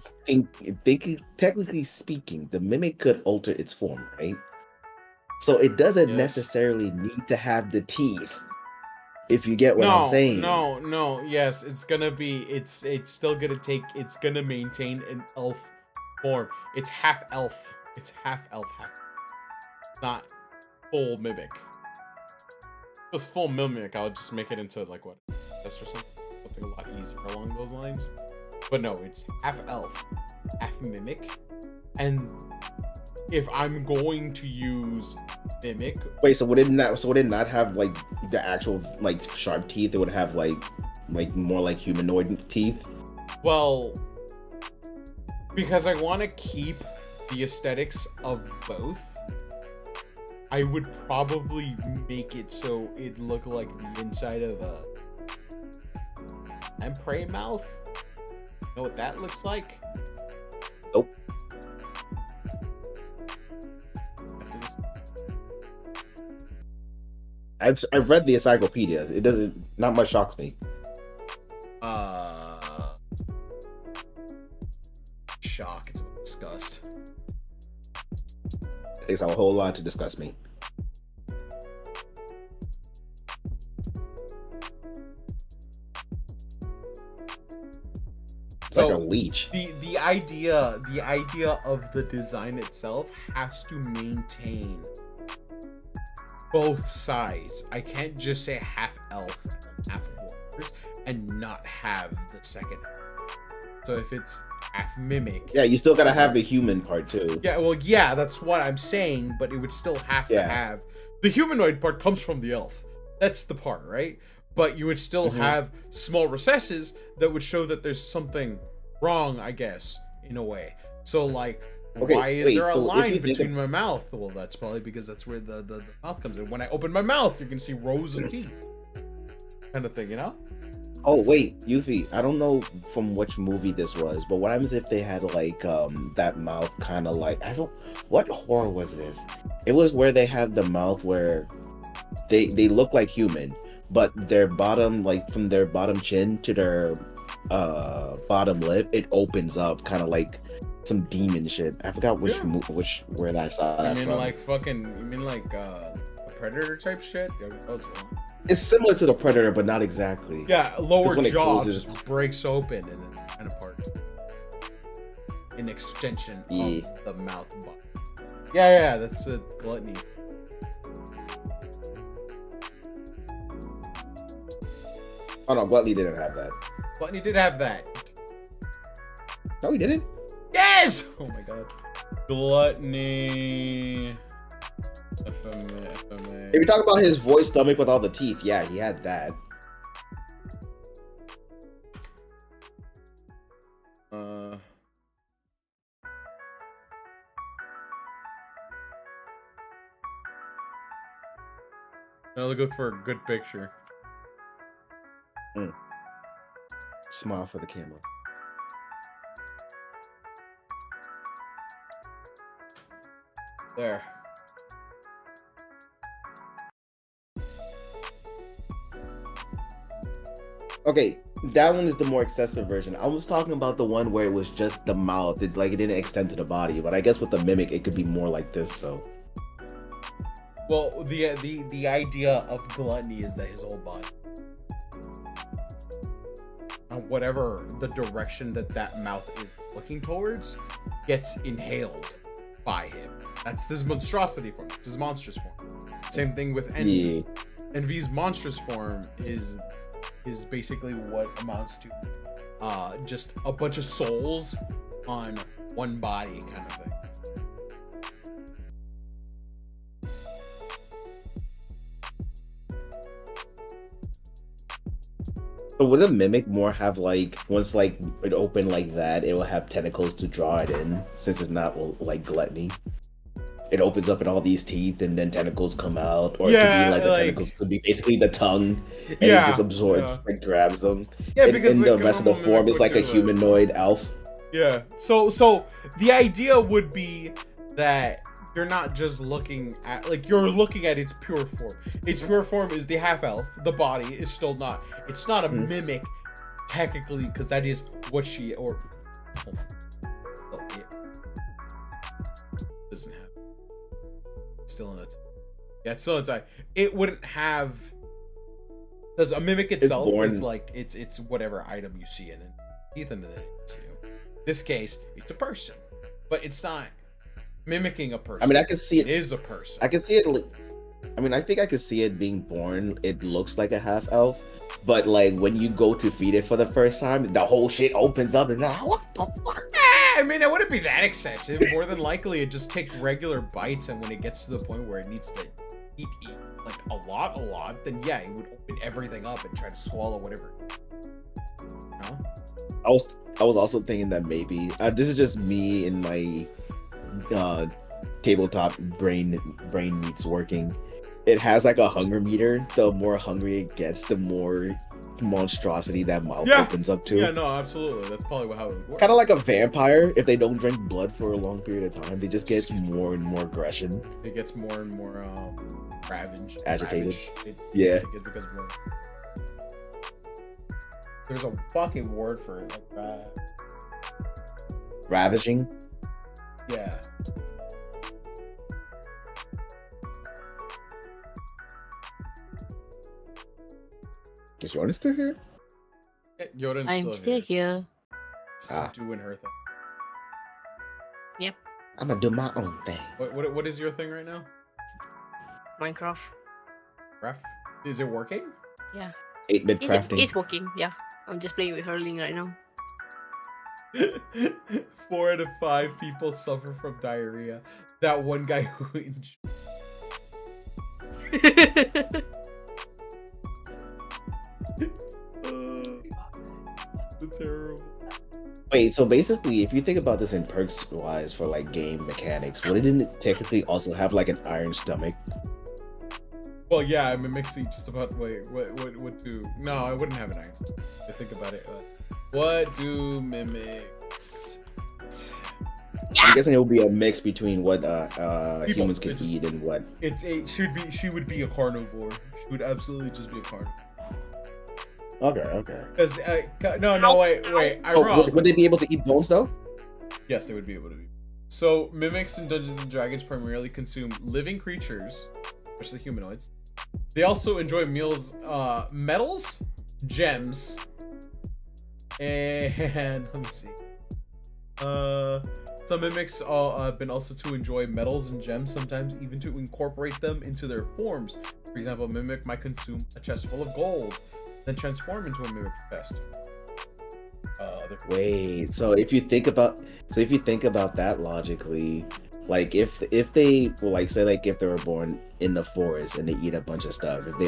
technically speaking, the mimic could alter its form, right? So it doesn't Yes. necessarily need to have the teeth. If you get what I'm saying. No. Yes, it's gonna be. It's still gonna take. It's gonna maintain an elf form. It's half elf. It's half elf, not full mimic. If it was full mimic, I would just make it into like what, this or something a lot easier along those lines. But no, it's half elf, half mimic, and if I'm going to use mimic, Wait, so would it not have like the actual like sharp teeth? It would have like more like humanoid teeth. well, because I want to keep the aesthetics of both, I would probably make it so it looked like the inside of a lamprey mouth. Know what that looks like? Nope. I've read the encyclopedia. It doesn't. Not much shocks me. Shock. It's a disgust. It takes a whole lot to disgust me. It's like a leech. The idea of the design itself has to maintain both sides. I can't just say half elf, half warriors, and not have the second. So if it's half mimic, Yeah, you still gotta have the human part too. yeah, well, yeah, that's what I'm saying. But it would still have to Yeah. have the humanoid part comes from the elf. That's the part, right? But you would still have small recesses that would show that there's something wrong, I guess, in a way. So like, Okay, why is wait, there a so if line you think between my mouth? Well, that's probably because that's where the mouth comes in. When I open my mouth, you can see rows of teeth, kind of thing, you know? Oh wait, Yuffie, I don't know from which movie this was, but what happens if they had like that mouth kind of like what horror was this? It was where they have the mouth where they look like human, but their bottom, like from their bottom chin to their bottom lip, it opens up kind of like some demon shit. I forgot which where I saw that You mean from. like a Predator type shit? Yeah, that was wrong. It's similar to the Predator, but not exactly. Yeah, lower when it jaw closes- just breaks open and then kind of part. An extension Yeah. of the mouth body. Yeah, that's a gluttony. Oh no, Gluttony didn't have that. Gluttony did have that. No, he didn't. Yes! Oh my god. Gluttony. FMA. If you're talking about his voice stomach with all the teeth, yeah, he had that. Now look for a good picture. Smile for the camera. There. Okay, that one is the more excessive version. I was talking about the one where it was just the mouth. It didn't extend to the body. But I guess with the mimic, it could be more like this. So. Well, the idea of Gluttony is that his whole body, whatever the direction that mouth is looking towards, gets inhaled by him. That's this monstrosity form. This is monstrous form. Same thing with Envy. Yeah. Envy's monstrous form is basically what amounts to just a bunch of souls on one body kind of thing. So would a mimic more have once it open like that, it will have tentacles to draw it in, since it's not like Gluttony. It opens up in all these teeth and then tentacles come out, or it could be the tentacles could be basically the tongue, and it just absorbs and grabs them. Yeah, because the rest of the form is like a humanoid elf. Yeah. So the idea would be that you're not just looking at you're looking at its pure form. Its pure form is the half elf. The body is still not. It's not a mimic, technically, because that is what she doesn't have. Still in it. Yeah, it's still inside. It wouldn't have, because a mimic itself is it's whatever item you see in it. Teeth in it. In this case, it's a person, but it's not mimicking a person. I mean, I can see it. It is a person. I can see it. I mean, I think I could see it being born. It looks like a half elf, but when you go to feed it for the first time, the whole shit opens up and what the fuck? I mean, it wouldn't be that excessive. More than likely, it just takes regular bites, and when it gets to the point where it needs to eat a lot, then yeah, it would open everything up and try to swallow whatever. No? I was also thinking that maybe this is just me and my tabletop brain meets working. It has a hunger meter. The more hungry it gets, the more monstrosity that mouth opens up to. Yeah, no, absolutely. That's probably how it would work. Kind of like a vampire. If they don't drink blood for a long period of time, they just get more and more aggression. It gets more and more ravaged, agitated. It becomes more. There's a fucking word for it, ravaging. Yeah. Is Yoda still here? I'm still here. Doing her thing. Yep. I'm gonna do my own thing. What is your thing right now? Minecraft. Ref? Is it working? Yeah. 8-bit crafting. It's working, yeah. I'm just playing with Hurling right now. 4 out of 5 people suffer from diarrhea. That one guy who terrible. Wait, so basically, if you think about this in perks wise for game mechanics, wouldn't it technically also have an iron stomach? Well, yeah, I'm mixing just about. Wait, what do? No, I wouldn't have an iron stomach. I think about it. What do mimics? I'm guessing it would be a mix between what humans can eat and what. She would be a carnivore. She would absolutely just be a carnivore. Okay. Because wait, I'm wrong. Would they be able to eat bones though? Yes, they would be able to. So mimics in Dungeons and Dragons primarily consume living creatures, especially humanoids. They also enjoy metals, gems, and let me see. Some mimics have been also to enjoy metals and gems, sometimes even to incorporate them into their forms. For example, a mimic might consume a chest full of gold, then transform into a mimic chest. Wait, so if you think about that logically, like if they well, like say like if they were born in the forest and they eat a bunch of stuff, if they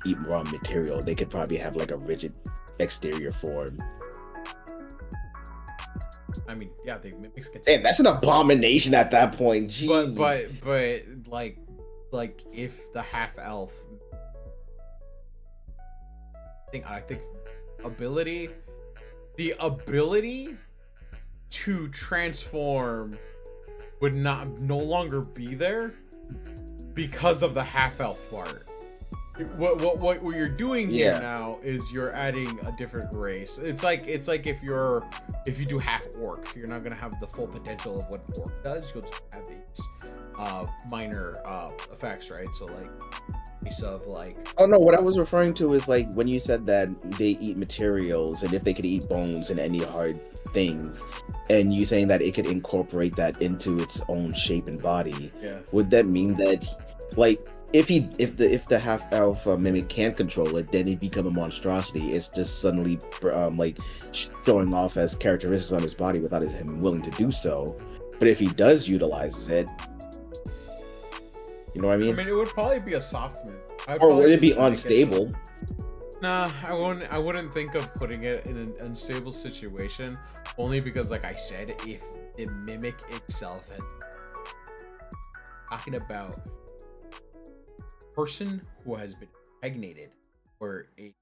eat raw material, they could probably have like a rigid exterior form. I mean, yeah, the mimics can. Damn, that's an abomination at that point. Jeez. But like if the half elf, I think the ability to transform would no longer be there because of the half elf part. What you're doing here now is you're adding a different race. It's like if you do half orc, you're not gonna have the full potential of what an orc does. You'll just have these minor effects, right? So like piece of like. Oh no, what I was referring to is like when you said that they eat materials and if they could eat bones and any hard things, and you saying that it could incorporate that into its own shape and body. Yeah. Would that mean that like? If the half elf mimic can't control it, then it become a monstrosity. It's just suddenly like showing off as characteristics on his body without him willing to do so. But if he does utilize it, you know what I mean? I mean, it would probably be a soft mimic. Or would it be unstable? Nah, I wouldn't think of putting it in an unstable situation, only because, like I said, if the mimic itself has talking about person who has been impregnated or a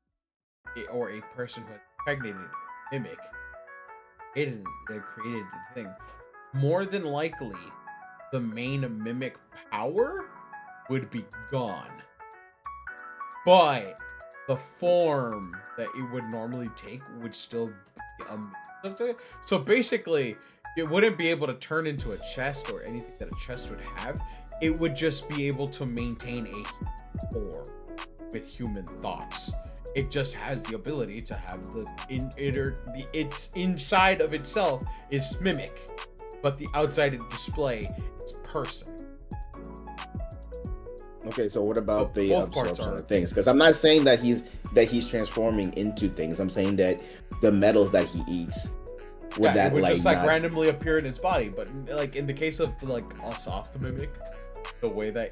person who has impregnated a mimic they created the thing, more than likely the main mimic power would be gone, but the form that it would normally take would still be a mix of it. So basically it wouldn't be able to turn into a chest or anything that a chest would have. It would just be able to maintain a form with human thoughts. It just has the ability to have its inside of itself is mimic, but the outside display is person. Okay, so what about the both parts absorption are of things? Because I'm not saying that he's transforming into things. I'm saying that the metals that he eats it would just randomly appear in his body. But like in the case of like a soft mimic, the way that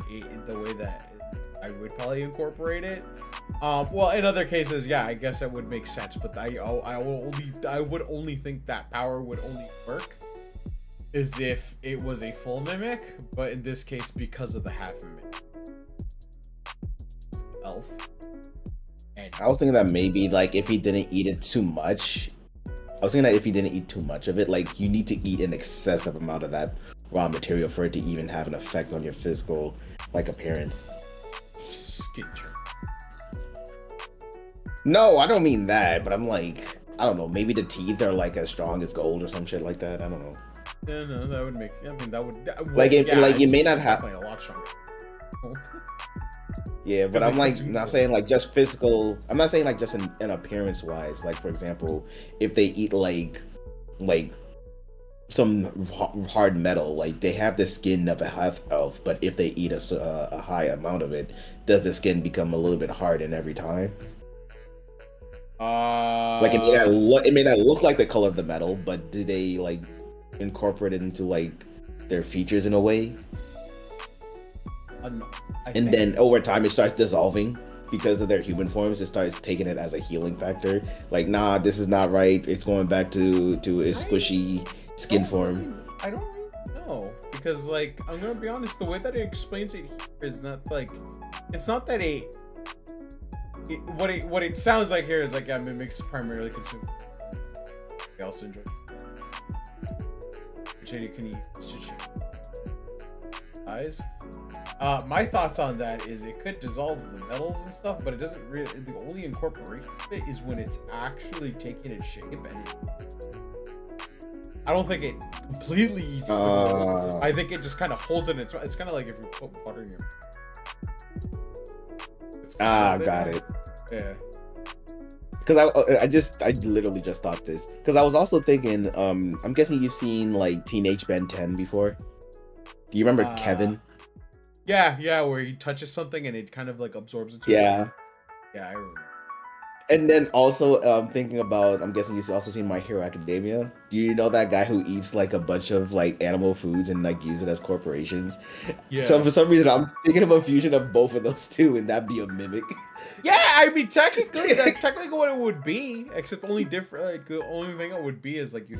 I would probably incorporate it. Well, in other cases, yeah, I guess that would make sense. But I would only think that power would only work is if it was a full mimic. But in this case, because of the half mimic elf. And I was thinking that maybe like if he didn't eat it too much. I was thinking that if you didn't eat too much of it, like you need to eat an excessive amount of that raw material for it to even have an effect on your physical like appearance. Skin turn. No, I don't mean that, but I'm like, I don't know, maybe the teeth are like as strong as gold or some shit like that. I don't know. Yeah, no, that would make. I mean, that would you may not have definitely a lot stronger. Yeah, but I'm like, I'm saying like just physical. I'm not saying like just in appearance wise. Like for example, if they eat like some hard metal, like they have the skin of a half elf, but if they eat a high amount of it, does the skin become a little bit hardened every time? Like it may not look like the color of the metal, but do they like incorporate it into like their features in a way? Then over time it starts dissolving because of their human forms. It starts taking it as a healing factor. Like, nah, this is not right. It's going back to a squishy skin form. I don't really know, because like I'm gonna be honest, the way that it explains it here is not like it's not that what it sounds like here is like mimics primarily consume. They also enjoy. Which you can eat eyes. My thoughts on that is it could dissolve the metals and stuff, but it doesn't really. The only incorporation of it is when it's actually taking its shape, and I don't think it completely eats the gold. I think it just kind of holds it. It's kind of like if you put butter in your. Got it. Yeah. Because I literally just thought this. Because I was also thinking, I'm guessing you've seen like Teenage Ben 10 before. Do you remember Kevin? Yeah, where he touches something and it kind of like absorbs into Yeah. Yeah, I remember. And then also, thinking about, I'm guessing you've also seen My Hero Academia. Do you know that guy who eats like a bunch of like animal foods and like use it as corporations? Yeah. So for some reason, I'm thinking of a fusion of both of those two, and that'd be a mimic. Yeah, I mean technically that's technically what it would be, except only different. Like the only thing it would be is like you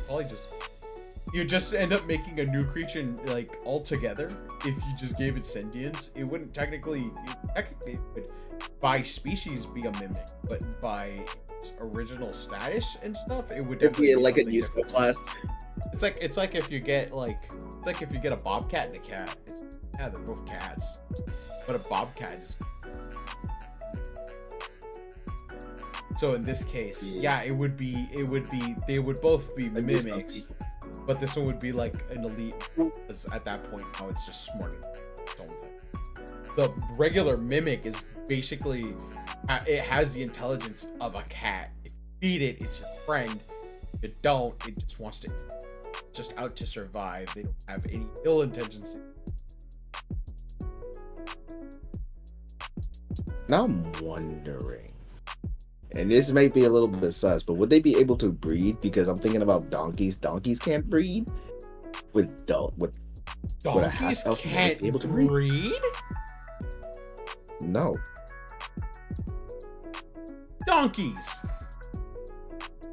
just end up making a new creature like altogether. If you just gave it sentience, it wouldn't technically it would by species be a mimic, but by its original status and stuff, it would It'd be like a something new different. subclass. It's like if you get a bobcat and a cat. Yeah, they're both cats, but a bobcat is. So in this case, yeah, it would be they would both be mimics, but this one would be like an elite. Because at that point, now it's just smarter than its own thing. The regular mimic is basically it has the intelligence of a cat. If you feed it, it's your friend. If you don't, it just wants to just out to survive. They don't have any ill intentions. Now I'm wondering, and this might be a little bit sus, but would they be able to breed? Because I'm thinking about donkeys. Donkeys can't breed. With Donkeys can't can't breed? No. Donkeys.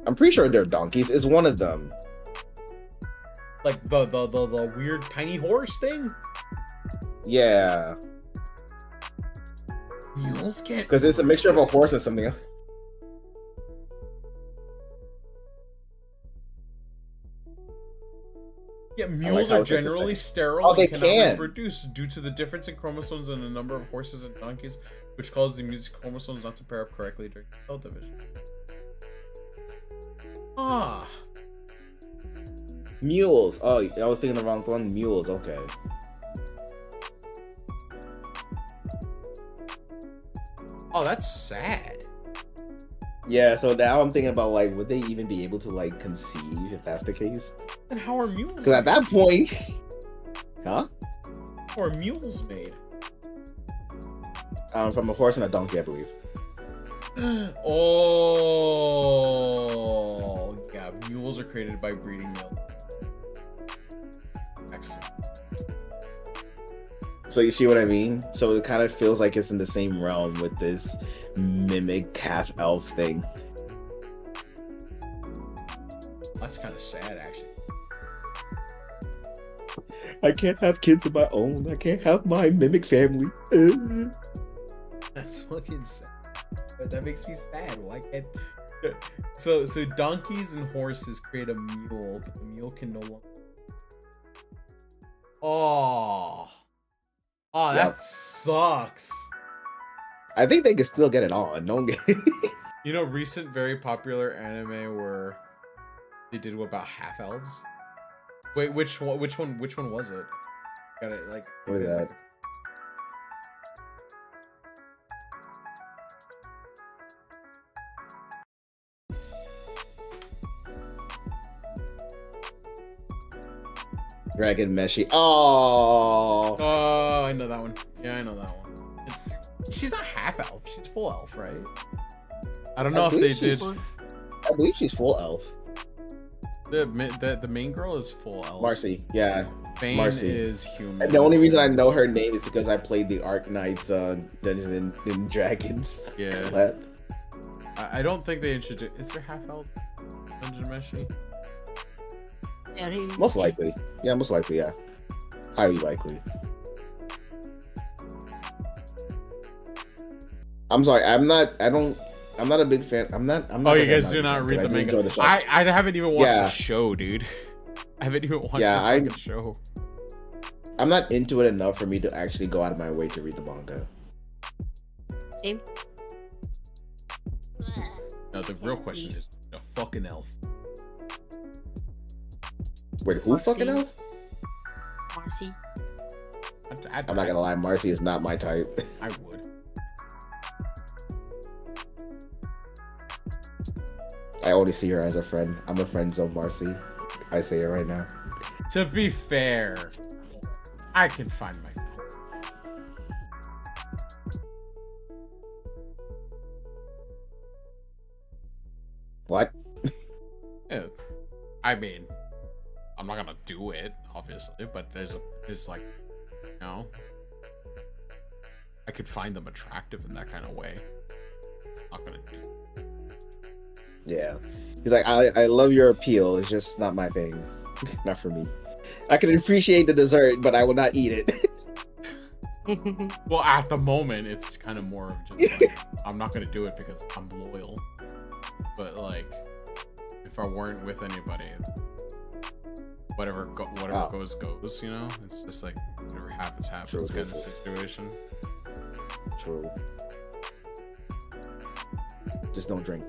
I'm pretty sure they're donkeys. Is one of them. Like the weird tiny horse thing? Yeah. Mules can't. Because it's a mixture of a horse and something else. Yeah, mules how are it's like the generally same. sterile Oh, they and cannot can. reproduce due to the difference in chromosomes in the number of horses and donkeys, which causes the music chromosomes not to pair up correctly during cell division. Ah. Mules. Oh, I was thinking the wrong one. Mules. Okay. Oh, that's sad. Yeah. So now I'm thinking about like, would they even be able to like conceive if that's the case? And how are mules? Because at that point, huh? How are mules made? From a horse and a donkey, I believe. Oh, yeah. Mules are created by breeding milk. Excellent. So you see what I mean? So it kind of feels like it's in the same realm with this mimic half elf thing. That's kind of sad, actually. I can't have kids of my own. I can't have my mimic family. That's fucking sad. That makes me sad. Why can't? So donkeys and horses create a mule, but the mule can no longer. Oh, that Yep. sucks. I think they can still get it on. Don't get. You know, recent very popular anime where they did about half elves. Wait, which one was it? Got it. Like, What is that? Dragon Meshi. Oh. Oh, I know that one. Yeah, I know that one. She's not half elf. She's full elf, right? I don't know if they did. I believe she's full elf. The main girl is full elf. Marcy. Yeah. Bane Marcy. is human. And the only reason I know her name is because I played the Arknights Dungeons and Dragons. Yeah. That. I don't think they introduced. Is there half elf Dungeon Meshi? Most likely. Yeah, most likely, yeah. Highly likely. I'm sorry, I'm not a big fan. I'm not Oh, you guys do not read the manga. I haven't even watched the show, dude. I haven't even watched the fucking show. I'm not into it enough for me to actually go out of my way to read the manga. Same. No, the real question is a fucking elf. Wait, who fucking elf? Marcy. I'm not gonna lie, Marcy is not my type. I would. I only see her as a friend. I'm a friend zone Marcy. I say it right now. To be fair, I can find my. What? Yeah. I mean, I'm not gonna do it, obviously, but there's like, you know, I could find them attractive in that kind of way. Not gonna do. Yeah. He's like, I love your appeal. It's just not my thing. Not for me. I can appreciate the dessert, but I will not eat it. Well, at the moment, it's kind of more of just like, I'm not gonna do it because I'm loyal. But like, if I weren't with anybody, whatever goes, you know? It's just like, whatever happens kind of situation. True. Just don't drink.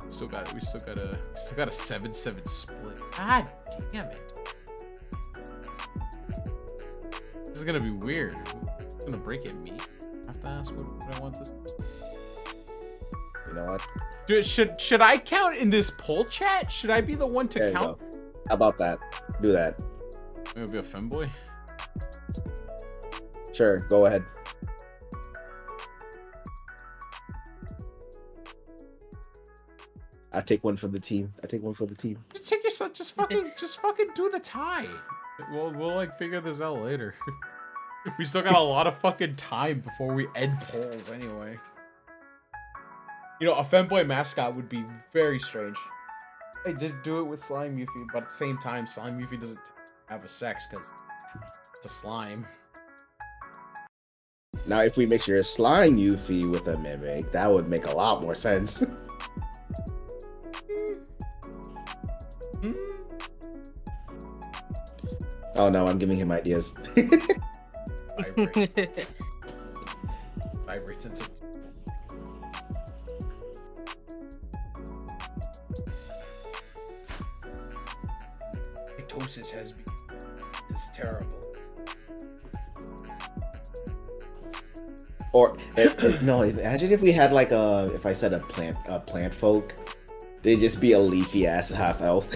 We still got a 7-7 split. God damn it. This is gonna be weird. It's gonna break it me. I have to ask what I want this. You know what? Dude, should I count in this poll chat? Should I be the one to count? How about that? Do that. Maybe be a femboy. Sure, go ahead. I take one for the team. Just take yourself. Just fucking do the tie. We'll like figure this out later. We still got a lot of fucking time before we end polls anyway. You know, a femboy mascot would be very strange. I did do it with Slime Yuffie, but at the same time, Slime Yuffie doesn't have a sex because it's a slime. Now, if we mix your Slime Yuffie with a Mimic, that would make a lot more sense. Oh no, I'm giving him ideas. Vibrate sensitive. Mitosis has been. This is terrible. Or no, imagine if we had like if I said a plant folk, they'd just be a leafy ass half elf.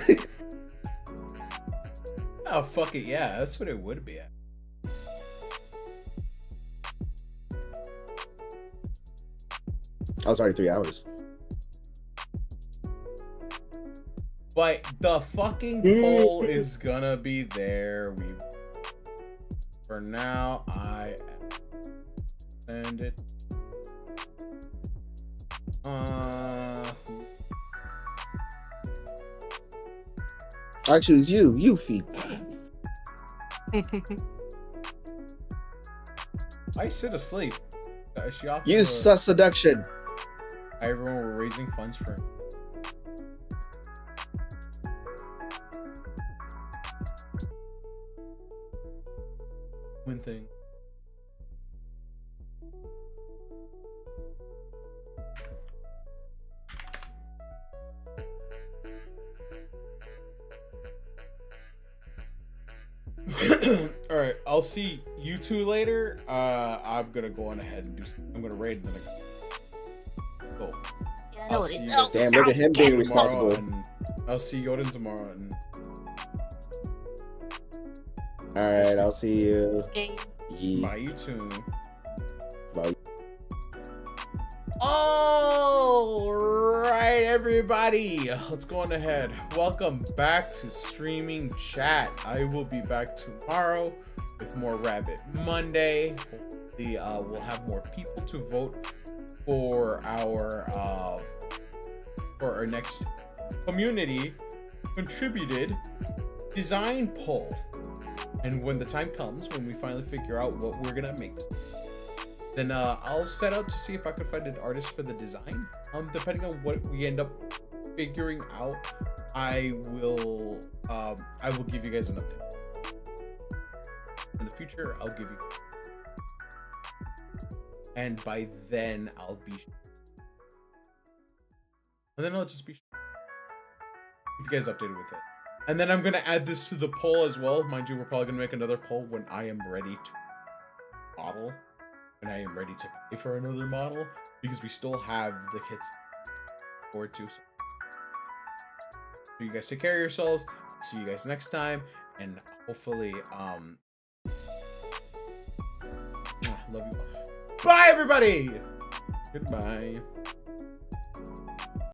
Oh fuck it, yeah, that's what it would be. I was already 3 hours. But the fucking poll is gonna be there. For now, I send it. I choose you, Yuffie. I sit asleep. Use sus seduction. Hi everyone, we're raising funds for him. One thing. All right, I'll see you two later. I'm gonna go on ahead and do something. I'm gonna raid and then cool. I'll see you guys Damn, look at him being responsible. I'll see Yoden tomorrow. And... All right, I'll see you. Okay. Yeah. Bye, you too. Bye. All right, everybody, let's go on ahead. Welcome back to Streaming Chat. I will be back tomorrow with more Rabbit Monday. Hopefully, we'll have more people to vote for our next community contributed design poll. And when the time comes, when we finally figure out what we're gonna make, then I'll set out to see if I can find an artist for the design. Depending on what we end up figuring out, I will give you guys an update. In the future, I'll give you, and by then I'll be, and then I'll just be keep you guys updated with it. And then I'm gonna add this to the poll as well. Mind you, we're probably gonna make another poll when I am ready to model. And I am ready to pay for another model because we still have the kits forward to. So you guys take care of yourselves. See you guys next time, and hopefully, love you all. Bye, everybody. Goodbye.